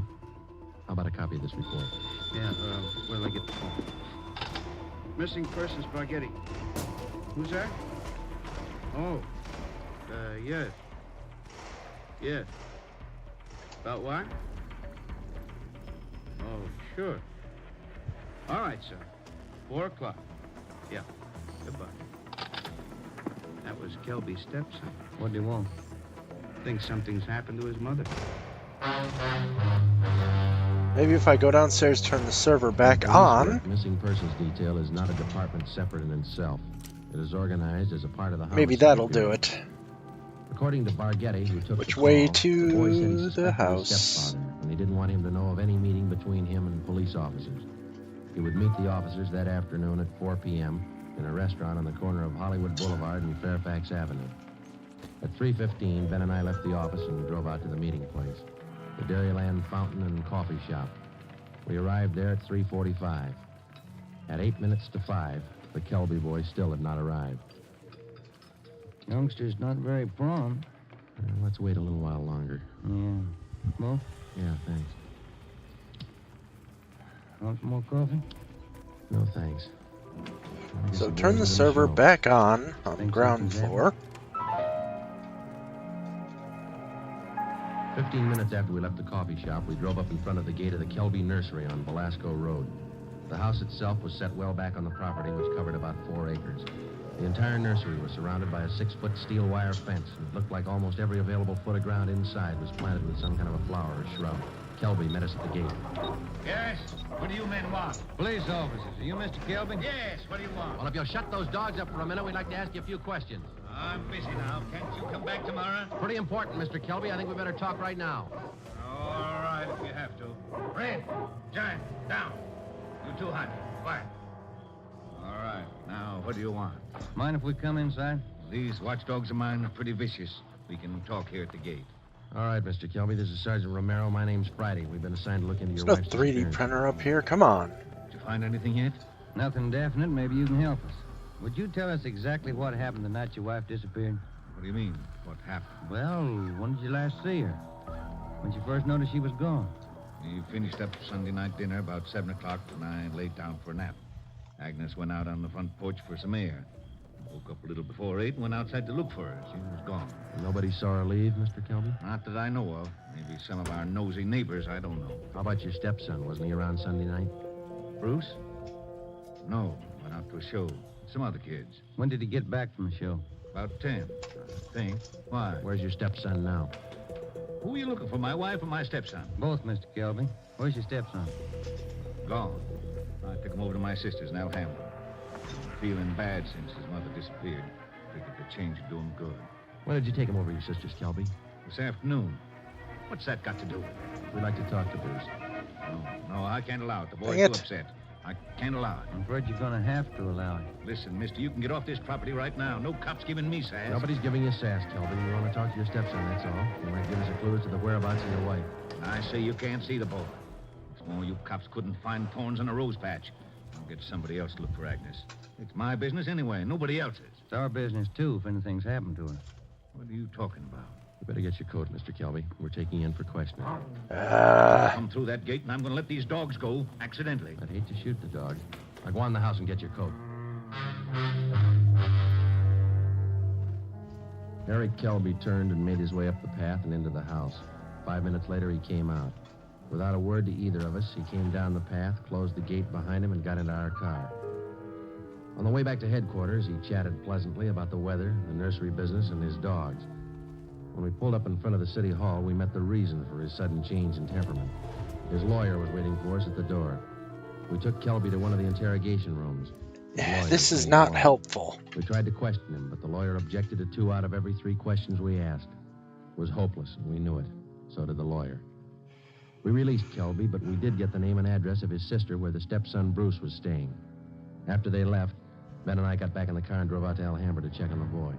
How about a copy of this report? Yeah, where'll I get the phone? Missing persons, Bargetti. Who's that? Oh, yes. Yes. About what? Oh, sure. All right, sir. 4 o'clock. Yeah. Goodbye. That was Kelby's stepson. What do you want? Think something's happened to his mother. Maybe if I go downstairs, turn the server back on. Missing persons detail is not a department separate in itself. It is organized as a part of the homicide. Maybe that'll do it. According to Bargetti, who took Which the way call, to the boy said he the suspected his house? stepfather, and he didn't want him to know of any meeting between him and police officers. He would meet the officers that afternoon at 4 p.m. in a restaurant on the corner of Hollywood Boulevard and Fairfax Avenue. At 3:15, Ben and I left the office and we drove out to the meeting place, the Dairyland Fountain and Coffee Shop. We arrived there at 3:45. At 8 minutes to 5, the Kelby boy still had not arrived. Youngster's not very prompt. Let's wait a little while longer. Yeah. Well? Yeah, thanks. Want some more coffee? No, thanks. So turn the server back on the ground floor. 15 minutes after we left the coffee shop, we drove up in front of the gate of the Kelby Nursery on Velasco Road. The house itself was set well back on the property, which covered about 4 acres. The entire nursery was surrounded by a 6-foot steel wire fence. It looked like almost every available foot of ground inside was planted with some kind of a flower or shrub. Kelby met us at the gate. Yes? What do you men want? Police officers. Are you Mr. Kelby? Yes. What do you want? Well, if you'll shut those dogs up for a minute, we'd like to ask you a few questions. I'm busy now. Can't you come back tomorrow? Pretty important, Mr. Kelby. I think we better talk right now. All right, if you have to. Red, Giant, down. You too, Hunt. Quiet. All right. Now, what do you want? Mind if we come inside? These watchdogs of mine are pretty vicious. We can talk here at the gate. All right, Mr. Kelby. This is Sergeant Romero. My name's Friday. We've been assigned to look into your There's no wife's 3D disappearance. printer up here. Come on. Did you find anything yet? Nothing definite. Maybe you can help us. Would you tell us exactly what happened the night your wife disappeared? What do you mean, what happened? Well, when did you last see her? When you first noticed she was gone? We finished up Sunday night dinner about 7 o'clock, and I laid down for a nap. Agnes went out on the front porch for some air. Woke up a little before 8 and went outside to look for her. She was gone. Nobody saw her leave, Mr. Kelby? Not that I know of. Maybe some of our nosy neighbors, I don't know. How about your stepson? Wasn't he around Sunday night? Bruce? No, went out to a show. Some other kids. When did he get back from the show? About 10, I think. Why? Where's your stepson now? Who are you looking for, my wife or my stepson? Both, Mr. Kelby. Where's your stepson? Gone. I took him over to my sister's in Alhambra. Feeling bad since his mother disappeared. Figured the change would do him good. When did you take him over to your sister's, Kelby? This afternoon. What's that got to do with it? We'd like to talk to Bruce. No, I can't allow it. The boy's Dang too it. upset. I can't allow it. I'm afraid you're going to have to allow it. Listen, mister, you can get off this property right now. No cops giving me sass. Nobody's giving you sass, Kelby. We want to talk to your stepson, that's all. You might give us a clue as to the whereabouts of your wife. I say you can't see the boy. It's more you cops couldn't find thorns in a rose patch. I'll get somebody else to look for Agnes. It's my business anyway, nobody else's. It's our business, too, if anything's happened to her. What are you talking about? You better get your coat, Mr. Kelby. We're taking you in for questioning. Come through that gate, and I'm going to let these dogs go accidentally. I'd hate to shoot the dogs. Now go on in the house and get your coat. Eric Kelby turned and made his way up the path and into the house. 5 minutes later, he came out. Without a word to either of us, he came down the path, closed the gate behind him, and got into our car. On the way back to headquarters, he chatted pleasantly about the weather, the nursery business, and his dogs. When we pulled up in front of the city hall, we met the reason for his sudden change in temperament. His lawyer was waiting for us at the door. We took Kelby to one of the interrogation rooms. This is not helpful. We tried to question him, but the lawyer objected to 2 out of every 3 questions we asked. It was hopeless, and we knew it. So did the lawyer. We released Kelby, but we did get the name and address of his sister where the stepson Bruce was staying. After they left, Ben and I got back in the car and drove out to Alhambra to check on the boy.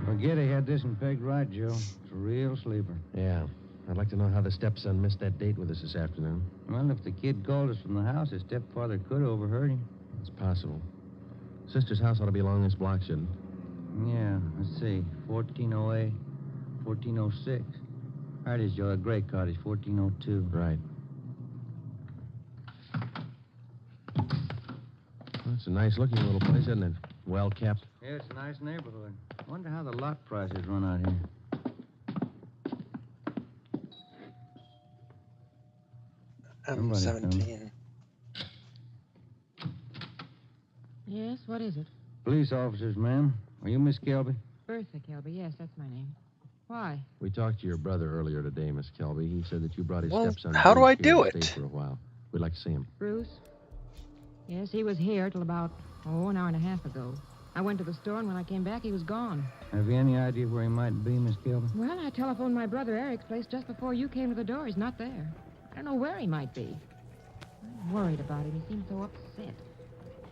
Forget he had this one pegged right, Joe. It's a real sleeper. Yeah. I'd like to know how the stepson missed that date with us this afternoon. Well, if the kid called us from the house, his stepfather could have overheard him. It's possible. Sister's house ought to be along this block, shouldn't it? Yeah, let's see. 1408, 1406. Right is, Joe. A gray cottage, 1402. Right. Well, it's a nice-looking little place, isn't it? Well kept. Yeah, it's a nice neighborhood. Wonder how the lot prices run out here. M17. Yes, what is it? Police officers, ma'am. Are you Miss Kelby? Bertha Kelby. Yes, that's my name. Why? We talked to your brother earlier today, Miss Kelby. He said that you brought his Well, stepson. how do Bruce I here do to it? stay for a while. We'd like to see him. Bruce? Yes, he was here till about, an hour and a half ago. I went to the store, and when I came back, he was gone. Have you any idea where he might be, Miss Kelby? Well, I telephoned my brother Eric's place just before you came to the door. He's not there. I don't know where he might be. I'm worried about him. He seems so upset.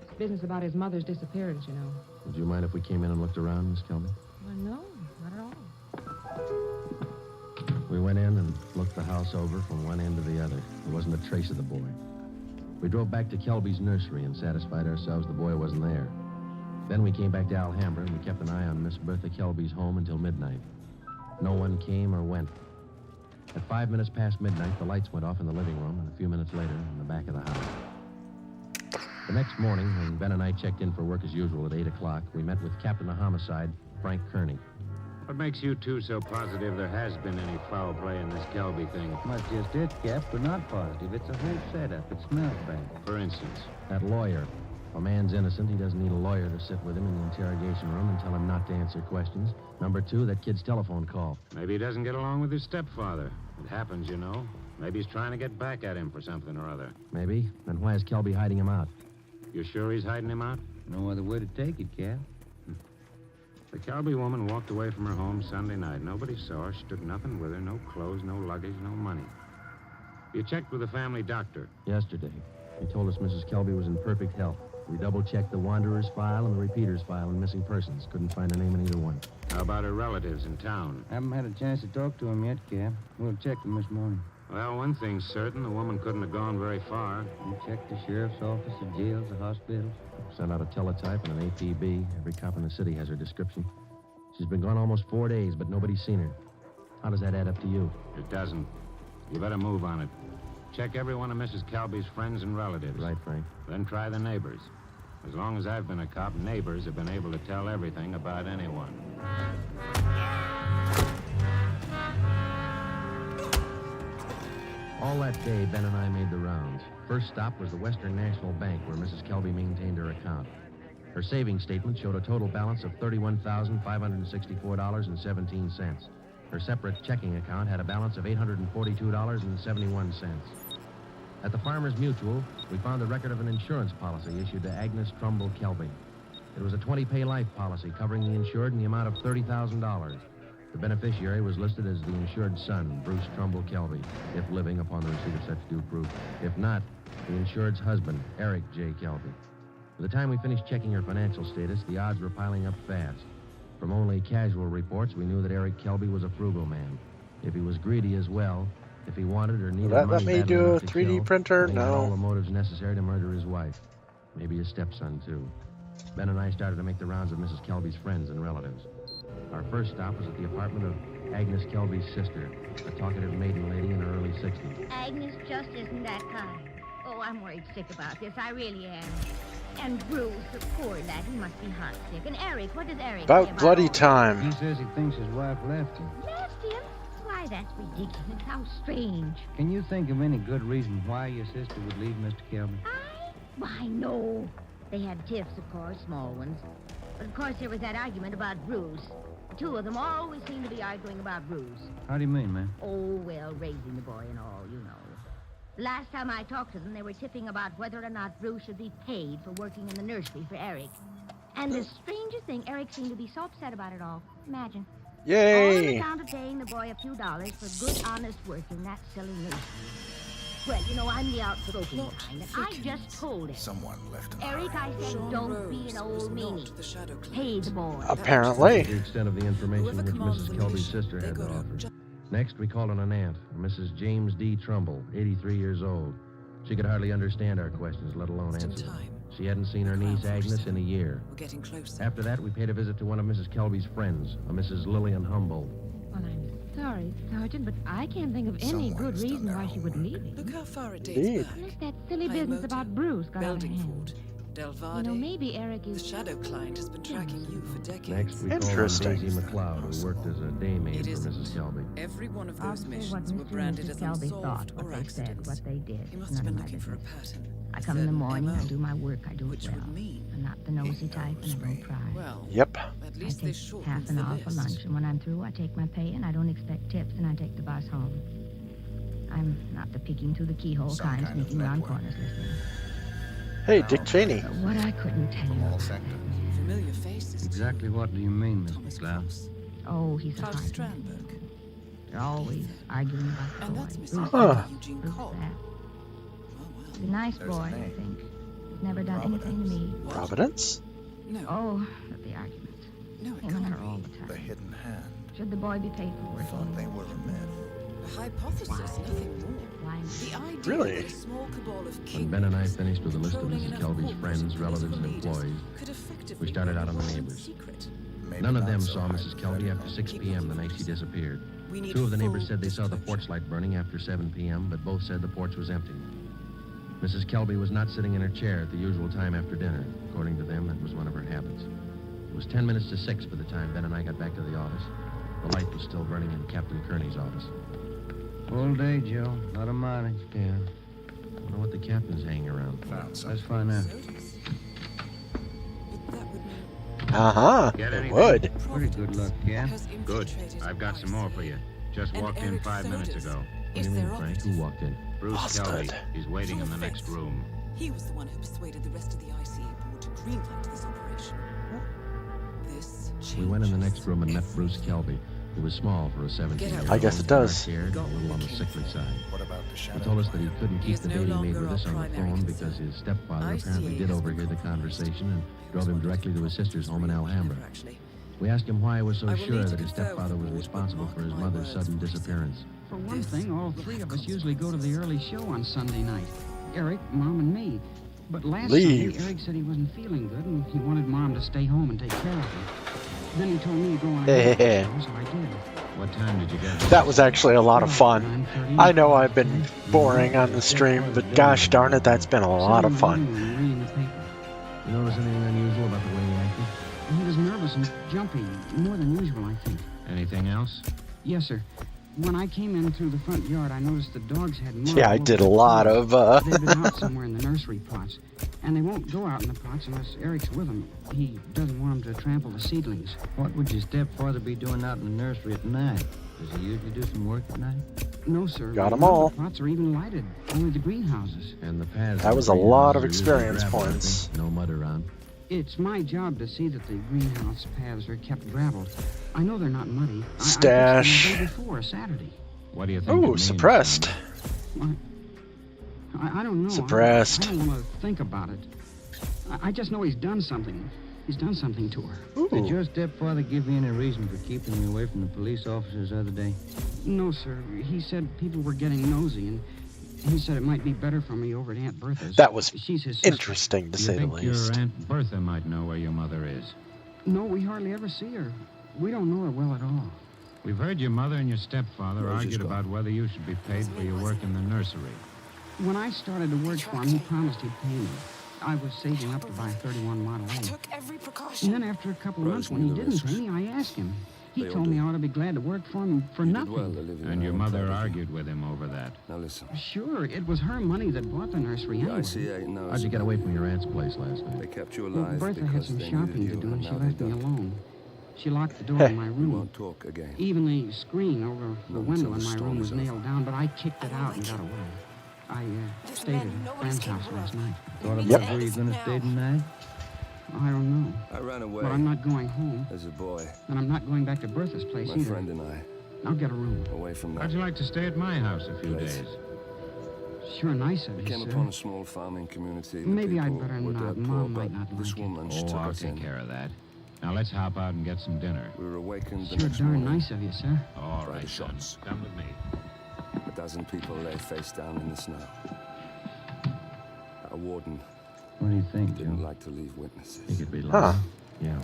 It's business about his mother's disappearance, you know. Would you mind if we came in and looked around, Miss Kelby? Well, no, not at all. We went in and looked the house over from one end to the other. There wasn't a trace of the boy. We drove back to Kelby's nursery and satisfied ourselves the boy wasn't there. Then we came back to Alhambra and we kept an eye on Miss Bertha Kelby's home until midnight. No one came or went. At 5 minutes past midnight, the lights went off in the living room, and a few minutes later, in the back of the house. The next morning, when Ben and I checked in for work as usual at 8 o'clock, we met with Captain of Homicide, Frank Kearney. What makes you two so positive there has been any foul play in this Kelby thing? That's just it, Cap. We're not positive. It's a whole setup. It smells bad. For instance, that lawyer. If a man's innocent, he doesn't need a lawyer to sit with him in the interrogation room and tell him not to answer questions. Number two, that kid's telephone call. Maybe he doesn't get along with his stepfather. It happens, you know. Maybe he's trying to get back at him for something or other. Maybe. Then why is Kelby hiding him out? You sure he's hiding him out? No other way to take it, Cap. The Kelby woman walked away from her home Sunday night. Nobody saw her. She took nothing with her. No clothes, no luggage, no money. You checked with the family doctor. Yesterday. He told us Mrs. Kelby was in perfect health. We double-checked the Wanderer's file and the Repeater's file in missing persons. Couldn't find a name in either one. How about her relatives in town? Haven't had a chance to talk to him yet, Cap. We'll check them this morning. Well, one thing's certain. The woman couldn't have gone very far. We checked the sheriff's office, the jails, the hospitals. Sent out a teletype and an APB. Every cop in the city has her description. She's been gone almost 4 days, but nobody's seen her. How does that add up to you? It doesn't. You better move on it. Check every one of Mrs. Kelby's friends and relatives. Right, Frank. Then try the neighbors. As long as I've been a cop, neighbors have been able to tell everything about anyone. All that day, Ben and I made the rounds. First stop was the Western National Bank, where Mrs. Kelby maintained her account. Her savings statement showed a total balance of $31,564.17. Her separate checking account had a balance of $842.71. At the Farmers Mutual, we found the record of an insurance policy issued to Agnes Trumbull Kelby. It was a 20-pay life policy covering the insured in the amount of $30,000. The beneficiary was listed as the insured son, Bruce Trumbull Kelby, if living upon the receipt of such due proof. If not, the insured's husband, Eric J. Kelby. By the time we finished checking her financial status, the odds were piling up fast. From only casual reports, we knew that Eric Kelby was a frugal man. If he was greedy as well, if he wanted or needed money Let me badly do a enough to 3D kill, printer? then he had all No. the motives necessary to murder his wife. Maybe his stepson, too. Ben and I started to make the rounds of Mrs. Kelby's friends and relatives. Our first stop was at the apartment of Agnes Kelby's sister, a talkative maiden lady in her early 60s. Agnes just isn't that kind. Oh, I'm worried sick about this. I really am. And Bruce, the poor lad, he must be heart sick. And Eric, what does Eric say About about bloody all time. He says he thinks his wife left him. Left him? Why, that's ridiculous. How strange. Can you think of any good reason why your sister would leave Mr. Kelby? Why, no. They had tiffs, of course, small ones. But, of course, there was that argument about Bruce. The two of them always seem to be arguing about Bruce. How do you mean, ma'am? Oh, well, raising the boy and all, you know. The last time I talked to them, they were tipping about whether or not Bruce should be paid for working in the nursery for Eric. And the strangest thing, Eric seemed to be so upset about it all. Imagine. Yay! All on account of paying the boy a few dollars for good, honest work in that silly nation. Well, you know, I'm the outspoken kind, and I just told him. Someone left an Eric, I said, don't be an old meanie. Pay the boy. Apparently. The extent of the information which Mrs. Kelby's sister had to offer. Next, we called on an aunt, Mrs. James D. Trumbull, 83 years old. She could hardly understand our questions, let alone answer them. She hadn't seen her niece Agnes in a year. We're getting closer. After that, we paid a visit to one of Mrs. Kelby's friends, a Mrs. Lillian Humboldt. Well, I'm sorry, Sergeant, but I can't think of any good reason why she would leave him. Look how far it dates back. Unless that silly business about Bruce got out of hand. Delvade. You know, maybe Eric is... The shadow client has been tracking you for decades. Next, we called on Daisy McLeod, who worked as a daymaid for Mrs. Kelby. Every one of I'll those say missions what were Mr. branded and as Mrs. Kelby unsolved thought, or what they said, accidents. what they did. He must None have of been my looking for a business. pattern. I come in the morning, MO, I do my work, I do it well. I'm not the nosy type, and I don't pry. Well, yep. At I least take half an hour for lunch, and when I'm through, I take my pay, and I don't expect tips, and I take the bus home. I'm not the peeking through the keyhole kind, sneaking around corners listening. Hey, Dick Cheney. But what I couldn't tell you. Familiar faces. Exactly what do you mean, Miss McLeod? Oh, he's a Klaus hard man. Strandberg. They're always arguing about the And boy. that's Miss Bruce Huh. Eugene Bruce Cobb. that. He's a nice boy, I think. He's never done anything to me. Providence? No. Oh, but the argument. No, it Him and can't her all be. the The time. hidden hand. Should the boy be paid for working? Thought they were a myth. A hypothesis, nothing more. The idea Really? that a small cabal of When Ben and I kingmakers finished with a list of controlling Mrs. enough Kelby's corporate friends, relatives, and political leaders employees, could effectively we started out on the run neighbors. secret. Maybe None of not them so saw Mrs. Kelby after 6 p.m. the night she disappeared. Two of the neighbors said they saw the porch light burning after 7 p.m., but both said the porch was empty. Mrs. Kelby was not sitting in her chair at the usual time after dinner. According to them, that was one of her habits. It was 10 minutes to 6 by the time Ben and I got back to the office. The light was still burning in Captain Kearney's office. Full day, Joe. Lot of mileage. Yeah. I wonder what the captain's hanging around for. Let's find out. Uh-huh. Get It anything? would. Pretty good luck, yeah. Good. I've got some more for you. Just walked in 5 minutes ago. What do you mean, Frank? Who walked in? Bruce Busted. Kelby. He's waiting in the next room. He was the one who persuaded the rest of the ICA board to greenlight this operation. This We went in the next room and met Bruce Kelby, who was small for a 17-year-old. I guess it does. Dark-haired and a little on the sickly side. What about the shadow? He told us that he couldn't He keep is the no date he made longer with our us on the primary phone concern. because his stepfather apparently ICA did has overhear the been conversation and drove him directly to his sister's home in Alhambra. Never, actually. We asked him why he was so I will sure need to that his confer stepfather with was the board, responsible but for his mark my mother's words sudden for disappearance. For one thing, all three of us usually go to the early show on Sunday night. Eric, Mom, and me. But last Leave. Sunday, Eric said he wasn't feeling good and he wanted Mom to stay home and take care of him. Then he told me to go on ahead, so I did. What time did you get? That was actually a lot of fun. I know I've been boring on the stream, but gosh darn it, that's been a lot of fun. Reading the paper. You notice anything unusual about the way he acted? He was nervous and jumpy, more than usual, I think. Anything else? Yes, sir. When I came in through the front yard, I noticed the dogs had mud. Yeah, I all did a over the lot floor. of, They've been out somewhere in the nursery pots. And they won't go out in the pots unless Eric's with them. He doesn't want them to trample the seedlings. What would your stepfather be doing out in the nursery at night? Does he usually do some work at night? No, sir. Got 'em None of all. The pots are even lighted. Only the greenhouses. And the paths. That in was the a lot of greenhouses are usually experience gravel, I points. think. No mud around. It's my job to see that the greenhouse paths are kept graveled. I know they're not muddy. I fixed them Stash. the day before, Saturday. What do you think? it Ooh, means, suppressed. I don't know. Suppressed. I don't want to think about it. I just know he's done something. He's done something to her. Did your stepfather give you any reason for keeping you away from the police officers the other day? No, sir. He said people were getting nosy, and he said it might be better for me over at Aunt Bertha's. That was She's his sister. interesting, to You say the think least. your Aunt Bertha might know where your mother is? No, we hardly ever see her. We don't know her well at all. We've heard your mother and your stepfather Roger's argued gone. about whether you should be paid for your work in the nursery. When I started to work for him, he promised he'd pay me. I was saving up to buy a 31 Model A. Took every precaution. And then after a couple of months, when he didn't pay me, I asked him. He They all told me do. I ought to be glad to work for him for nothing. And your mother argued with him over that. Now listen. Sure, it was her money that bought the nursery The anyway. ICA knows. How'd you get away from your aunt's place last night? They kept you Well, alive Bertha had because some they shopping needed to you, do, and she now left they me don't. alone. She locked the door in my We room. won't talk again. Even the screen over the Not window until in the my storm room was is over. nailed down, but I kicked it out and got away. I stayed at a friend's house last night. Thought about where you're going to stay tonight? I don't know. I ran away. But I'm not going home. As a boy. And I'm not going back to Bertha's place My either. friend and I. I'll get a room. Away from that. How'd you like to stay at my house a few days? Sure nice of We you, came sir. upon a small farming community. The Maybe I'd people better were not. dirt poor, Mom might but not this like it. woman Oh, took I'll us take in. care of that. Now let's hop out and get some dinner. We were awakened the Sure next darn morning nice of you, sir. All by right, the son. shots. Come with me. A dozen people lay face down in the snow. Our warden What do you think, didn't Joe? like to leave witnesses. He could be Huh. lost. Yeah.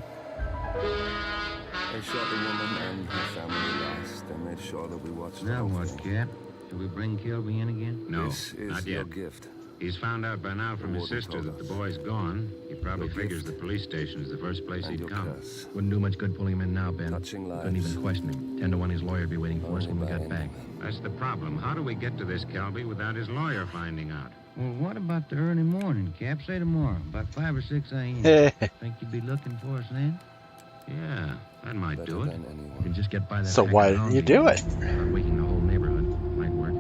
They shot the woman and her family last. They made sure that we watched the Now whole what, thing. Cap? Shall we bring Kilby in again? No, This is not your yet. gift. He's found out by now from The his warden sister told that the us. boy's gone. He probably Your figures the gift. police station is the first place And he'd your come. curse. Wouldn't do much good pulling him in now, Ben. Touching Couldn't lives. even question him. 10 to 1 his lawyer would be waiting for us when we got back. That's the problem. How do we get to this Kelby without his lawyer finding out? Well, what about the early morning, Cap? Say tomorrow, about 5 or 6 a.m. Think you'd be looking for us then? Yeah, that might Better do it. than anyone. You can just get by that. So pack why of didn't you hounds do and it? start waking the whole neighborhood. Might work.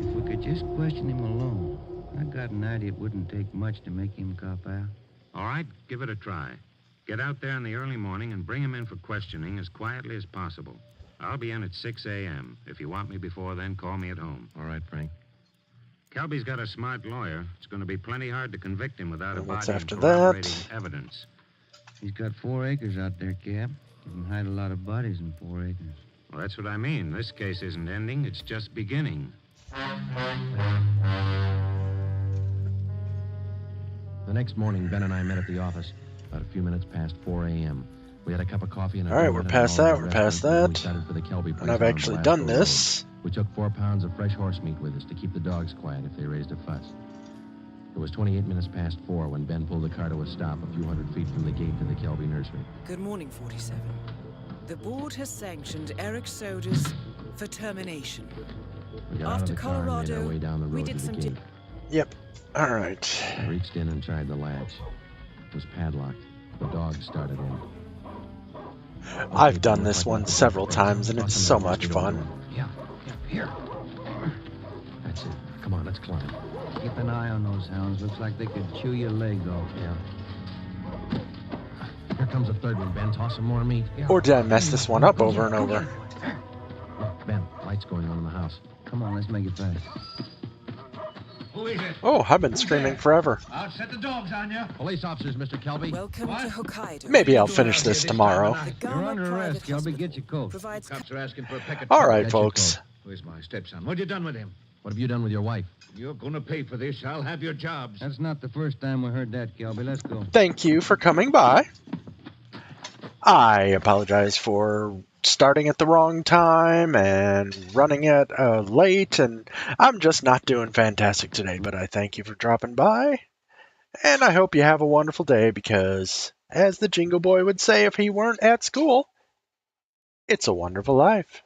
If we could just question him alone. I got an idea it wouldn't take much to make him cop out. All right, give it a try. Get out there in the early morning and bring him in for questioning as quietly as possible. I'll be in at 6 a.m. If you want me before then, call me at home. All right, Frank. Kelby's got a smart lawyer. It's going to be plenty hard to convict him without a And what's body and after corroborating that? evidence. He's got 4 acres out there, Cap. You can hide a lot of bodies in 4 acres. Well, that's what I mean. This case isn't ending. It's just beginning. The next morning, Ben and I met at the office about a few minutes past 4 a.m. We had a cup of coffee and a All right, donut we're and past all that, the we're rest past before we that. started for the Kelby place And I've on actually Velasco done Road. this. We took 4 pounds of fresh horse meat with us to keep the dogs quiet if they raised a fuss. It was 28 minutes past 4 when Ben pulled the car to a stop a few hundred feet from the gate to the Kelby nursery. Good morning, 47. The board has sanctioned Eric Soda's for termination. We got out After of the car and made our Colorado, way down the we road did to the some gate. Yep. All right. I reached in and tried the latch. It was padlocked. The dogs started in. I've done this one several times, and it's so much fun. Yeah, here. That's it. Come on, let's climb. Keep an eye on those hounds. Looks like they could chew your leg off. Yeah. Here comes a third one, Ben. Toss some more meat. Or did I mess this one up over and over? Look, Ben, lights going on in the house. Come on, let's make it fast. Who is it? Oh, I've been screaming forever. I'll set the dogs on you. Police officers, Mr. Kelby. Welcome to Hokkaido. Maybe I'll finish this tomorrow. You're under arrest, Kelby. Get your coat. Provides Cops are asking for a picket. All right, Get your folks. coat. Where's my stepson? What you done with him? What have you done with your wife? You're going to pay for this. I'll have your jobs. That's not the first time we heard that, Kelby. Let's go. Thank you for coming by. I apologize for starting at the wrong time and running it late, and I'm just not doing fantastic today, but I thank you for dropping by, and I hope you have a wonderful day because, as the Jingle Boy would say if he weren't at school, it's a wonderful life.